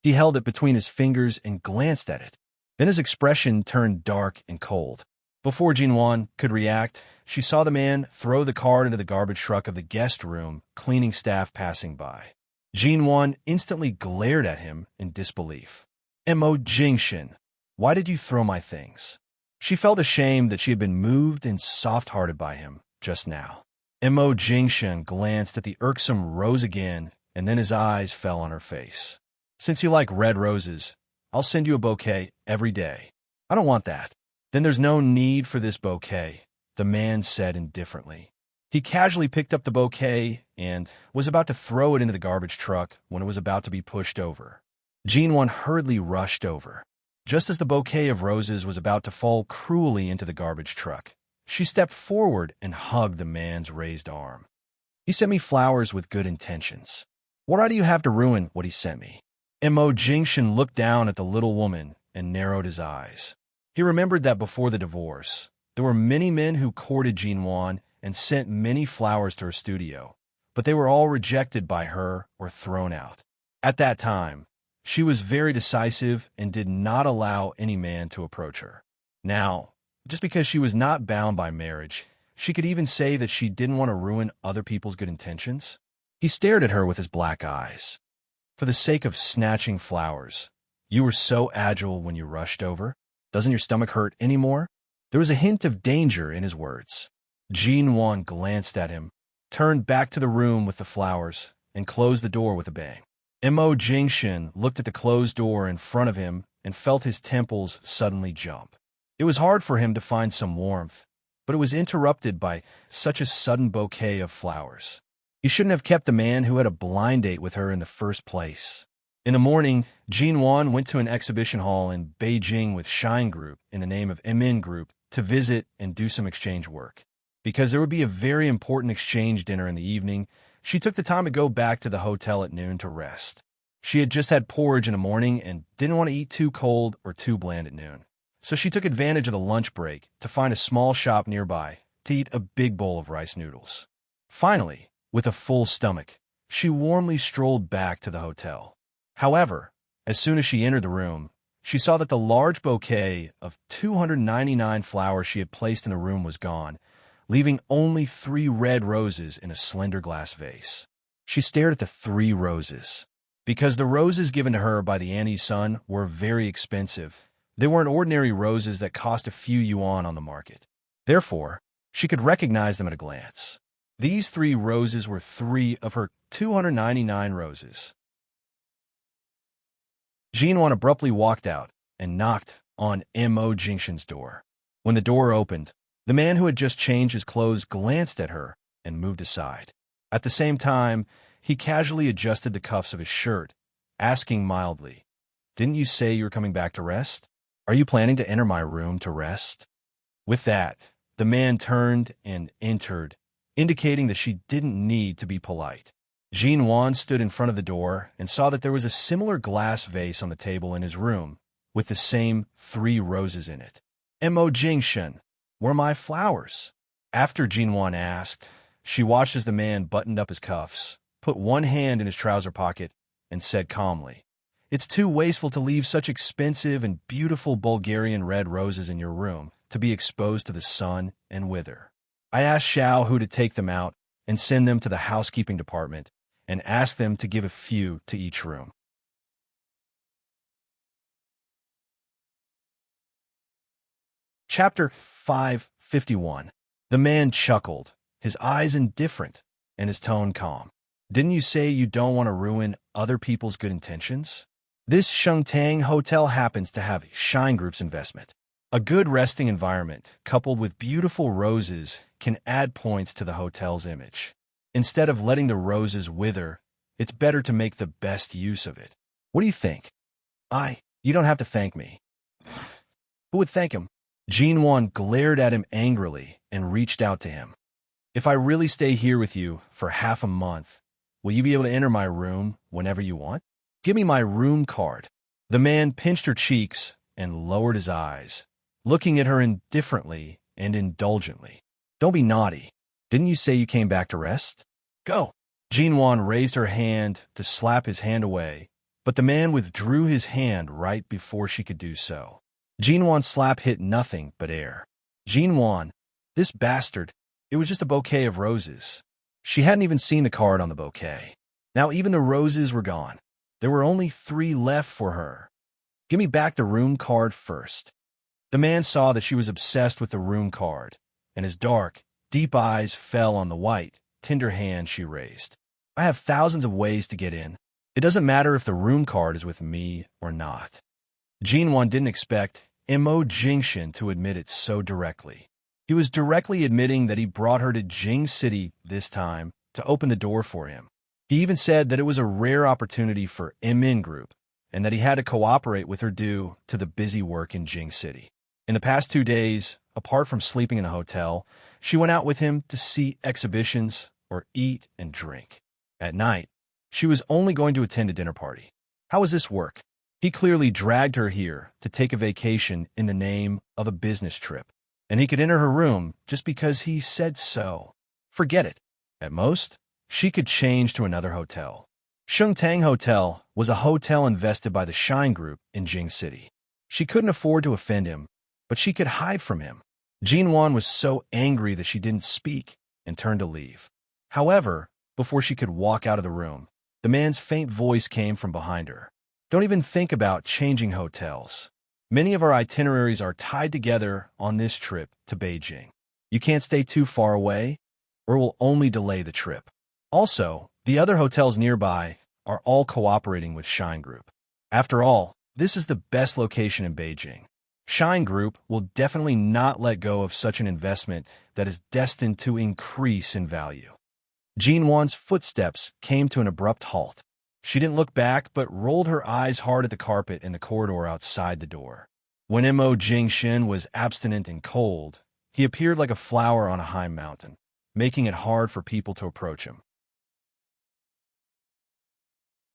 He held it between his fingers and glanced at it. Then his expression turned dark and cold. Before Jinwan could react, she saw the man throw the card into the garbage truck of the guest room, cleaning staff passing by. Jinwan instantly glared at him in disbelief. Mo Jingshan, why did you throw my things? She felt ashamed that she had been moved and soft-hearted by him just now. Mo Jingshan glanced at the irksome rose again, and then his eyes fell on her face. Since you like red roses, I'll send you a bouquet every day. I don't want that. Then there's no need for this bouquet, the man said indifferently. He casually picked up the bouquet and was about to throw it into the garbage truck when it was about to be pushed over. Jinwan hurriedly rushed over. Just as the bouquet of roses was about to fall cruelly into the garbage truck, she stepped forward and hugged the man's raised arm. He sent me flowers with good intentions. What right do you have to ruin what he sent me? Mo Jingshan looked down at the little woman and narrowed his eyes. He remembered that before the divorce, there were many men who courted Jinwan and sent many flowers to her studio, but they were all rejected by her or thrown out. At that time, she was very decisive and did not allow any man to approach her. Now, just because she was not bound by marriage, she could even say that she didn't want to ruin other people's good intentions. He stared at her with his black eyes. For the sake of snatching flowers, you were so agile when you rushed over. Doesn't your stomach hurt anymore? There was a hint of danger in his words. Jinwan glanced at him, turned back to the room with the flowers, and closed the door with a bang. Mo Jingshan looked at the closed door in front of him and felt his temples suddenly jump. It was hard for him to find some warmth, but it was interrupted by such a sudden bouquet of flowers. He shouldn't have kept the man who had a blind date with her in the first place. In the morning, Jinwan went to an exhibition hall in Beijing with Shine Group in the name of MN Group to visit and do some exchange work. Because there would be a very important exchange dinner in the evening, she took the time to go back to the hotel at noon to rest. She had just had porridge in the morning and didn't want to eat too cold or too bland at noon. So she took advantage of the lunch break to find a small shop nearby to eat a big bowl of rice noodles. Finally, with a full stomach, she warmly strolled back to the hotel. However, as soon as she entered the room, she saw that the large bouquet of 299 flowers she had placed in the room was gone, leaving only 3 red roses in a slender glass vase. She stared at the 3 roses. Because the roses given to her by the Annie's son were very expensive, they weren't ordinary roses that cost a few yuan on the market. Therefore, she could recognize them at a glance. These 3 roses were 3 of her 299 roses. Jinwan abruptly walked out and knocked on Mo Jingshan's door. When the door opened, the man who had just changed his clothes glanced at her and moved aside. At the same time, he casually adjusted the cuffs of his shirt, asking mildly, "Didn't you say you were coming back to rest? Are you planning to enter my room to rest?" With that, the man turned and entered, indicating that she didn't need to be polite. Jinwan stood in front of the door and saw that there was a similar glass vase on the table in his room, with the same 3 roses in it. Mo Jingshan, where are my flowers? After Jinwan asked, she watched as the man buttoned up his cuffs, put one hand in his trouser pocket, and said calmly, "It's too wasteful to leave such expensive and beautiful Bulgarian red roses in your room to be exposed to the sun and wither. I asked Xiao Hu to take them out and send them to the housekeeping department and ask them to give a few to each room." Chapter 551. The man chuckled, his eyes indifferent and his tone calm. "Didn't you say you don't want to ruin other people's good intentions? This Shengtang hotel happens to have Shine Group's investment. A good resting environment, coupled with beautiful roses, can add points to the hotel's image. Instead of letting the roses wither, it's better to make the best use of it. What do you think? You don't have to thank me. Who would thank him? Jinwon glared at him angrily and reached out to him. If I really stay here with you for half a month, will you be able to enter my room whenever you want? Give me my room card. The man pinched her cheeks and lowered his eyes, looking at her indifferently and indulgently. Don't be naughty. Didn't you say you came back to rest? Go. Jinwon raised her hand to slap his hand away, but the man withdrew his hand right before she could do so. Jinwon's slap hit nothing but air. Jinwon, this bastard, it was just a bouquet of roses. She hadn't even seen the card on the bouquet. Now even the roses were gone. There were only 3 left for her. Give me back the room card first. The man saw that she was obsessed with the room card, and his dark, deep eyes fell on the white, tender hand she raised. I have thousands of ways to get in. It doesn't matter if the room card is with me or not. Jinwon didn't expect Mo Jingshin to admit it so directly. He was directly admitting that he brought her to Jing City this time to open the door for him. He even said that it was a rare opportunity for Min Group and that he had to cooperate with her due to the busy work in Jing City. In the past 2 days, apart from sleeping in a hotel, she went out with him to see exhibitions or eat and drink. At night, she was only going to attend a dinner party. How does this work? He clearly dragged her here to take a vacation in the name of a business trip, and he could enter her room just because he said so. Forget it. At most, she could change to another hotel. Shengtang Hotel was a hotel invested by the Shine Group in Jing City. She couldn't afford to offend him, but she could hide from him. Jinwon was so angry that she didn't speak and turned to leave. However, before she could walk out of the room, the man's faint voice came from behind her. Don't even think about changing hotels. Many of our itineraries are tied together on this trip to Beijing. You can't stay too far away, or it will only delay the trip. Also, the other hotels nearby are all cooperating with Shine Group. After all, this is the best location in Beijing. Shine Group will definitely not let go of such an investment that is destined to increase in value. Jinwon's footsteps came to an abrupt halt. She didn't look back, but rolled her eyes hard at the carpet in the corridor outside the door. When Mo Jingshin was abstinent and cold, he appeared like a flower on a high mountain, making it hard for people to approach him.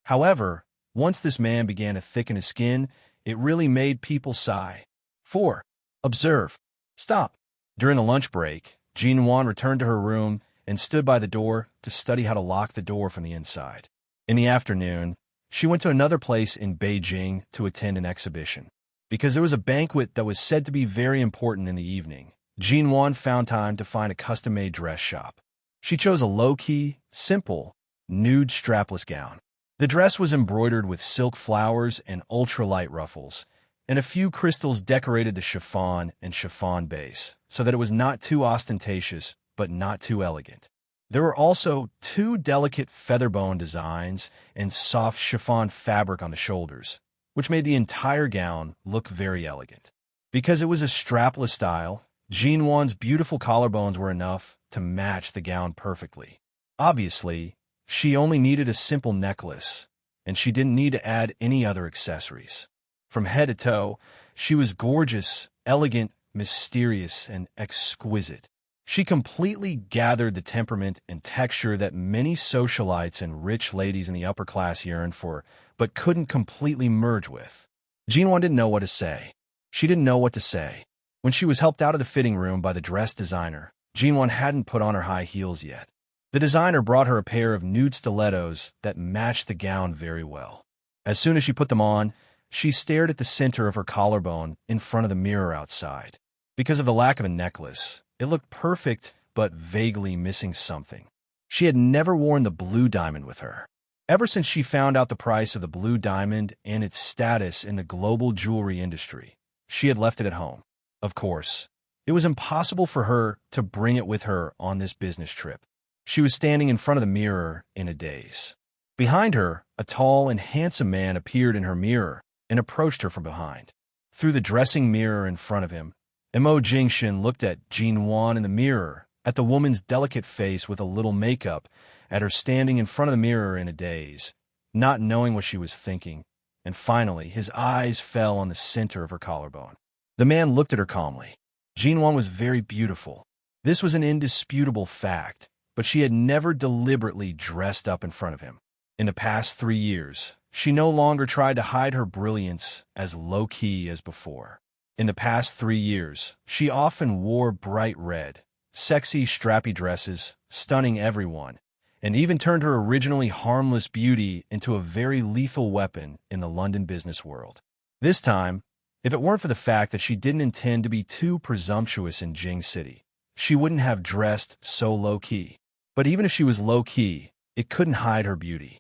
However, once this man began to thicken his skin, it really made people sigh. 4. Observe. Stop. During the lunch break, Jinwon returned to her room and stood by the door to study how to lock the door from the inside. In the afternoon, she went to another place in Beijing to attend an exhibition. Because there was a banquet that was said to be very important in the evening, Jinwon found time to find a custom-made dress shop. She chose a low-key, simple, nude strapless gown. The dress was embroidered with silk flowers and ultra-light ruffles, and a few crystals decorated the chiffon and chiffon base, so that it was not too ostentatious but not too elegant. There were also 2 delicate feather-bone designs and soft chiffon fabric on the shoulders, which made the entire gown look very elegant. Because it was a strapless style, Jinwon's beautiful collarbones were enough to match the gown perfectly. Obviously, she only needed a simple necklace, and she didn't need to add any other accessories. From head to toe, she was gorgeous, elegant, mysterious, and exquisite. She completely gathered the temperament and texture that many socialites and rich ladies in the upper class yearned for, but couldn't completely merge with. Jinwon didn't know what to say. She didn't know what to say. When she was helped out of the fitting room by the dress designer, Jinwon hadn't put on her high heels yet. The designer brought her a pair of nude stilettos that matched the gown very well. As soon as she put them on, she stared at the center of her collarbone in front of the mirror outside. Because of the lack of a necklace, it looked perfect, but vaguely missing something. She had never worn the blue diamond with her. Ever since she found out the price of the blue diamond and its status in the global jewelry industry, she had left it at home. Of course, it was impossible for her to bring it with her on this business trip. She was standing in front of the mirror in a daze. Behind her, a tall and handsome man appeared in her mirror and approached her from behind. Through the dressing mirror in front of him, Mo Jingshin looked at Jinwon in the mirror at the woman's delicate face with a little makeup, at her standing in front of the mirror in a daze, not knowing what she was thinking, and finally his eyes fell on the center of her collarbone. The man looked at her calmly. Jinwan was very beautiful. This was an indisputable fact, but she had never deliberately dressed up in front of him. In the past 3 years, she no longer tried to hide her brilliance as low-key as before. In the past 3 years, she often wore bright red, sexy, strappy dresses, stunning everyone, and even turned her originally harmless beauty into a very lethal weapon in the London business world. This time, if it weren't for the fact that she didn't intend to be too presumptuous in Jing City, she wouldn't have dressed so low-key. But even if she was low-key, it couldn't hide her beauty.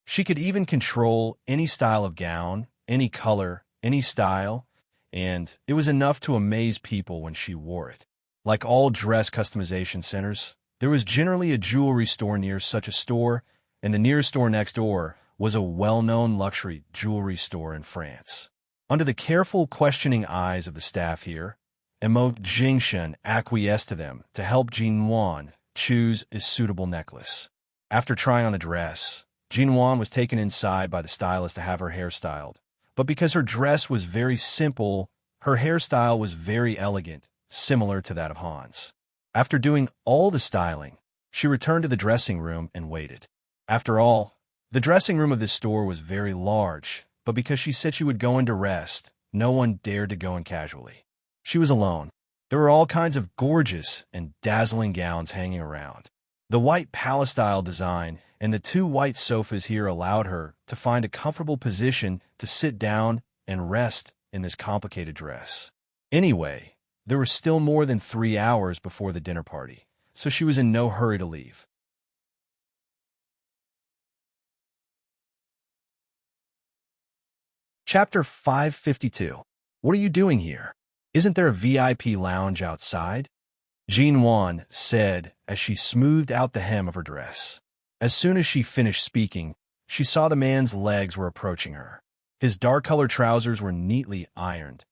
She could even control any style of gown, any color, any style, and it was enough to amaze people when she wore it. Like all dress customization centers, there was generally a jewelry store near such a store, and the nearest store next door was a well-known luxury jewelry store in France. Under the careful, questioning eyes of the staff here, Emo Jingshen acquiesced to them to help Jinwan choose a suitable necklace. After trying on the dress, Jinwan was taken inside by the stylist to have her hair styled. But because her dress was very simple, her hairstyle was very elegant, similar to that of Hans. After doing all the styling, she returned to the dressing room and waited. After all, the dressing room of this store was very large, but because she said she would go in to rest, no one dared to go in casually. She was alone. There were all kinds of gorgeous and dazzling gowns hanging around. The white palace-style design and the 2 white sofas here allowed her to find a comfortable position to sit down and rest in this complicated dress. Anyway, there were still more than 3 hours before the dinner party, so she was in no hurry to leave. Chapter 552. What are you doing here? Isn't there a VIP lounge outside? Jinwan said as she smoothed out the hem of her dress. As soon as she finished speaking, she saw the man's legs were approaching her. His dark-colored trousers were neatly ironed,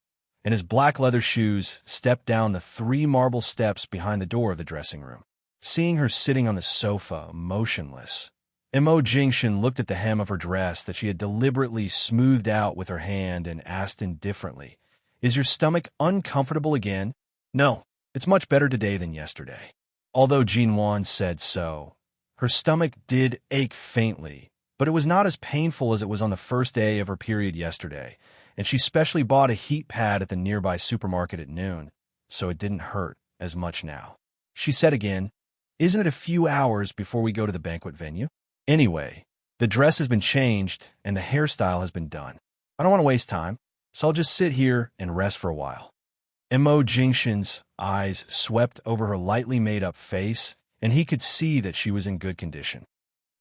and his black leather shoes stepped down the 3 marble steps behind the door of the dressing room. Seeing her sitting on the sofa, motionless, Emo Jingshin looked at the hem of her dress that she had deliberately smoothed out with her hand and asked indifferently, "Is your stomach uncomfortable again?" "No, it's much better today than yesterday." Although Jinwan said so, her stomach did ache faintly, but it was not as painful as it was on the first day of her period yesterday, and she specially bought a heat pad at the nearby supermarket at noon, so it didn't hurt as much now. She said again, "Isn't it a few hours before we go to the banquet venue? Anyway, the dress has been changed and the hairstyle has been done. I don't want to waste time, so I'll just sit here and rest for a while." Emo Jingshin's eyes swept over her lightly made-up face, and he could see that she was in good condition.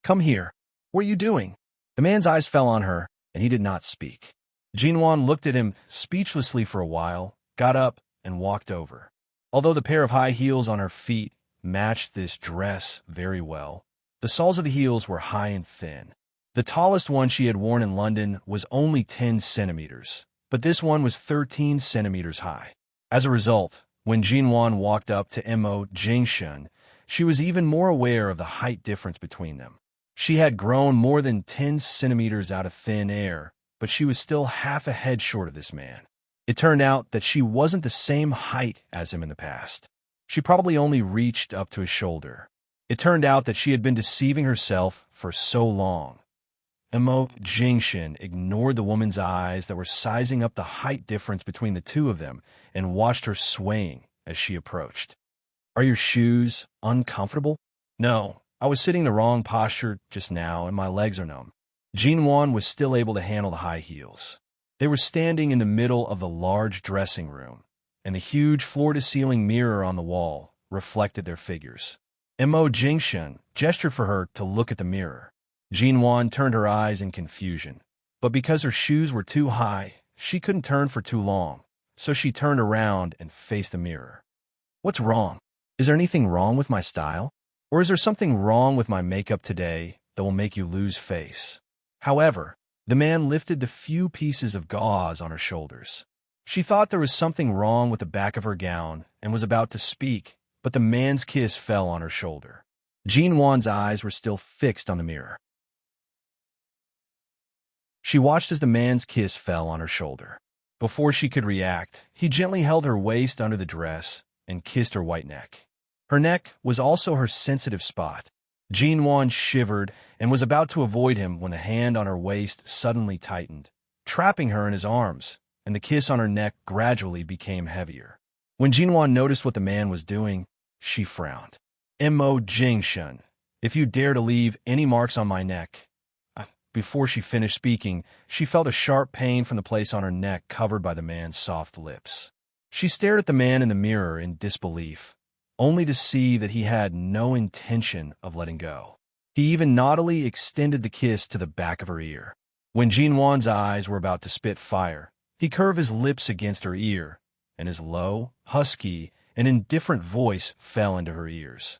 "Come here. What are you doing?" The man's eyes fell on her, and he did not speak. Jinwan looked at him speechlessly for a while, got up, and walked over. Although the pair of high heels on her feet matched this dress very well, the soles of the heels were high and thin. The tallest one she had worn in London was only 10 centimeters, but this one was 13 centimeters high. As a result, when Jinwan walked up to Emo Jingshin, she was even more aware of the height difference between them. She had grown more than 10 centimeters out of thin air, but she was still half a head short of this man. It turned out that she wasn't the same height as him in the past. She probably only reached up to his shoulder. It turned out that she had been deceiving herself for so long. Emo Jingshin ignored the woman's eyes that were sizing up the height difference between the two of them and watched her swaying as she approached. "Are your shoes uncomfortable?" "No, I was sitting in the wrong posture just now and my legs are numb." Jinwan was still able to handle the high heels. They were standing in the middle of the large dressing room, and the huge floor-to-ceiling mirror on the wall reflected their figures. Emo Jingshin gestured for her to look at the mirror. Jinwan turned her eyes in confusion, but because her shoes were too high, she couldn't turn for too long, so she turned around and faced the mirror. "What's wrong? Is there anything wrong with my style? Or is there something wrong with my makeup today that will make you lose face?" However, the man lifted the few pieces of gauze on her shoulders. She thought there was something wrong with the back of her gown and was about to speak, but the man's kiss fell on her shoulder. Jin Wan's eyes were still fixed on the mirror. She watched as the man's kiss fell on her shoulder. Before she could react, he gently held her waist under the dress and kissed her white neck. Her neck was also her sensitive spot. Jin Wan shivered and was about to avoid him when the hand on her waist suddenly tightened, trapping her in his arms, and the kiss on her neck gradually became heavier. When Jin Wan noticed what the man was doing, she frowned. "Mo Jingshen, if you dare to leave any marks on my neck." Before she finished speaking, she felt a sharp pain from the place on her neck covered by the man's soft lips. She stared at the man in the mirror in disbelief, only to see that he had no intention of letting go. He even naughtily extended the kiss to the back of her ear. When Jin Wan's eyes were about to spit fire, he curved his lips against her ear, and his low, husky, and indifferent voice fell into her ears.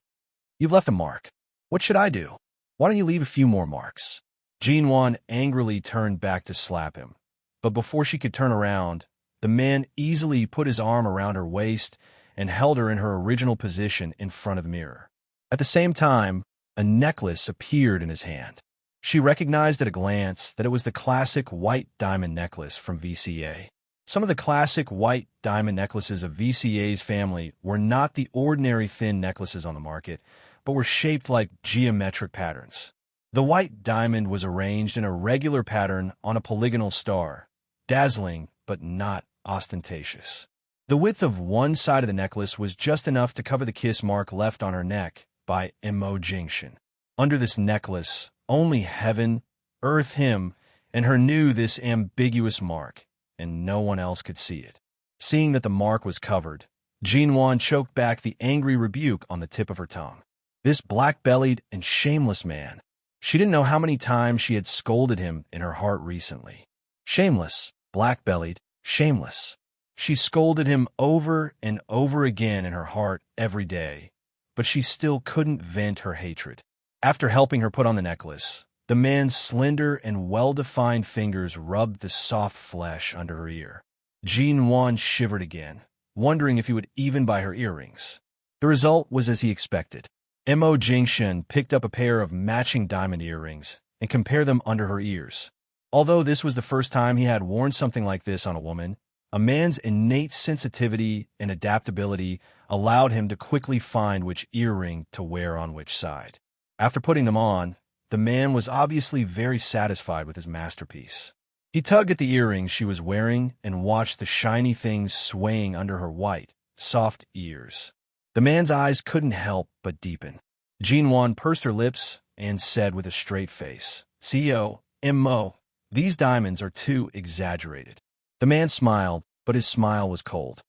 "You've left a mark. What should I do? Why don't you leave a few more marks?" Jin Wan angrily turned back to slap him, but before she could turn around, the man easily put his arm around her waist and held her in her original position in front of the mirror. At the same time, a necklace appeared in his hand. She recognized at a glance that it was the classic white diamond necklace from VCA. Some of the classic white diamond necklaces of VCA's family were not the ordinary thin necklaces on the market, but were shaped like geometric patterns. The white diamond was arranged in a regular pattern on a polygonal star, dazzling but not ostentatious. The width of one side of the necklace was just enough to cover the kiss mark left on her neck by Mo Jingshen. Under this necklace, only heaven, earth, him, and her knew this ambiguous mark, and no one else could see it. Seeing that the mark was covered, Jin Wan choked back the angry rebuke on the tip of her tongue. This black-bellied and shameless man. She didn't know how many times she had scolded him in her heart recently. Shameless, black-bellied, shameless. She scolded him over and over again in her heart every day, but she still couldn't vent her hatred. After helping her put on the necklace, the man's slender and well-defined fingers rubbed the soft flesh under her ear. Jin Wan shivered again, wondering if he would even buy her earrings. The result was as he expected. Mo Jingshen picked up a pair of matching diamond earrings and compared them under her ears. Although this was the first time he had worn something like this on a woman, a man's innate sensitivity and adaptability allowed him to quickly find which earring to wear on which side. After putting them on, the man was obviously very satisfied with his masterpiece. He tugged at the earrings she was wearing and watched the shiny things swaying under her white, soft ears. The man's eyes couldn't help but deepen. Jin Wan pursed her lips and said with a straight face, "CEO, Mo, these diamonds are too exaggerated." The man smiled, but his smile was cold.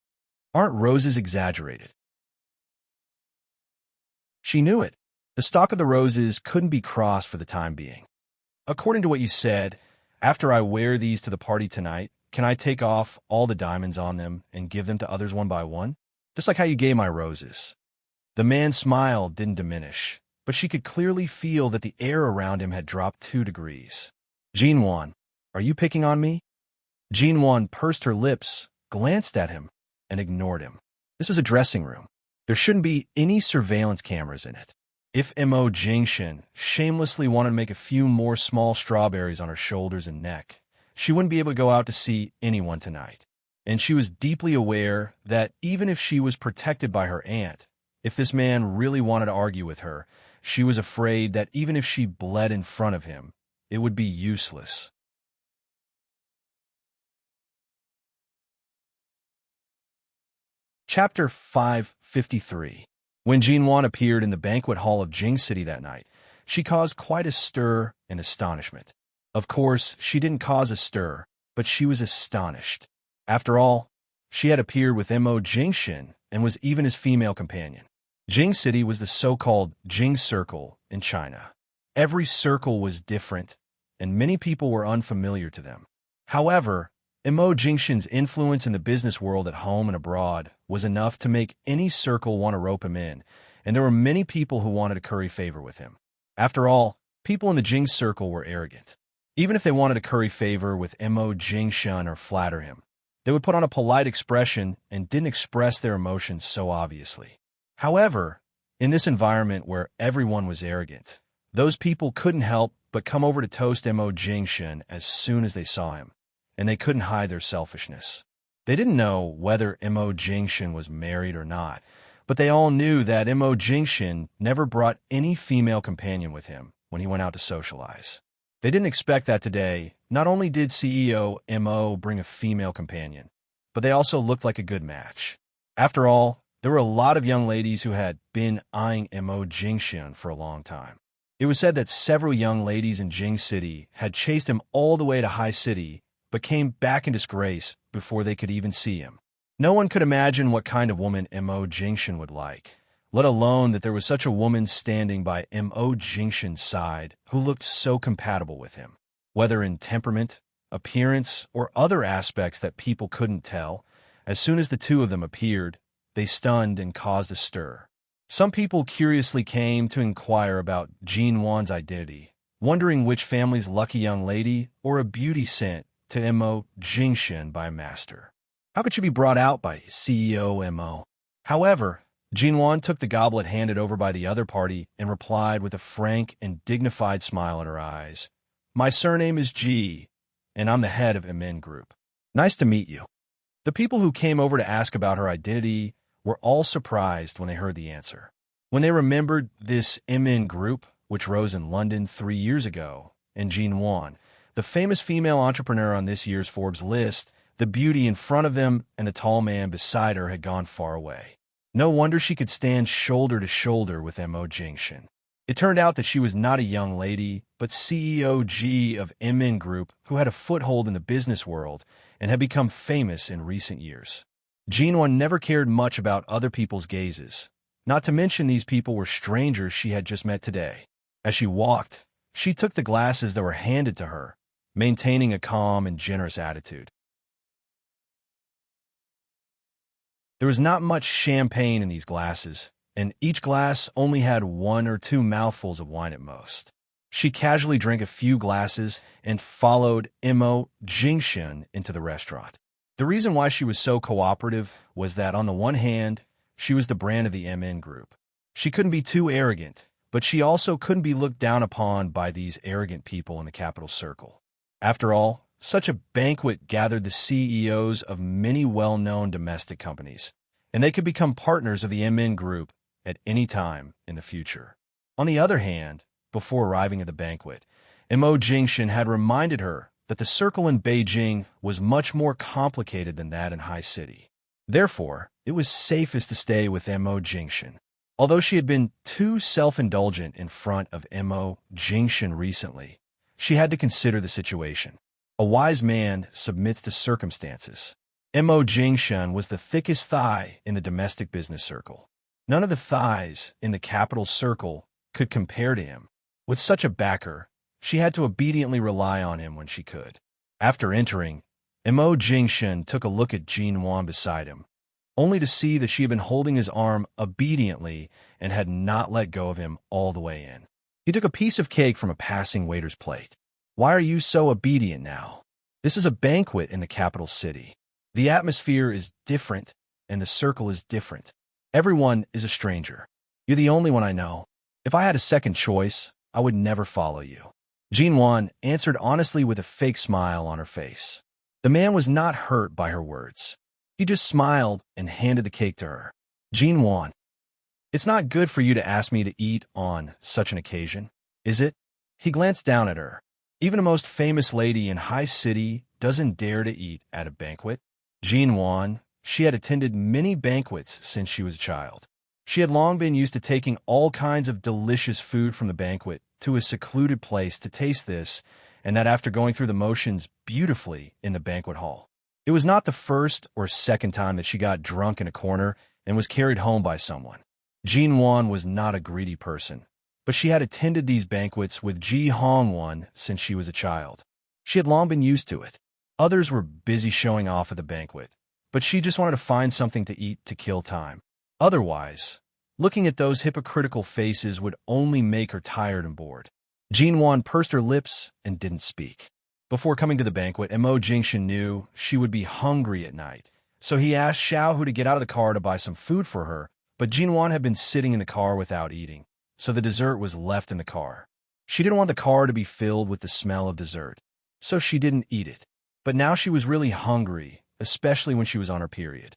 "Aren't roses exaggerated?" She knew it. The stalk of the roses couldn't be crossed for the time being. "According to what you said, after I wear these to the party tonight, can I take off all the diamonds on them and give them to others one by one? Just like how you gave my roses." The man's smile didn't diminish, but she could clearly feel that the air around him had dropped 2 degrees. "Jin Wan, are you picking on me?" Jin Wan pursed her lips, glanced at him, and ignored him. This was a dressing room. There shouldn't be any surveillance cameras in it. If Mo Jingshen shamelessly wanted to make a few more small strawberries on her shoulders and neck, she wouldn't be able to go out to see anyone tonight. And she was deeply aware that even if she was protected by her aunt, if this man really wanted to argue with her, she was afraid that even if she bled in front of him, it would be useless. Chapter 553. When Jin Wan appeared in the banquet hall of Jing City that night, she caused quite a stir and astonishment. Of course, she didn't cause a stir, but she was astonished. After all, she had appeared with Mo Jingshen and was even his female companion. Jing City was the so-called Jing Circle in China. Every circle was different, and many people were unfamiliar to them. However, Mo Jingshen's influence in the business world at home and abroad was enough to make any circle want to rope him in, and there were many people who wanted to curry favor with him. After all, people in the Jing Circle were arrogant. Even if they wanted to curry favor with Mo Jingshen or flatter him, They would put on a polite expression and didn't express their emotions so obviously. However, in this environment where everyone was arrogant, those people couldn't help but come over to toast Mo Jingshan as soon as they saw him, and they couldn't hide their selfishness. They didn't know whether Mo Jingshan was married or not, but they all knew that Mo Jingshan never brought any female companion with him when he went out to socialize. They didn't expect that today. Not only did CEO Mo bring a female companion, but they also looked like a good match. After all, there were a lot of young ladies who had been eyeing Mo Jingshan for a long time. It was said that several young ladies in Jing City had chased him all the way to High City, but came back in disgrace before they could even see him. No one could imagine what kind of woman Mo Jingshan would like, let alone that there was such a woman standing by Mo Jingshan's side who looked so compatible with him. Whether in temperament, appearance, or other aspects that people couldn't tell, as soon as the two of them appeared, they stunned and caused a stir. Some people curiously came to inquire about Jin Wan's identity, wondering which family's lucky young lady or a beauty sent to Mo Jingshan by a master. How could she be brought out by CEO Mo? However, Jin Wan took the goblet handed over by the other party and replied with a frank and dignified smile in her eyes. My surname is Ji, and I'm the head of MN Group. Nice to meet you. The people who came over to ask about her identity were all surprised when they heard the answer. When they remembered this MN Group, which rose in London 3 years ago, and Jin Wan, the famous female entrepreneur on this year's Forbes list, the beauty in front of them and the tall man beside her had gone far away. No wonder she could stand shoulder to shoulder with Mo Jingshan. It turned out that she was not a young lady, but CEO G of MN Group, who had a foothold in the business world and had become famous in recent years. Jinwan never cared much about other people's gazes, not to mention these people were strangers she had just met today. As she walked, she took the glasses that were handed to her, maintaining a calm and generous attitude. There was not much champagne in these glasses, and each glass only had 1 or 2 mouthfuls of wine at most. She casually drank a few glasses and followed Mo Jingshan into the restaurant. The reason why she was so cooperative was that, on the one hand, she was the brand of the MN Group. She couldn't be too arrogant, but she also couldn't be looked down upon by these arrogant people in the capital circle. After all, such a banquet gathered the CEOs of many well-known domestic companies, and they could become partners of the MN Group at any time in the future. On the other hand, before arriving at the banquet, Mo Jingshan had reminded her that the circle in Beijing was much more complicated than that in High City. Therefore, it was safest to stay with Mo Jingshan. Although she had been too self-indulgent in front of Mo Jingshan recently, she had to consider the situation. A wise man submits to circumstances. Mo Jingshan was the thickest thigh in the domestic business circle. None of the thighs in the capital circle could compare to him. With such a backer, she had to obediently rely on him when she could. After entering, Mo Jingshan took a look at Jin Wan beside him, only to see that she had been holding his arm obediently and had not let go of him all the way in. He took a piece of cake from a passing waiter's plate. Why are you so obedient now? This is a banquet in the capital city. The atmosphere is different, and the circle is different. Everyone is a stranger. You're the only one I know. If I had a second choice, I would never follow you. Jin Wan answered honestly with a fake smile on her face. The man was not hurt by her words. He just smiled and handed the cake to her. Jin Wan, it's not good for you to ask me to eat on such an occasion, is it? He glanced down at her. Even a most famous lady in High City doesn't dare to eat at a banquet. Jin Wan, she had attended many banquets since she was a child. She had long been used to taking all kinds of delicious food from the banquet to a secluded place to taste this, and that after going through the motions beautifully in the banquet hall. It was not the first or second time that she got drunk in a corner and was carried home by someone. Jin Wan was not a greedy person, but she had attended these banquets with Ji Hongwon since she was a child. She had long been used to it. Others were busy showing off at the banquet, but she just wanted to find something to eat to kill time. Otherwise, looking at those hypocritical faces would only make her tired and bored. Jin Wan pursed her lips and didn't speak. Before coming to the banquet, Mo Jingshan knew she would be hungry at night, so he asked Xiaohu to get out of the car to buy some food for her, but Jinwan had been sitting in the car without eating, so the dessert was left in the car. She didn't want the car to be filled with the smell of dessert, so she didn't eat it. But now she was really hungry, especially when she was on her period.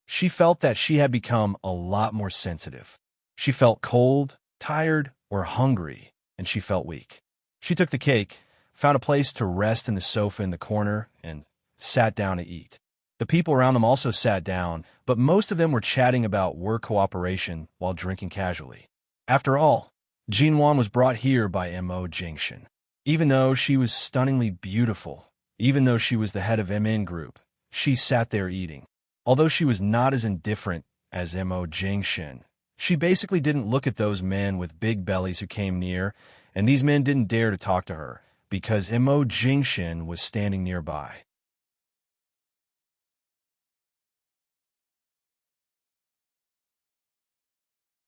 She felt that she had become a lot more sensitive. She felt cold, tired, or hungry, and she felt weak. She took the cake, found a place to rest in the sofa in the corner, and sat down to eat. The people around them also sat down, but most of them were chatting about work cooperation while drinking casually. After all, Jinwan was brought here by Mo Jingshan. Even though she was stunningly beautiful, even though she was the head of MN Group, she sat there eating. Although she was not as indifferent as Mo Jingshan, she basically didn't look at those men with big bellies who came near, and these men didn't dare to talk to her because Mo Jingshan was standing nearby.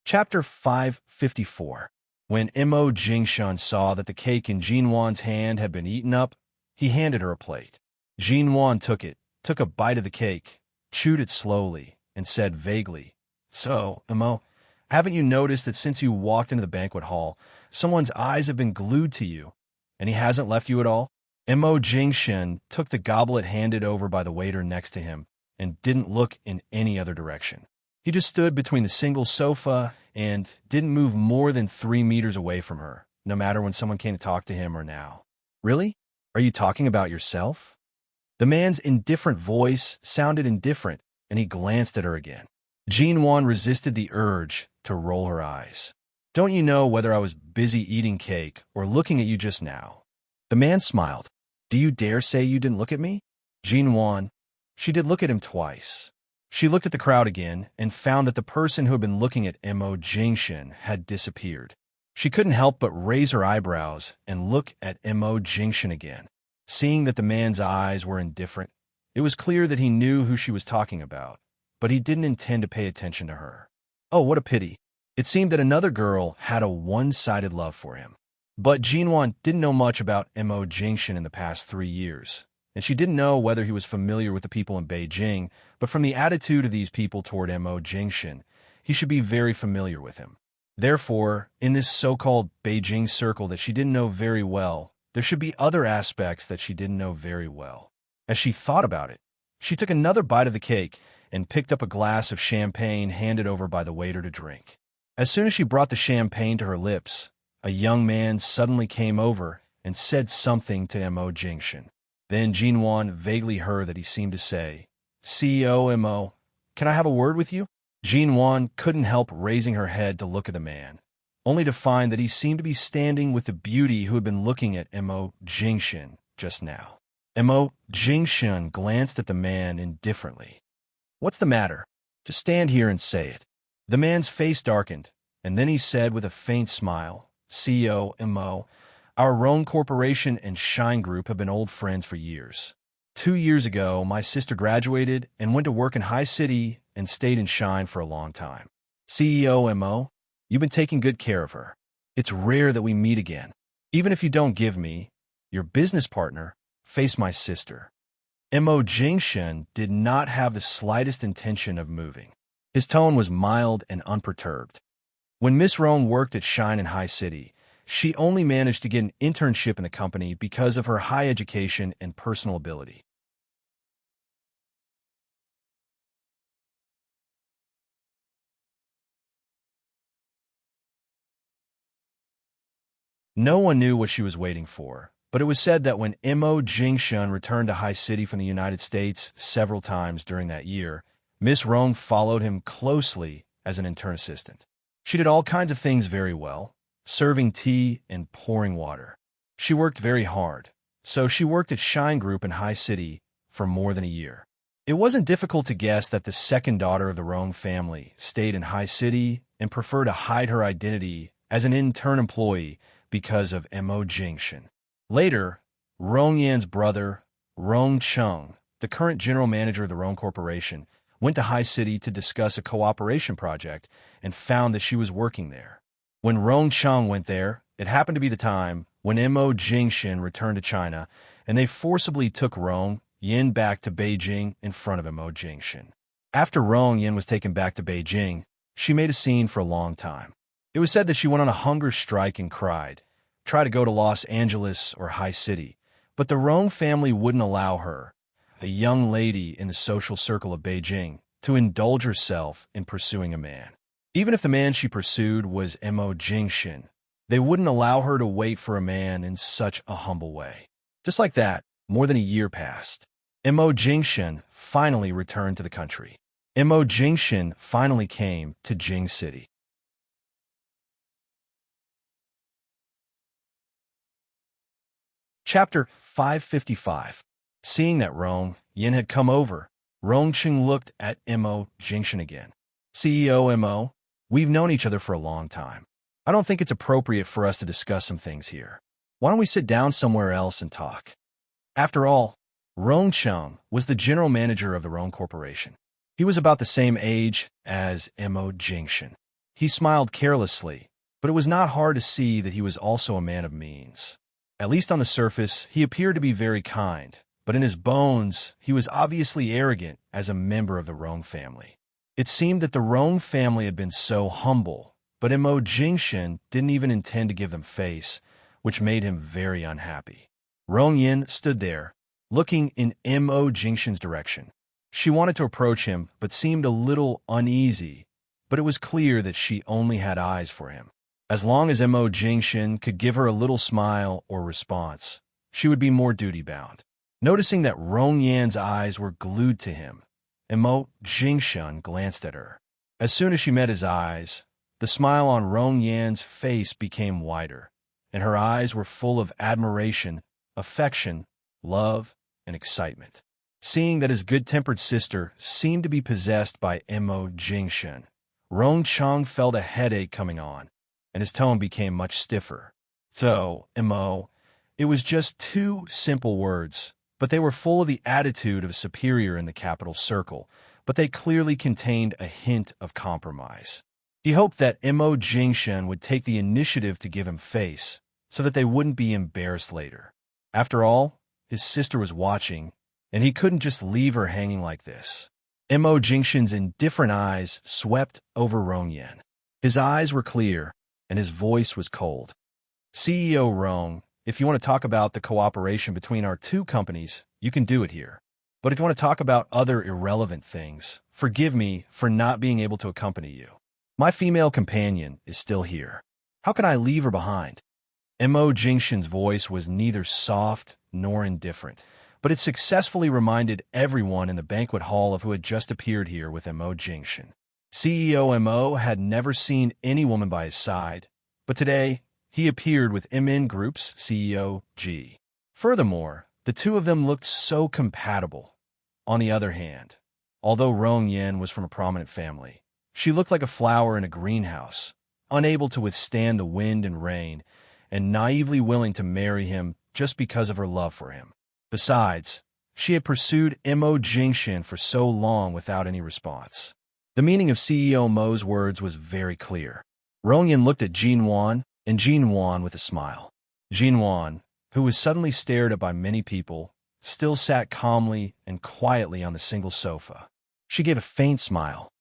Chapter 554. When Mo Jingshan saw that the cake in Jinwan's hand had been eaten up, he handed her a plate. Jinwan took it, took a bite of the cake, chewed it slowly, and said vaguely, "So, Mo, haven't you noticed that since you walked into the banquet hall, someone's eyes have been glued to you, and he hasn't left you at all?" Mo Jingshan took the goblet handed over by the waiter next to him and didn't look in any other direction. He just stood between the single sofa and didn't move more than 3 meters away from her, no matter when someone came to talk to him or now. "Really? Are you talking about yourself?" The man's indifferent voice sounded indifferent, and he glanced at her again. Jinwan resisted the urge to roll her eyes. "Don't you know whether I was busy eating cake or looking at you just now?" The man smiled. "Do you dare say you didn't look at me?" Jinwan, she did look at him twice. She looked at the crowd again and found that the person who had been looking at Mo Jingshan had disappeared. She couldn't help but raise her eyebrows and look at Mo Jingshan again. Seeing that the man's eyes were indifferent, it was clear that he knew who she was talking about, but he didn't intend to pay attention to her. Oh, what a pity. It seemed that another girl had a one-sided love for him. But Jinwan didn't know much about Mo Jingshan in the past 3 years, and she didn't know whether he was familiar with the people in Beijing, but from the attitude of these people toward Mo Jingshan, he should be very familiar with him. Therefore, in this so-called Beijing circle that she didn't know very well, there should be other aspects that she didn't know very well. As she thought about it, she took another bite of the cake and picked up a glass of champagne handed over by the waiter to drink. As soon as she brought the champagne to her lips, a young man suddenly came over and said something to Mo Jingshan. Then Jinwan vaguely heard that he seemed to say, "CEO Mo, can I have a word with you?" Jinwan couldn't help raising her head to look at the man, only to find that he seemed to be standing with the beauty who had been looking at Mo Jingshan just now. Mo Jingshan glanced at the man indifferently. "What's the matter? Just stand here and say it." The man's face darkened, and then he said with a faint smile, "CEO Mo, our Rome Corporation and Shine Group have been old friends for years. 2 years ago, my sister graduated and went to work in High City and stayed in Shine for a long time. CEO Mo, you've been taking good care of her. It's rare that we meet again. Even if you don't give me, your business partner, face my sister." Mo Jingshan did not have the slightest intention of moving. His tone was mild and unperturbed. When Miss Roan worked at Shine in High City, she only managed to get an internship in the company because of her high education and personal ability. No one knew what she was waiting for, but it was said that when Mo Jingshan returned to High City from the United States several times during that year, Miss Roan followed him closely as an intern assistant. She did all kinds of things very well, serving tea and pouring water. She worked very hard, so she worked at Shine Group in High City for more than a year. It wasn't difficult to guess that the second daughter of the Roan family stayed in High City and preferred to hide her identity as an intern employee because of Mo Jingshan. Later, Rong Yan's brother, Rong Chung, the current general manager of the Rong Corporation, went to High City to discuss a cooperation project and found that she was working there. When Rong Chung went there, it happened to be the time when Mo Jingshin returned to China, and they forcibly took Rong Yin back to Beijing in front of Mo Jingshin. After Rong Yin was taken back to Beijing, she made a scene for a long time. It was said that she went on a hunger strike and cried, tried to go to Los Angeles or High City, but the Rong family wouldn't allow her, a young lady in the social circle of Beijing, to indulge herself in pursuing a man. Even if the man she pursued was Mo Jingshin, they wouldn't allow her to wait for a man in such a humble way. Just like that, more than a year passed. Mo Jingshin finally returned to the country. Mo Jingshin finally came to Jing City. Chapter 555. Seeing that Rong Yin had come over, Rongqing looked at Mo Jingshin again. CEO Mo, we've known each other for a long time. I don't think it's appropriate for us to discuss some things here. Why don't we sit down somewhere else and talk? After all, Rongqing was the general manager of the Rong Corporation. He was about the same age as Mo Jingshin. He smiled carelessly, but it was not hard to see that he was also a man of means. At least on the surface, he appeared to be very kind, but in his bones, he was obviously arrogant as a member of the Rong family. It seemed that the Rong family had been so humble, but Mo Jingshin didn't even intend to give them face, which made him very unhappy. Rong Yin stood there, looking in Mo Jingshin's direction. She wanted to approach him, but seemed a little uneasy, but it was clear that she only had eyes for him. As long as Mo Jingshin could give her a little smile or response, she would be more duty-bound. Noticing that Rong Yan's eyes were glued to him, Mo Jingshin glanced at her. As soon as she met his eyes, the smile on Rong Yan's face became wider, and her eyes were full of admiration, affection, love, and excitement. Seeing that his good-tempered sister seemed to be possessed by Mo Jingshin, Rongqing felt a headache coming on, and his tone became much stiffer. So, Mo, it was just two simple words, but they were full of the attitude of a superior in the capital circle, but they clearly contained a hint of compromise. He hoped that Mo Jingshin would take the initiative to give him face, so that they wouldn't be embarrassed later. After all, his sister was watching, and he couldn't just leave her hanging like this. Mo Jingshin's indifferent eyes swept over Rong Yin. His eyes were clear, and his voice was cold. CEO Rong, if you want to talk about the cooperation between our two companies, you can do it here. But if you want to talk about other irrelevant things, forgive me for not being able to accompany you. My female companion is still here. How can I leave her behind? Mo Jingshin's voice was neither soft nor indifferent, but it successfully reminded everyone in the banquet hall of who had just appeared here with Mo Jingshin. CEO Mo had never seen any woman by his side, but today he appeared with MN Group's CEO G. Furthermore, the two of them looked so compatible. On the other hand, although Rong Yin was from a prominent family, she looked like a flower in a greenhouse, unable to withstand the wind and rain, and naively willing to marry him just because of her love for him. Besides, she had pursued Mo Jingshin for so long without any response. The meaning of CEO Mo's words was very clear. Rong Yin looked at Jin Wan, and Jin Wan with a smile. Jin Wan, who was suddenly stared at by many people, still sat calmly and quietly on the single sofa. She gave a faint smile.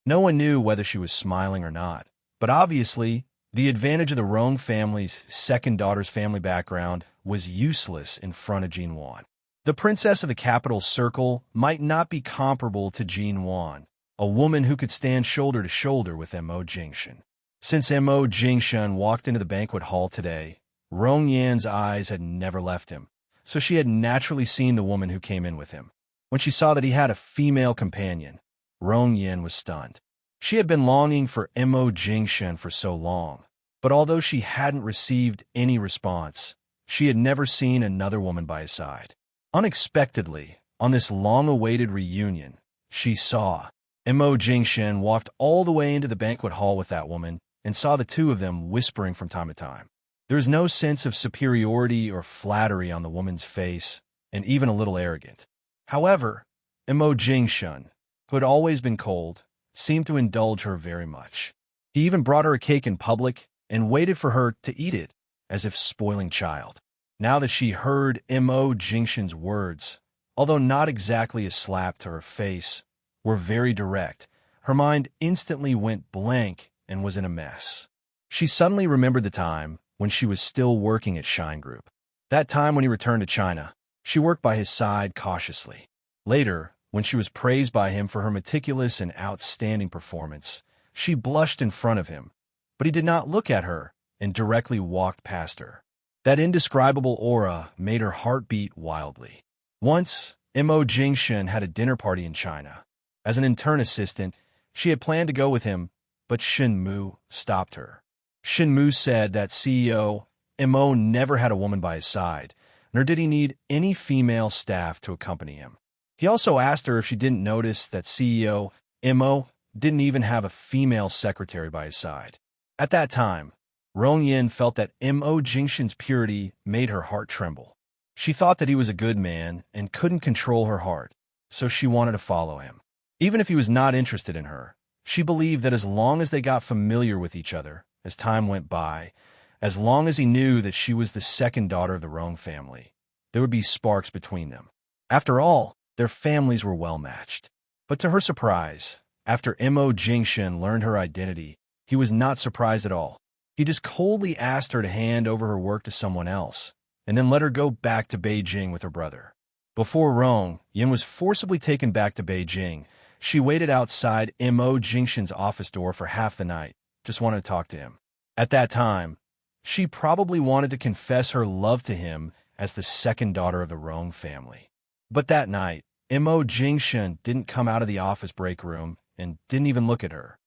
No one knew whether she was smiling or not, but obviously, the advantage of the Rong family's second daughter's family background was useless in front of Jin Wan. The princess of the capital circle might not be comparable to Jin Wan, a woman who could stand shoulder to shoulder with Mo Jingshin. Since Mo Jingshin walked into the banquet hall today, Rong Yan's eyes had never left him, so she had naturally seen the woman who came in with him. When she saw that he had a female companion, Rong Yin was stunned. She had been longing for Mo Jingshin for so long, but although she hadn't received any response, she had never seen another woman by his side. Unexpectedly, on this long-awaited reunion, she saw Mo Jingshin walked all the way into the banquet hall with that woman and saw the two of them whispering from time to time. There was no sense of superiority or flattery on the woman's face, and even a little arrogant. However, Mo Jingshin, who had always been cold, seemed to indulge her very much. He even brought her a cake in public and waited for her to eat it, as if spoiling child. Now that she heard Mo Jingshan's words, although not exactly a slap to her face, were very direct, her mind instantly went blank and was in a mess. She suddenly remembered the time when she was still working at Shine Group. That time when he returned to China, she worked by his side cautiously. Later, when she was praised by him for her meticulous and outstanding performance, she blushed in front of him, but he did not look at her and directly walked past her. That indescribable aura made her heart beat wildly. Once, Mo Jingshan had a dinner party in China. As an intern assistant, she had planned to go with him, but Shin Mu stopped her. Shin Mu said that CEO Mo never had a woman by his side, nor did he need any female staff to accompany him. He also asked her if she didn't notice that CEO Mo didn't even have a female secretary by his side. At that time, Rong Yin felt that Mo Jingshan's purity made her heart tremble. She thought that he was a good man and couldn't control her heart, so she wanted to follow him. Even if he was not interested in her, she believed that as long as they got familiar with each other, as time went by, as long as he knew that she was the second daughter of the Rong family, there would be sparks between them. After all, their families were well matched. But to her surprise, after Mo Jingshan learned her identity, he was not surprised at all. He just coldly asked her to hand over her work to someone else, and then let her go back to Beijing with her brother. Before Rong Yin was forcibly taken back to Beijing, she waited outside Mo Jingshan's office door for half the night, just wanted to talk to him. At that time, she probably wanted to confess her love to him as the second daughter of the Rong family. But that night, Mo Jingshan didn't come out of the office break room and didn't even look at her.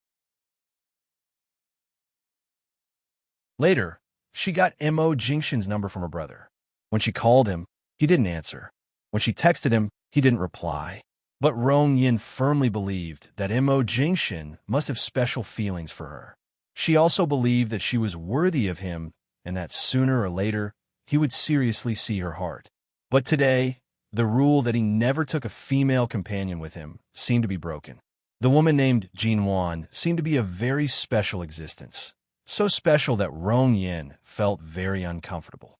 Later, she got Mo Jingshan's number from her brother. When she called him, he didn't answer. When she texted him, he didn't reply. But Rong Yin firmly believed that Mo Jingshan must have special feelings for her. She also believed that she was worthy of him and that sooner or later he would seriously see her heart. But today, the rule that he never took a female companion with him seemed to be broken. The woman named Jin Wan seemed to be a very special existence, so special that Rong Yin felt very uncomfortable.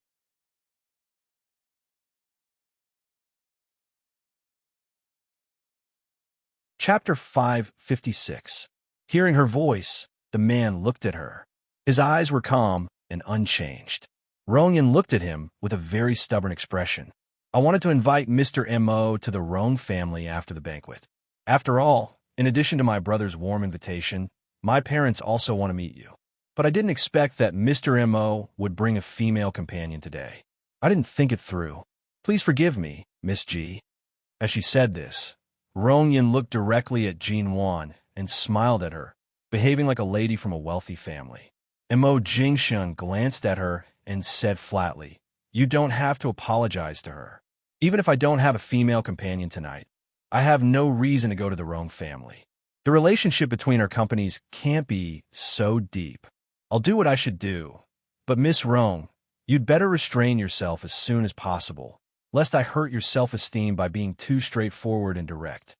Chapter 556. Hearing her voice, the man looked at her. His eyes were calm and unchanged. Rong Yin looked at him with a very stubborn expression. I wanted to invite Mr. Mo to the Rong family after the banquet. After all, in addition to my brother's warm invitation, my parents also want to meet you. But I didn't expect that Mr. Mo would bring a female companion today. I didn't think it through. Please forgive me, Miss G. As she said this, Rong Yin looked directly at Jin Wan and smiled at her, behaving like a lady from a wealthy family. Mo Jingshan glanced at her and said flatly, "You don't have to apologize to her. Even if I don't have a female companion tonight, I have no reason to go to the Rong family. The relationship between our companies can't be so deep. I'll do what I should do. But Miss Rong, you'd better restrain yourself as soon as possible, lest I hurt your self-esteem by being too straightforward and direct."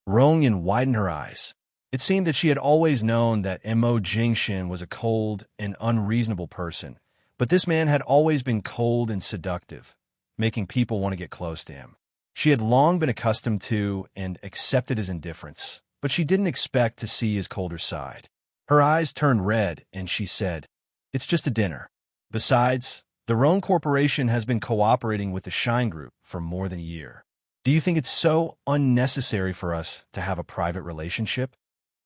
Rong Yin widened her eyes. It seemed that she had always known that Mo Jingshan was a cold and unreasonable person, but this man had always been cold and seductive, making people want to get close to him. She had long been accustomed to and accepted his indifference, but she didn't expect to see his colder side. Her eyes turned red, and she said, "It's just a dinner. Besides, the Rong Corporation has been cooperating with the Shine Group for more than a year. Do you think it's so unnecessary for us to have a private relationship?"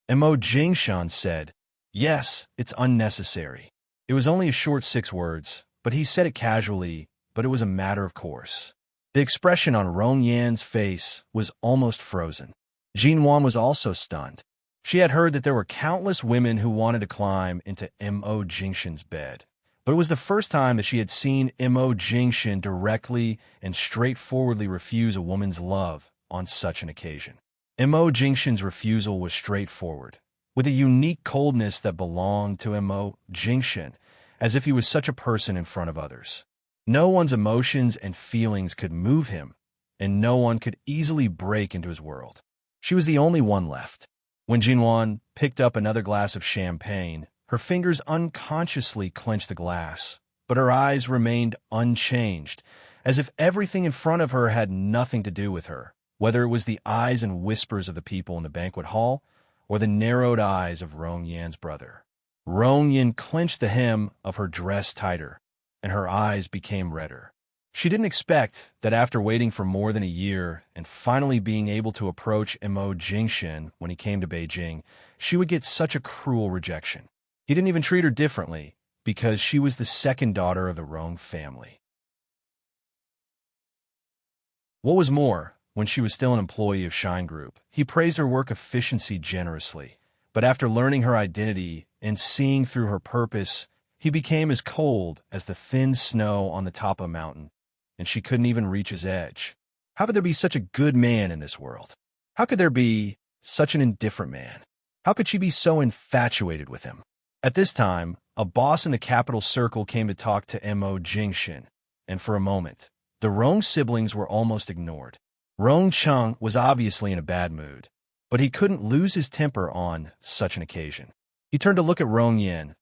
Mo Jingshan said, "Yes, it's unnecessary." It was only a short 6 words, but he said it casually, but it was a matter of course. The expression on Rong Yan's face was almost frozen. Jin Wan was also stunned. She had heard that there were countless women who wanted to climb into Mo Jingshan's bed, but it was the first time that she had seen Mo Jingshan directly and straightforwardly refuse a woman's love on such an occasion. Mo Jingshan's refusal was straightforward, with a unique coldness that belonged to Mo Jingshan, as if he was such a person in front of others. No one's emotions and feelings could move him, and no one could easily break into his world. She was the only one left. When Jinwan picked up another glass of champagne, Her fingers unconsciously clenched the glass, but her eyes remained unchanged, as if everything in front of her had nothing to do with her, whether it was the eyes and whispers of the people in the banquet hall or the narrowed eyes of Rong Yan's brother. Rong Yan clenched the hem of her dress tighter, and her eyes became redder. She didn't expect that after waiting for more than a year and finally being able to approach Mo Jingxin when he came to Beijing, she would get such a cruel rejection. He didn't even treat her differently, because she was the second daughter of the Rong family. What was more, when she was still an employee of Shine Group, he praised her work efficiency generously. But after learning her identity and seeing through her purpose, he became as cold as the thin snow on the top of a mountain, and she couldn't even reach his edge. How could there be such a good man in this world? How could there be such an indifferent man? How could she be so infatuated with him? At this time, a boss in the capital circle came to talk to Mo Jingxin, and for a moment, the Rong siblings were almost ignored. Rong Cheng was obviously in a bad mood, but he couldn't lose his temper on such an occasion. He turned to look at Rong Yan,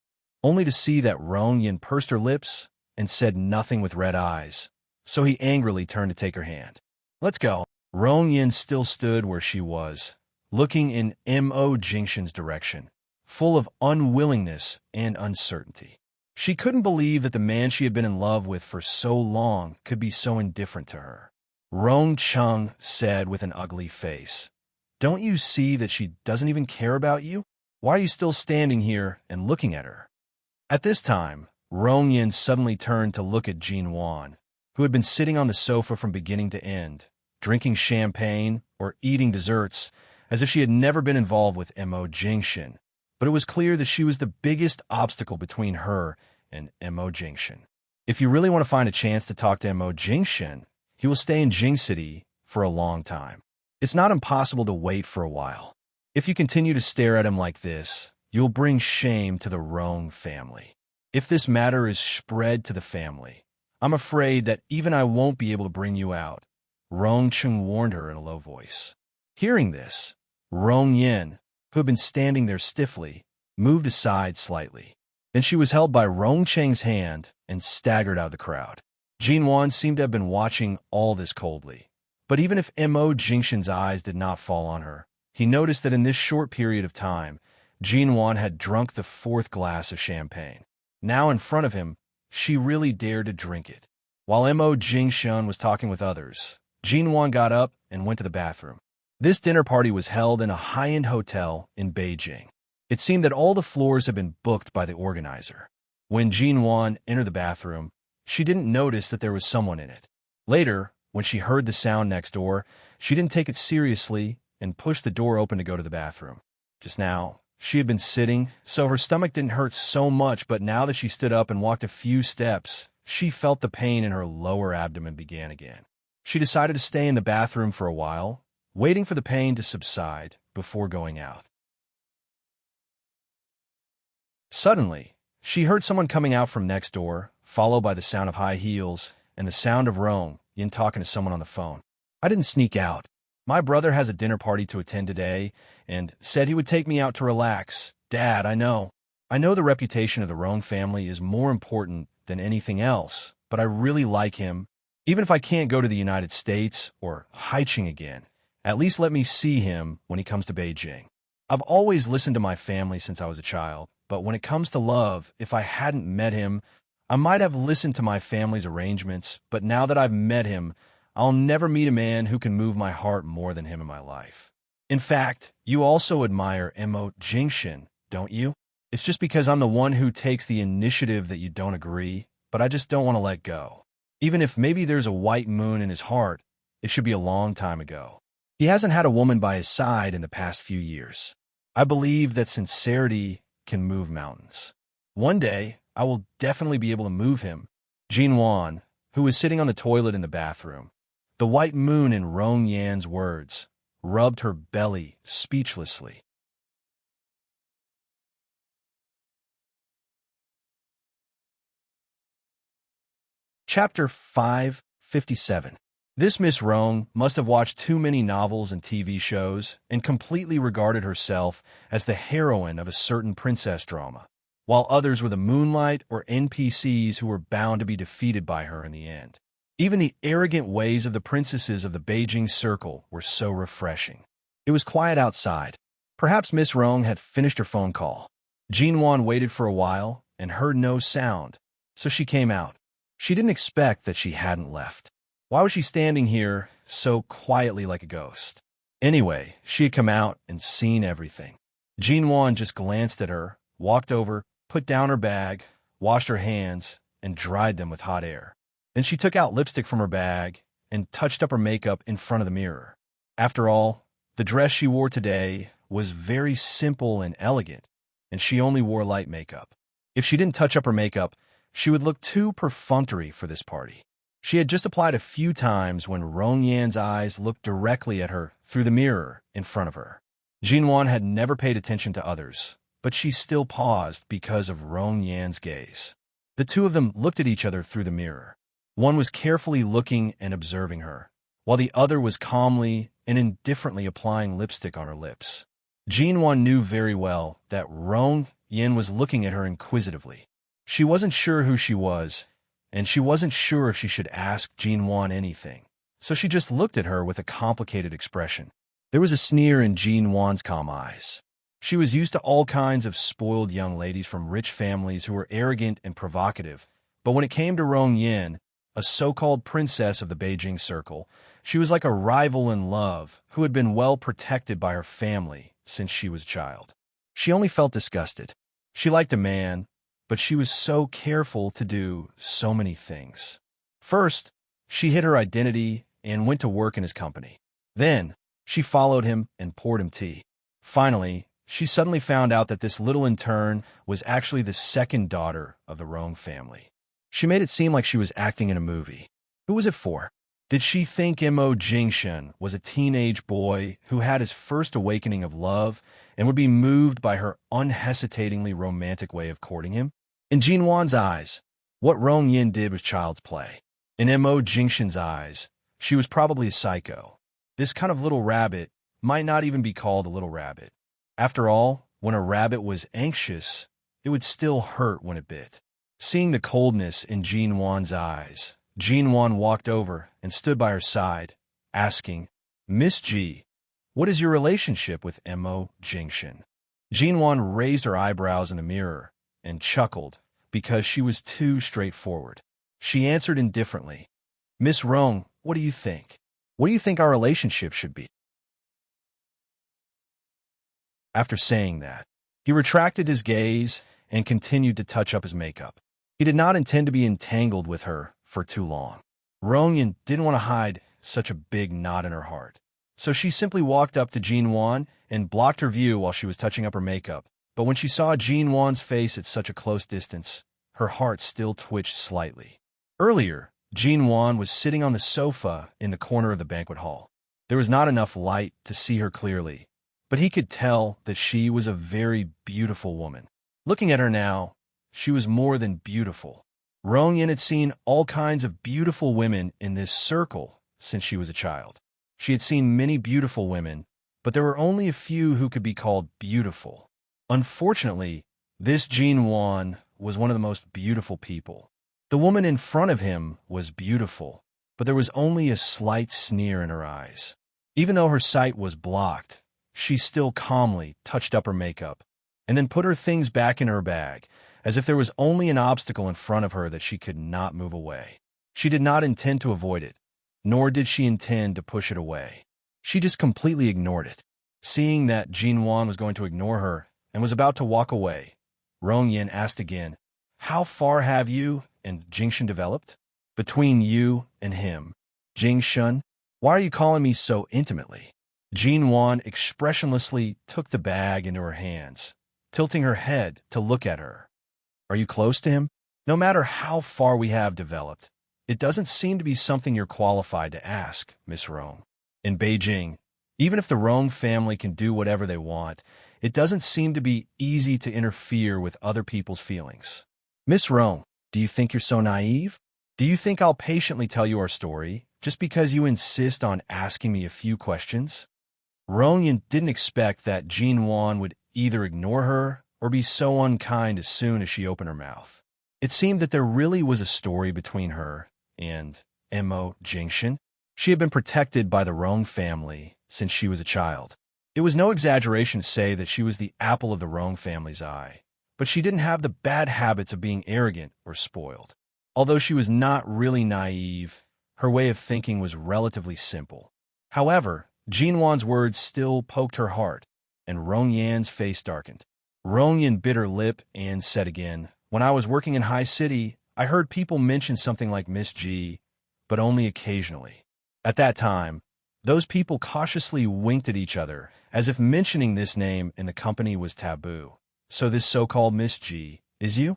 only to see that Rong Yan pursed her lips and said nothing with red eyes, so he angrily turned to take her hand. "Let's go." Rong Yan still stood where she was, looking in Mo Jingxin's direction, full of unwillingness and uncertainty. She couldn't believe that the man she had been in love with for so long could be so indifferent to her. Rong Cheng said with an ugly face, "Don't you see that she doesn't even care about you? Why are you still standing here and looking at her?" At this time, Rong Yan suddenly turned to look at Jin Wan, who had been sitting on the sofa from beginning to end, drinking champagne or eating desserts, as if she had never been involved with Mo Jingxin. But it was clear that she was the biggest obstacle between her and Mo Jingxin. If you really want to find a chance to talk to Mo Jingxin, he will stay in Jing City for a long time. It's not impossible to wait for a while. If you continue to stare at him like this, you'll bring shame to the Rong family. If this matter is spread to the family, I'm afraid that even I won't be able to bring you out, Rong Cheng warned her in a low voice. Hearing this, Rong Yan, who had been standing there stiffly, moved aside slightly. Then she was held by Rong Cheng's hand and staggered out of the crowd. Jin Wan seemed to have been watching all this coldly. But even if Mo Jingxin's eyes did not fall on her, he noticed that in this short period of time, Jin Wan had drunk the fourth glass of champagne. Now in front of him, she really dared to drink it. While Mo Jingxin was talking with others, Jin Wan got up and went to the bathroom. This dinner party was held in a high-end hotel in Beijing. It seemed that all the floors had been booked by the organizer. When Jin Wan entered the bathroom, she didn't notice that there was someone in it. Later, when she heard the sound next door, she didn't take it seriously and pushed the door open to go to the bathroom. Just now, she had been sitting, so her stomach didn't hurt so much, but now that she stood up and walked a few steps, she felt the pain in her lower abdomen began again. She decided to stay in the bathroom for a while, waiting for the pain to subside before going out. Suddenly, she heard someone coming out from next door, followed by the sound of high heels and the sound of Rong Yan talking to someone on the phone. "I didn't sneak out. My brother has a dinner party to attend today and said he would take me out to relax. Dad, I know the reputation of the Rong family is more important than anything else, but I really like him. Even if I can't go to the United States or Haiching again, at least let me see him when he comes to Beijing. I've always listened to my family since I was a child, but when it comes to love, if I hadn't met him, I might have listened to my family's arrangements, but now that I've met him, I'll never meet a man who can move my heart more than him in my life. In fact, you also admire Mo Jingxin, don't you? It's just because I'm the one who takes the initiative that you don't agree, but I just don't want to let go. Even if maybe there's a white moon in his heart, it should be a long time ago. He hasn't had a woman by his side in the past few years. I believe that sincerity can move mountains. One day, I will definitely be able to move him." Jin Wan, who was sitting on the toilet in the bathroom, the white moon in Rong Yan's words, rubbed her belly speechlessly. Chapter 557. This Miss Rong must have watched too many novels and TV shows and completely regarded herself as the heroine of a certain princess drama. while others were the moonlight or NPCs who were bound to be defeated by her in the end. Even the arrogant ways of the princesses of the Beijing Circle were so refreshing. It was quiet outside. Perhaps Miss Rong had finished her phone call. Jinwan waited for a while and heard no sound, so she came out. She didn't expect that she hadn't left. Why was she standing here so quietly like a ghost? Anyway, she had come out and seen everything. Jinwan just glanced at her, walked over, put down her bag, washed her hands, and dried them with hot air. Then she took out lipstick from her bag and touched up her makeup in front of the mirror. After all, the dress she wore today was very simple and elegant, and she only wore light makeup. If she didn't touch up her makeup, she would look too perfunctory for this party. She had just applied a few times when Rong Yan's eyes looked directly at her through the mirror in front of her. Jinwan had never paid attention to others, but she still paused because of Rong Yan's gaze. The two of them looked at each other through the mirror. One was carefully looking and observing her, while the other was calmly and indifferently applying lipstick on her lips. Jinwan knew very well that Rong Yan was looking at her inquisitively. She wasn't sure who she was, and she wasn't sure if she should ask Jinwan anything, so she just looked at her with a complicated expression. There was a sneer in Jinwan's calm eyes. She was used to all kinds of spoiled young ladies from rich families who were arrogant and provocative, but when it came to Rong Yan, a so-called princess of the Beijing Circle, she was like a rival in love who had been well protected by her family since she was a child. She only felt disgusted. She liked a man, but she was so careful to do so many things. First, she hid her identity and went to work in his company. Then, she followed him and poured him tea. Finally, she suddenly found out that this little intern was actually the second daughter of the Rong family. She made it seem like she was acting in a movie. Who was it for? Did she think Mo Jingshen was a teenage boy who had his first awakening of love and would be moved by her unhesitatingly romantic way of courting him? In Jinwan's eyes, what Rong Yan did was child's play. In Mo Jingshen's eyes, she was probably a psycho. This kind of little rabbit might not even be called a little rabbit. After all, when a rabbit was anxious, it would still hurt when it bit. Seeing the coldness in Jinwan's eyes, Jinwan walked over and stood by her side, asking, "Miss Ji, what is your relationship with Mo Jingshen?" Jinwan raised her eyebrows in the mirror and chuckled because she was too straightforward. She answered indifferently, "Miss Rong, what do you think? What do you think our relationship should be?" After saying that, he retracted his gaze and continued to touch up his makeup. He did not intend to be entangled with her for too long. Rong Yan didn't want to hide such a big knot in her heart, so she simply walked up to Jinwan and blocked her view while she was touching up her makeup. But when she saw Jinwan's face at such a close distance, her heart still twitched slightly. Earlier, Jinwan was sitting on the sofa in the corner of the banquet hall. There was not enough light to see her clearly, but he could tell that she was a very beautiful woman. Looking at her now, she was more than beautiful. Rong Yan had seen all kinds of beautiful women in this circle since she was a child. She had seen many beautiful women, but there were only a few who could be called beautiful. Unfortunately, this Jinwan was one of the most beautiful people. The woman in front of him was beautiful, but there was only a slight sneer in her eyes. Even though her sight was blocked, she still calmly touched up her makeup and then put her things back in her bag, as if there was only an obstacle in front of her that she could not move away. She did not intend to avoid it, nor did she intend to push it away. She just completely ignored it. Seeing that Jinwan was going to ignore her and was about to walk away, Rong Yan asked again, "How far have you and Jingshen developed? Between you and him, Jingshen, why are you calling me so intimately?" Jinwan expressionlessly took the bag into her hands, tilting her head to look at her. "Are you close to him? No matter how far we have developed, it doesn't seem to be something you're qualified to ask, Miss Rong. In Beijing, even if the Rong family can do whatever they want, it doesn't seem to be easy to interfere with other people's feelings. Miss Rong, do you think you're so naive? Do you think I'll patiently tell you our story just because you insist on asking me a few questions?" Rong Yan didn't expect that Jinwan would either ignore her or be so unkind as soon as she opened her mouth. It seemed that there really was a story between her and Mo Jingshan. She had been protected by the Rong family since she was a child. It was no exaggeration to say that she was the apple of the Rong family's eye, but she didn't have the bad habits of being arrogant or spoiled. Although she was not really naive, her way of thinking was relatively simple. However, Jinwan's words still poked her heart, and Rong Yan's face darkened. Rong Yan bit her lip and said again, "When I was working in High City, I heard people mention something like Miss G, but only occasionally. At that time, those people cautiously winked at each other, as if mentioning this name in the company was taboo. So this so-called Miss G is you?"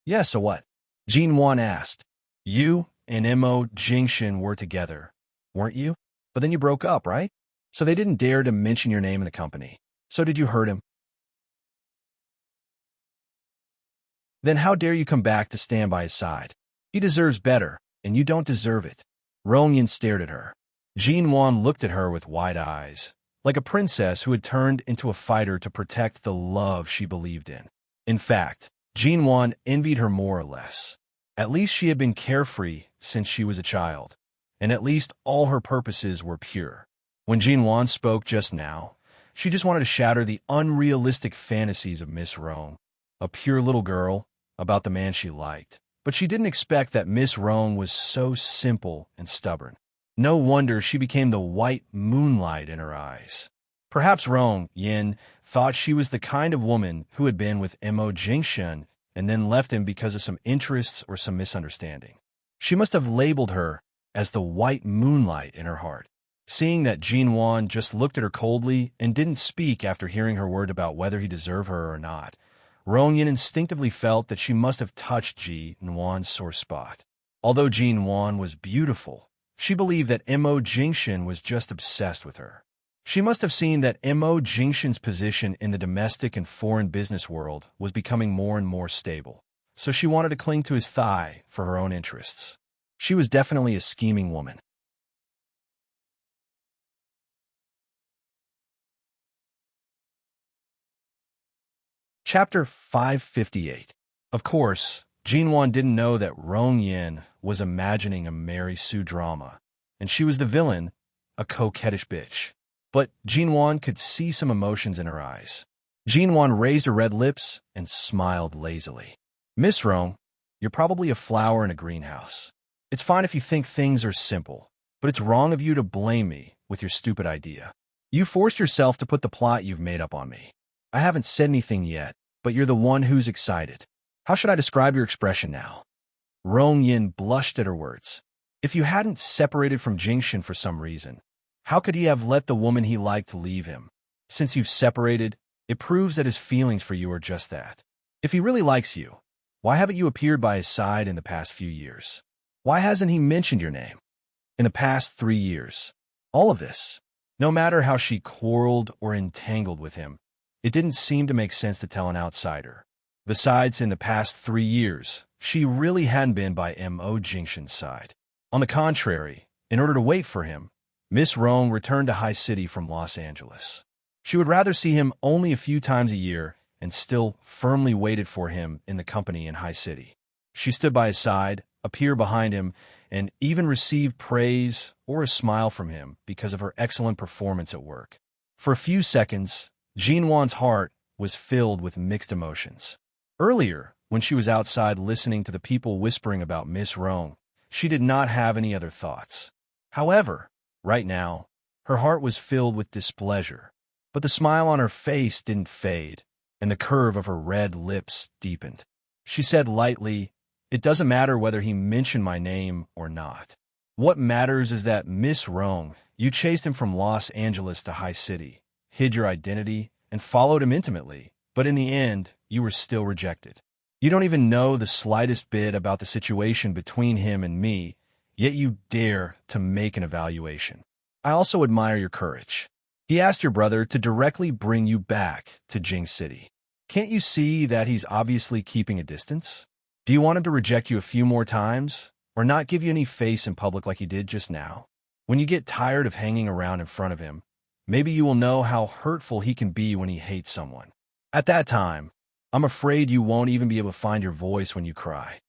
"Yes, so what?" Jinwan asked. "You and Mo Jingshan were together, weren't you? But then you broke up, right? So they didn't dare to mention your name in the company. So did you hurt him? Then how dare you come back to stand by his side? He deserves better, and you don't deserve it." Rongyan stared at her. Jinwan looked at her with wide eyes, like a princess who had turned into a fighter to protect the love she believed in. In fact, Jinwan envied her more or less. At least she had been carefree since she was a child, and at least all her purposes were pure. When Jinwan spoke just now, she just wanted to shatter the unrealistic fantasies of Miss Rong, a pure little girl, about the man she liked. But she didn't expect that Miss Rong was so simple and stubborn. No wonder she became the white moonlight in her eyes. Perhaps Rong Yin thought she was the kind of woman who had been with Mo Jingshan and then left him because of some interests or some misunderstanding. She must have labeled her as the white moonlight in her heart. Seeing that Jinwan just looked at her coldly and didn't speak after hearing her word about whether he deserved her or not, Rongyan instinctively felt that she must have touched Jinwan's sore spot. Although Jinwan was beautiful, she believed that Mo Jingshan was just obsessed with her. She must have seen that Mo Jingshan's position in the domestic and foreign business world was becoming more and more stable, so she wanted to cling to his thigh for her own interests. She was definitely a scheming woman. Chapter 558. Of course, Jinwan didn't know that Rong Yin was imagining a Mary Sue drama, and she was the villain, a coquettish bitch. But Jinwan could see some emotions in her eyes. Jinwan raised her red lips and smiled lazily. "Miss Rong, you're probably a flower in a greenhouse. It's fine if you think things are simple, but it's wrong of you to blame me with your stupid idea. You forced yourself to put the plot you've made up on me. I haven't said anything yet, but you're the one who's excited. How should I describe your expression now?" Rong Yin blushed at her words. If you hadn't separated from Jingshan for some reason, how could he have let the woman he liked leave him? Since you've separated, it proves that his feelings for you are just that. If he really likes you, why haven't you appeared by his side in the past few years? Why hasn't he mentioned your name? In the past 3 years. All of this. No matter how she quarreled or entangled with him, it didn't seem to make sense to tell an outsider. Besides, in the past 3 years, she really hadn't been by Mo Jingshan's side. On the contrary, in order to wait for him, Miss Rong returned to High City from Los Angeles. She would rather see him only a few times a year and still firmly waited for him in the company in High City. She stood by his side, appeared behind him, and even received praise or a smile from him because of her excellent performance at work. For a few seconds, Jinwan's heart was filled with mixed emotions. Earlier, when she was outside listening to the people whispering about Miss Rong, she did not have any other thoughts. However, right now, her heart was filled with displeasure, but the smile on her face didn't fade, and the curve of her red lips deepened. She said lightly, "It doesn't matter whether he mentioned my name or not. What matters is that, Miss Rong, you chased him from Los Angeles to High City, hid your identity, and followed him intimately, but in the end, you were still rejected. You don't even know the slightest bit about the situation between him and me, yet you dare to make an evaluation. I also admire your courage. He asked your brother to directly bring you back to Jing City. Can't you see that he's obviously keeping a distance? Do you want him to reject you a few more times, or not give you any face in public like he did just now? When you get tired of hanging around in front of him, maybe you will know how hurtful he can be when he hates someone. At that time, I'm afraid you won't even be able to find your voice when you cry.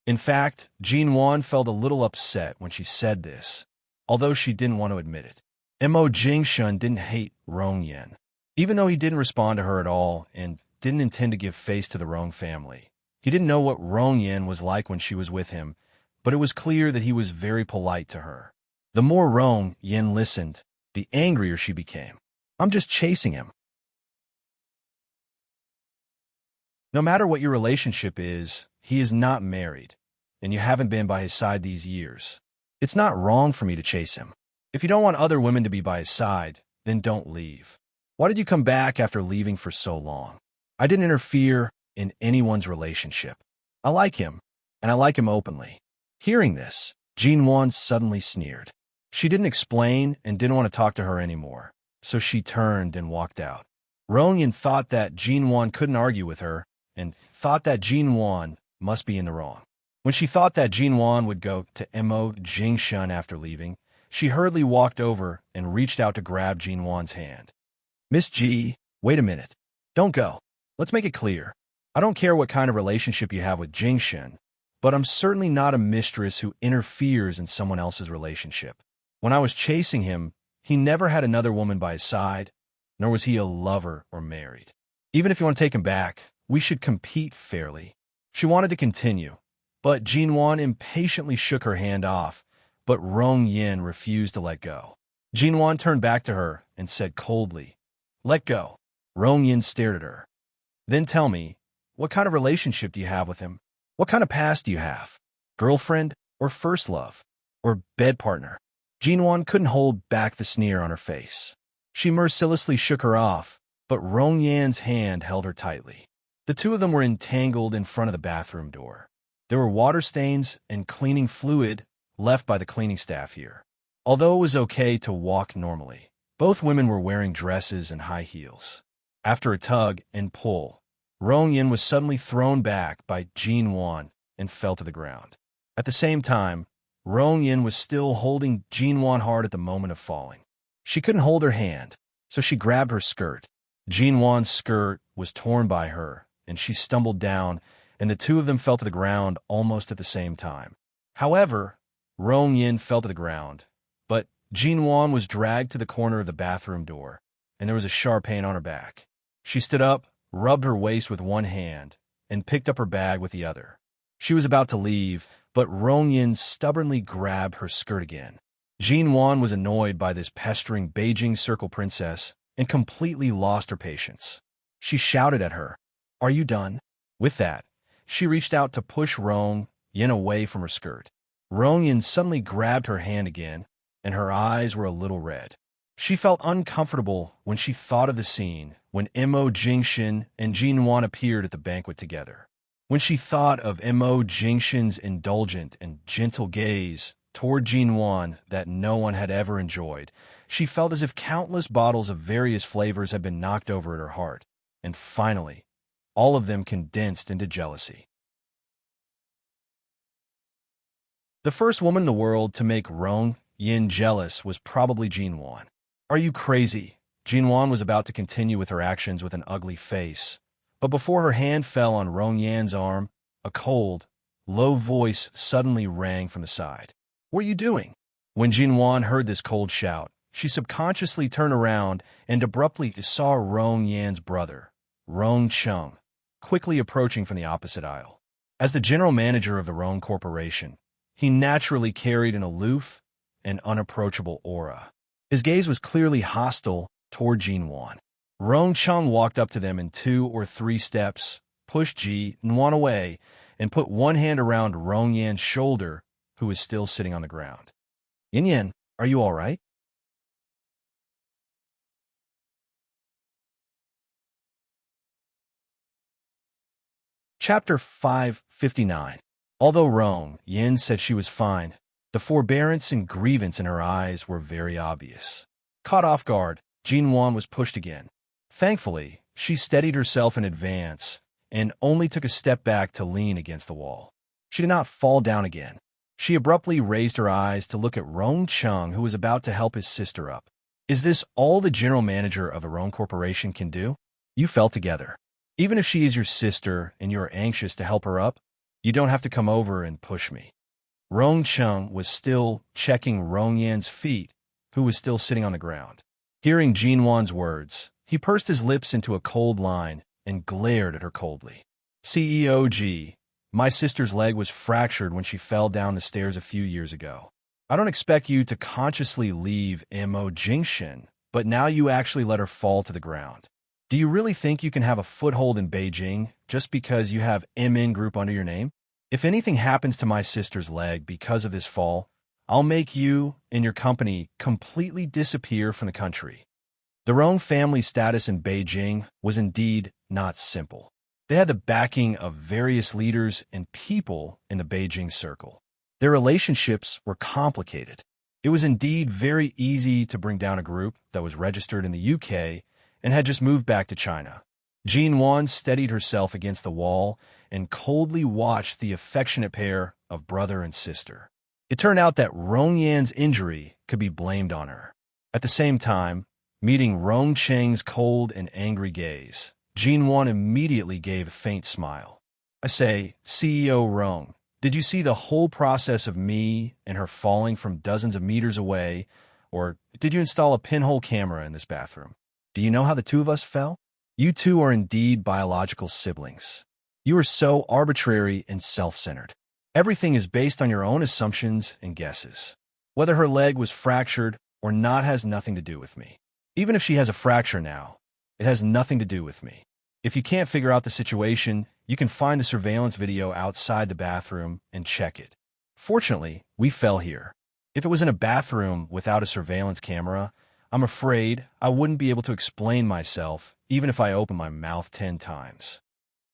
In fact, Jinwan felt a little upset when she said this, although she didn't want to admit it. Mo Jingshun didn't hate Rong Yen. Even though he didn't respond to her at all and didn't intend to give face to the Rong family. He didn't know what Rong Yen was like when she was with him, but it was clear that he was very polite to her. The more Rong Yen listened, the angrier she became. I'm just chasing him. No matter what your relationship is, he is not married, and you haven't been by his side these years. It's not wrong for me to chase him. If you don't want other women to be by his side, then don't leave. Why did you come back after leaving for so long? I didn't interfere in anyone's relationship. I like him, and I like him openly. Hearing this, Jinwan suddenly sneered. She didn't explain and didn't want to talk to her anymore, so she turned and walked out. Rongyan thought that Jinwan couldn't argue with her, and thought that Jinwan must be in the wrong. When she thought that Jinwan would go to Mo Jingshun after leaving, she hurriedly walked over and reached out to grab Jinwan's hand. Miss Ji, wait a minute. Don't go. Let's make it clear. I don't care what kind of relationship you have with Jingshun, but I'm certainly not a mistress who interferes in someone else's relationship. When I was chasing him, he never had another woman by his side, nor was he a lover or married. Even if you want to take him back, we should compete fairly. She wanted to continue, but Jinwan impatiently shook her hand off, but Rong Yin refused to let go. Jinwan turned back to her and said coldly, "Let go." Rong Yin stared at her. Then tell me, what kind of relationship do you have with him? What kind of past do you have? Girlfriend or first love? Or bed partner? Jinwan couldn't hold back the sneer on her face. She mercilessly shook her off, but Rong Yan's hand held her tightly. The two of them were entangled in front of the bathroom door. There were water stains and cleaning fluid left by the cleaning staff here. Although it was okay to walk normally, both women were wearing dresses and high heels. After a tug and pull, Rong Yin was suddenly thrown back by Jinwan and fell to the ground. At the same time, Rong Yin was still holding Jinwan hard at the moment of falling. She couldn't hold her hand, so she grabbed her skirt. Jinwan's skirt was torn by her, and she stumbled down, and the two of them fell to the ground almost at the same time. However, Rong Yin fell to the ground, but Jinwan was dragged to the corner of the bathroom door, and there was a sharp pain on her back. She stood up, rubbed her waist with one hand, and picked up her bag with the other. She was about to leave, but Rong Yin stubbornly grabbed her skirt again. Jinwan was annoyed by this pestering Beijing Circle princess and completely lost her patience. She shouted at her, "Are you done?" With that, she reached out to push Rong Yin away from her skirt. Rong Yin suddenly grabbed her hand again, and her eyes were a little red. She felt uncomfortable when she thought of the scene when Mo Jingshun and Jinwan appeared at the banquet together. When she thought of Mo Jingshun's indulgent and gentle gaze toward Jinwan that no one had ever enjoyed, she felt as if countless bottles of various flavors had been knocked over at her heart, and finally, all of them condensed into jealousy. The first woman in the world to make Rong Yin jealous was probably Jinwan. "Are you crazy?" Jinwan was about to continue with her actions with an ugly face, but before her hand fell on Rong Yan's arm, a cold, low voice suddenly rang from the side. "What are you doing?" When Jinwan heard this cold shout, she subconsciously turned around and abruptly saw Rong Yan's brother, Rong Chung, quickly approaching from the opposite aisle. As the general manager of the Rong Corporation, he naturally carried an aloof and unapproachable aura. His gaze was clearly hostile toward Jinwan. Rong Chung walked up to them in 2 or 3 steps, pushed Jinwan away, and put one hand around Rong Yan's shoulder, who was still sitting on the ground. "Yin Yin, are you all right?" Chapter 559. Although Rong Yin said she was fine, the forbearance and grievance in her eyes were very obvious. Caught off guard, Jinwan was pushed again. Thankfully, she steadied herself in advance and only took a step back to lean against the wall. She did not fall down again. She abruptly raised her eyes to look at Rong Chung, who was about to help his sister up. "Is this all the general manager of the Rong Corporation can do? You fell together." Even if she is your sister and you are anxious to help her up, you don't have to come over and push me. Rong Chung was still checking Rong Yan's feet, who was still sitting on the ground. Hearing Jin Wan's words, he pursed his lips into a cold line and glared at her coldly. CEOG, my sister's leg was fractured when she fell down the stairs a few years ago. I don't expect you to consciously leave Mo Jingshin, but now you actually let her fall to the ground. Do you really think you can have a foothold in Beijing just because you have MN Group under your name? If anything happens to my sister's leg because of this fall, I'll make you and your company completely disappear from the country. The Rong family's status in Beijing was indeed not simple. They had the backing of various leaders and people in the Beijing circle. Their relationships were complicated. It was indeed very easy to bring down a group that was registered in the UK and had just moved back to China. Jin Wan steadied herself against the wall and coldly watched the affectionate pair of brother and sister. It turned out that Rong Yan's injury could be blamed on her. At the same time, meeting Rong Cheng's cold and angry gaze, Jin Wan immediately gave a faint smile. I say, CEO Rong, did you see the whole process of me and her falling from dozens of meters away, or did you install a pinhole camera in this bathroom? Do you know how the two of us fell? You two are indeed biological siblings. You are so arbitrary and self-centered. Everything is based on your own assumptions and guesses. Whether her leg was fractured or not has nothing to do with me. Even if she has a fracture now, it has nothing to do with me. If you can't figure out the situation, you can find the surveillance video outside the bathroom and check it. Fortunately, we fell here. If it was in a bathroom without a surveillance camera, I'm afraid I wouldn't be able to explain myself even if I opened my mouth 10 times.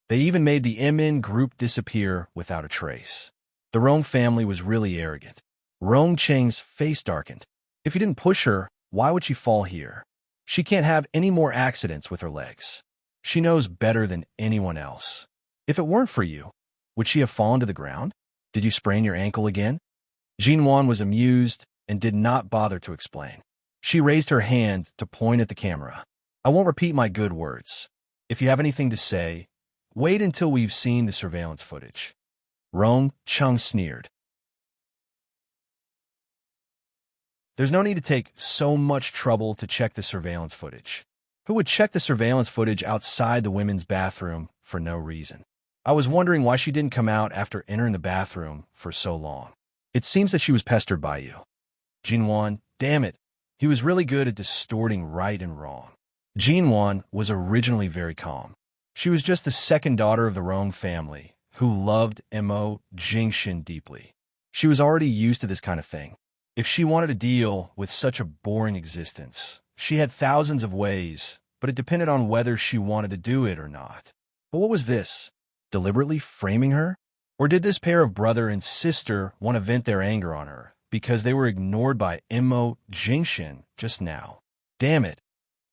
They even made the MN Group disappear without a trace. The Rong family was really arrogant. Rong Cheng's face darkened. If you didn't push her, why would she fall here? She can't have any more accidents with her legs. She knows better than anyone else. If it weren't for you, would she have fallen to the ground? Did you sprain your ankle again? Jin Wan was amused and did not bother to explain. She raised her hand to point at the camera. I won't repeat my good words. If you have anything to say, wait until we've seen the surveillance footage. Rong Chung sneered. There's no need to take so much trouble to check the surveillance footage. Who would check the surveillance footage outside the women's bathroom for no reason? I was wondering why she didn't come out after entering the bathroom for so long. It seems that she was pestered by you. Jin Wan, damn it, he was really good at distorting right and wrong. Jin Wan was originally very calm. She was just the second daughter of the Rong family, who loved Mo Jingshin deeply. She was already used to this kind of thing. If she wanted to deal with such a boring existence, she had thousands of ways, but it depended on whether she wanted to do it or not. But what was this? Deliberately framing her? Or did this pair of brother and sister want to vent their anger on her because they were ignored by Mo Jingshin just now? Damn it.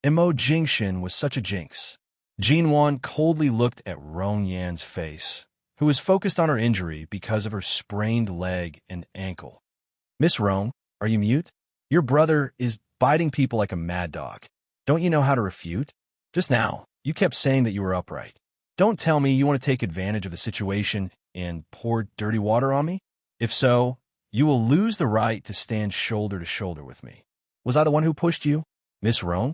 Mo Jingshin was such a jinx. Jin Wan coldly looked at Rong Yan's face, who was focused on her injury because of her sprained leg and ankle. Miss Rong, are you mute? Your brother is biting people like a mad dog. Don't you know how to refute? Just now, you kept saying that you were upright. Don't tell me you want to take advantage of the situation and pour dirty water on me? If so, you will lose the right to stand shoulder to shoulder with me. Was I the one who pushed you, Miss Rong?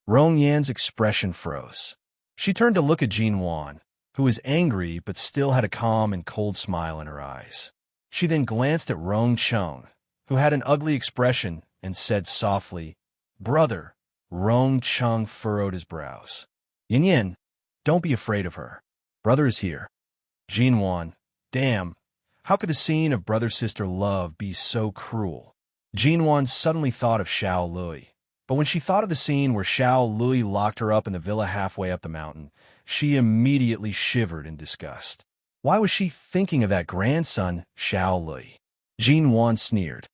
Rong Yan's expression froze. She turned to look at Jin Wan, who was angry but still had a calm and cold smile in her eyes. She then glanced at Rong Chung, who had an ugly expression, and said softly, Brother. Rong Chung furrowed his brows. Yin Yin, don't be afraid of her. Brother is here. Jin Wan, damn, how could the scene of brother-sister love be so cruel? Jin Wan suddenly thought of Xiao Lui. But when she thought of the scene where Xiao Lui locked her up in the villa halfway up the mountain, she immediately shivered in disgust. Why was she thinking of that grandson, Xiao Lui? Jin Wan sneered.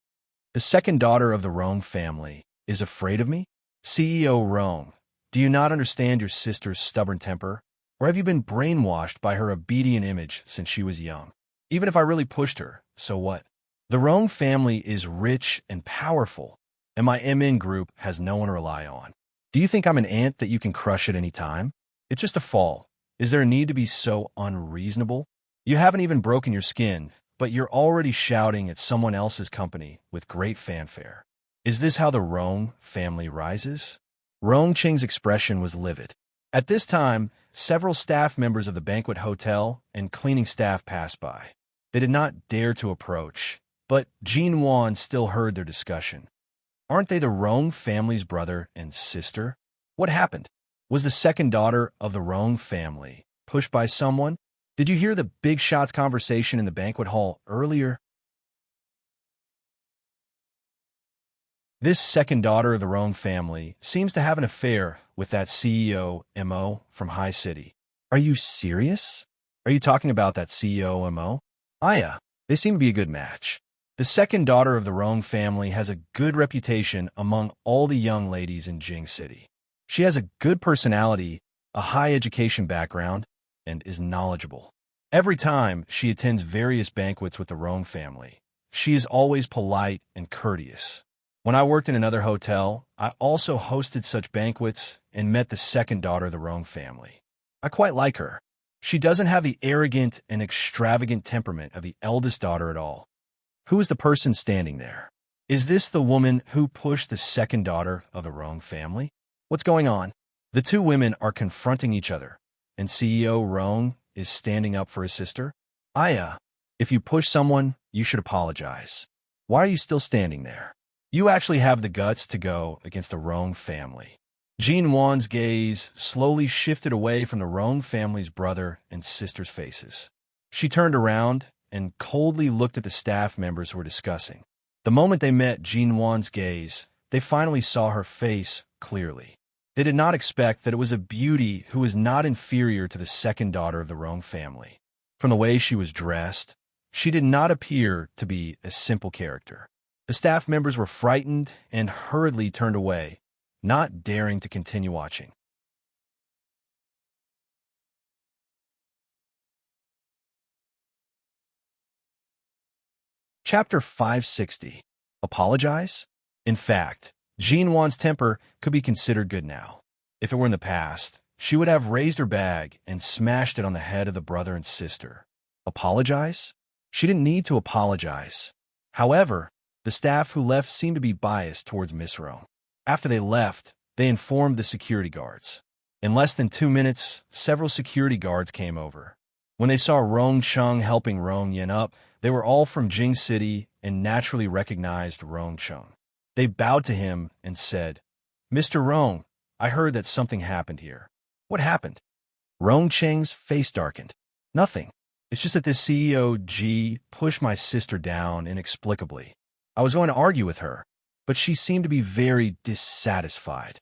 The second daughter of the Rong family is afraid of me? CEO Rong, do you not understand your sister's stubborn temper? Or have you been brainwashed by her obedient image since she was young? Even if I really pushed her, so what? The Rong family is rich and powerful, and my MN Group has no one to rely on. Do you think I'm an ant that you can crush at any time? It's just a fall. Is there a need to be so unreasonable? You haven't even broken your skin, but you're already shouting at someone else's company with great fanfare. Is this how the Rong family rises? Rong Qing's expression was livid. At this time, several staff members of the banquet hotel and cleaning staff passed by. They did not dare to approach, but Jin Wan still heard their discussion. Aren't they the Rong family's brother and sister? What happened? Was the second daughter of the Rong family pushed by someone? Did you hear the big shots conversation in the banquet hall earlier? This second daughter of the Rong family seems to have an affair with that CEO MO from High City. Are you serious? Are you talking about that CEO MO? Aya, they seem to be a good match. The second daughter of the Rong family has a good reputation among all the young ladies in Jing City. She has a good personality, a high education background, and is knowledgeable. Every time she attends various banquets with the Rong family, she is always polite and courteous. When I worked in another hotel, I also hosted such banquets and met the second daughter of the Rong family. I quite like her. She doesn't have the arrogant and extravagant temperament of the eldest daughter at all. Who is the person standing there? Is this the woman who pushed the second daughter of the Rong family? What's going on? The two women are confronting each other, and CEO Rong is standing up for his sister. Aya, if you push someone, you should apologize. Why are you still standing there? You actually have the guts to go against the Rong family. Jin Wan's gaze slowly shifted away from the Rong family's brother and sister's faces. She turned around and coldly looked at the staff members who were discussing. The moment they met Jin Wan's gaze, they finally saw her face clearly. They did not expect that it was a beauty who was not inferior to the second daughter of the Rong family. From the way she was dressed, she did not appear to be a simple character. The staff members were frightened and hurriedly turned away, not daring to continue watching. Chapter 560. Apologize? In fact, Jin Wan's temper could be considered good now. If it were in the past, she would have raised her bag and smashed it on the head of the brother and sister. Apologize? She didn't need to apologize. However, the staff who left seemed to be biased towards Miss Rong. After they left, they informed the security guards. In less than 2 minutes, several security guards came over. When they saw Rong Chung helping Rong Yin up, they were all from Jing City and naturally recognized Rong Chung. They bowed to him and said, "Mr. Rong, I heard that something happened here." "What happened?" Rong Cheng's face darkened. "Nothing. It's just that this CEO G pushed my sister down inexplicably. I was going to argue with her, but she seemed to be very dissatisfied."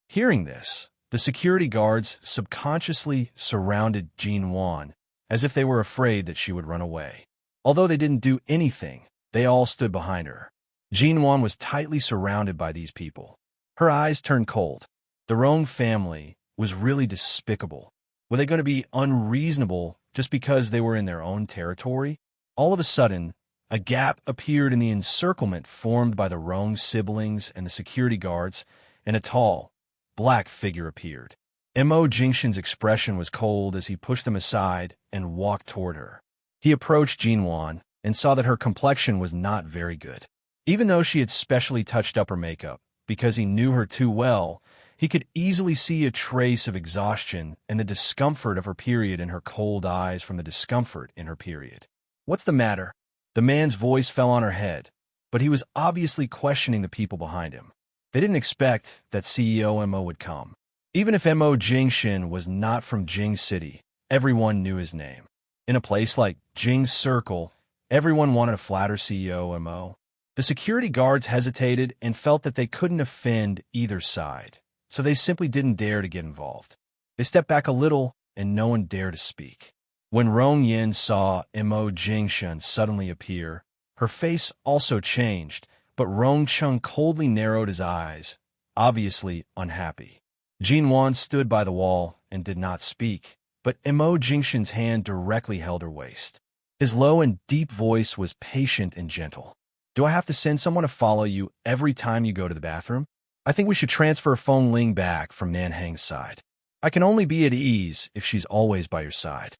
Hearing this, the security guards subconsciously surrounded Jin Wan as if they were afraid that she would run away. Although they didn't do anything, they all stood behind her. Jin Wan was tightly surrounded by these people. Her eyes turned cold. The Rong family was really despicable. Were they going to be unreasonable just because they were in their own territory? All of a sudden, a gap appeared in the encirclement formed by the Rong siblings and the security guards, and a tall, black figure appeared. Mo Jingshan's expression was cold as he pushed them aside and walked toward her. He approached Jin Wan and saw that her complexion was not very good. Even though she had specially touched up her makeup, because he knew her too well, he could easily see a trace of exhaustion and the discomfort of her period in her cold eyes from the discomfort in her period. "What's the matter?" The man's voice fell on her head, but he was obviously questioning the people behind him. They didn't expect that CEO Mo would come. Even if Mo Jingshan was not from Jing City, everyone knew his name. In a place like Jing Circle, everyone wanted to flatter CEO Mo. The security guards hesitated and felt that they couldn't offend either side, so they simply didn't dare to get involved. They stepped back a little, and no one dared to speak. When Rong Yin saw Mo Jingshan suddenly appear, her face also changed, but Rong Chung coldly narrowed his eyes, obviously unhappy. Jin Wan stood by the wall and did not speak, but Mo Jingshan's hand directly held her waist. His low and deep voice was patient and gentle. "Do I have to send someone to follow you every time you go to the bathroom? I think we should transfer Feng Ling back from Nanhang's side." I can only be at ease if she's always by your side.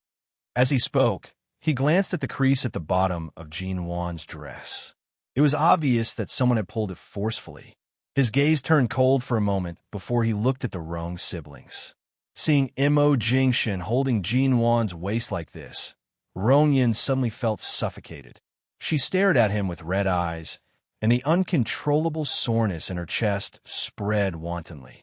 As he spoke, he glanced at the crease at the bottom of Jean Wan's dress. It was obvious that someone had pulled it forcefully. His gaze turned cold for a moment before he looked at the Rong siblings. Seeing Mo Jingshan holding Jean Wan's waist like this, Rong Yin suddenly felt suffocated. She stared at him with red eyes, and the uncontrollable soreness in her chest spread wantonly.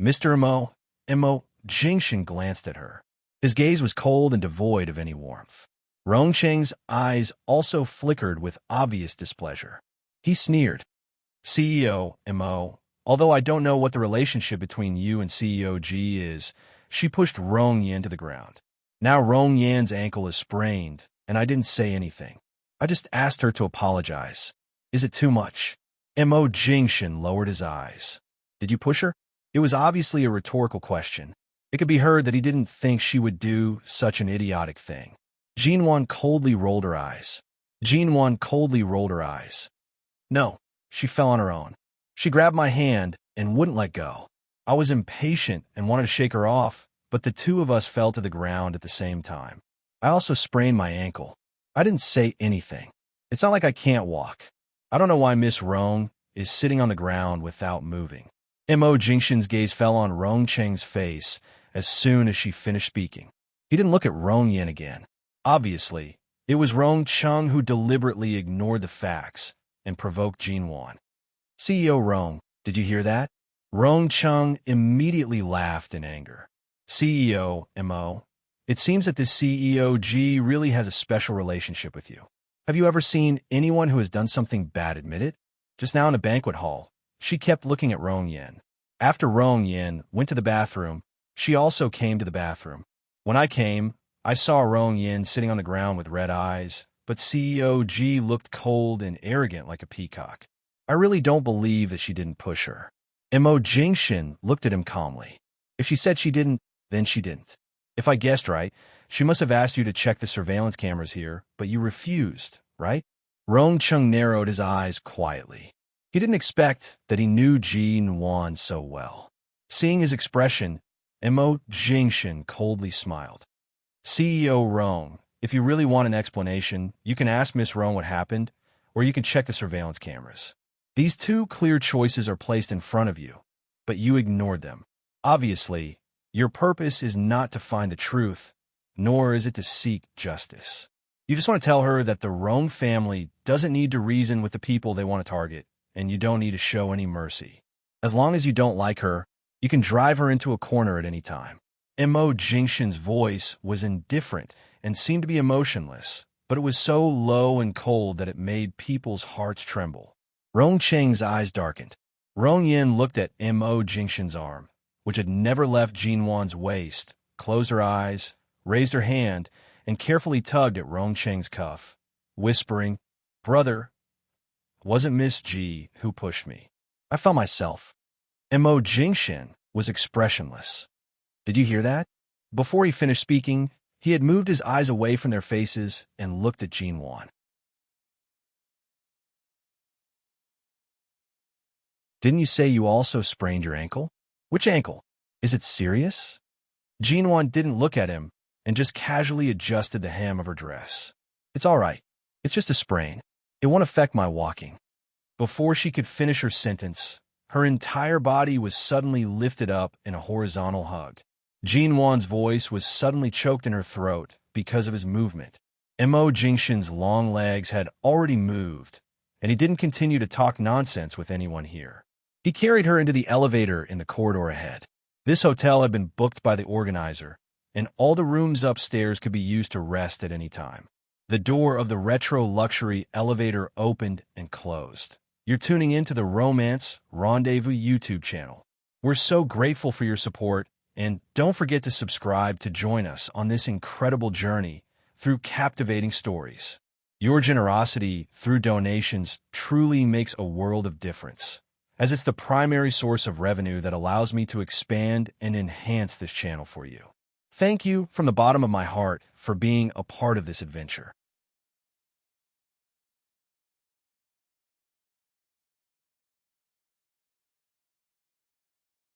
Mr. Mo Jingshan glanced at her. His gaze was cold and devoid of any warmth. Rong Cheng's eyes also flickered with obvious displeasure. He sneered. CEO, Mo, although I don't know what the relationship between you and CEO G is, she pushed Rong Yin to the ground. Now Rong Yan's ankle is sprained, and I didn't say anything. I just asked her to apologize. Is it too much? Mo Jingshan lowered his eyes. Did you push her? It was obviously a rhetorical question. It could be heard that he didn't think she would do such an idiotic thing. Jean Wan coldly rolled her eyes. No, she fell on her own. She grabbed my hand and wouldn't let go. I was impatient and wanted to shake her off, but the two of us fell to the ground at the same time. I also sprained my ankle. I didn't say anything. It's not like I can't walk. I don't know why Miss Rong is sitting on the ground without moving. Mo Jingshan's gaze fell on Rong Cheng's face as soon as she finished speaking. He didn't look at Rong Yin again. Obviously, it was Rong Cheng who deliberately ignored the facts and provoked Jean Wan. CEO Rong, did you hear that? Rong Cheng immediately laughed in anger. CEO Mo, it seems that this CEO G really has a special relationship with you. Have you ever seen anyone who has done something bad admit it? Just now in a banquet hall, she kept looking at Rong Yin. After Rong Yin went to the bathroom, she also came to the bathroom. When I came, I saw Rong Yin sitting on the ground with red eyes, but CEO G looked cold and arrogant like a peacock. I really don't believe that she didn't push her. Mo Jingshan looked at him calmly. If she said she didn't, then she didn't. If I guessed right, she must have asked you to check the surveillance cameras here, but you refused, right? Rong Cheng narrowed his eyes quietly. He didn't expect that he knew Jean Wan so well. Seeing his expression, Mo Jingshan coldly smiled. CEO Rong, if you really want an explanation, you can ask Miss Rong what happened, or you can check the surveillance cameras. These two clear choices are placed in front of you, but you ignored them. Obviously, your purpose is not to find the truth, nor is it to seek justice. You just want to tell her that the Rong family doesn't need to reason with the people they want to target, and you don't need to show any mercy. As long as you don't like her, you can drive her into a corner at any time. Mo Jingshan's voice was indifferent and seemed to be emotionless, but it was so low and cold that it made people's hearts tremble. Rong Cheng's eyes darkened. Rong Yin looked at Mo Jingshan's arm, which had never left Jean Wan's waist, closed her eyes, raised her hand, and carefully tugged at Rong Cheng's cuff, whispering, "Brother, wasn't Miss G who pushed me. I felt myself." Mo Jingshan was expressionless. Did you hear that? Before he finished speaking, he had moved his eyes away from their faces and looked at Jean Wan. Didn't you say you also sprained your ankle? Which ankle? Is it serious? Jean Wan didn't look at him and just casually adjusted the hem of her dress. It's all right. It's just a sprain. It won't affect my walking. Before she could finish her sentence, her entire body was suddenly lifted up in a horizontal hug. Jean Wan's voice was suddenly choked in her throat because of his movement. Mo Jingshan's long legs had already moved, and he didn't continue to talk nonsense with anyone here. He carried her into the elevator in the corridor ahead. This hotel had been booked by the organizer, and all the rooms upstairs could be used to rest at any time. The door of the retro luxury elevator opened and closed. You're tuning into the Romance Rendezvous YouTube channel. We're so grateful for your support, and don't forget to subscribe to join us on this incredible journey through captivating stories. Your generosity through donations truly makes a world of difference, as it's the primary source of revenue that allows me to expand and enhance this channel for you. Thank you from the bottom of my heart for being a part of this adventure.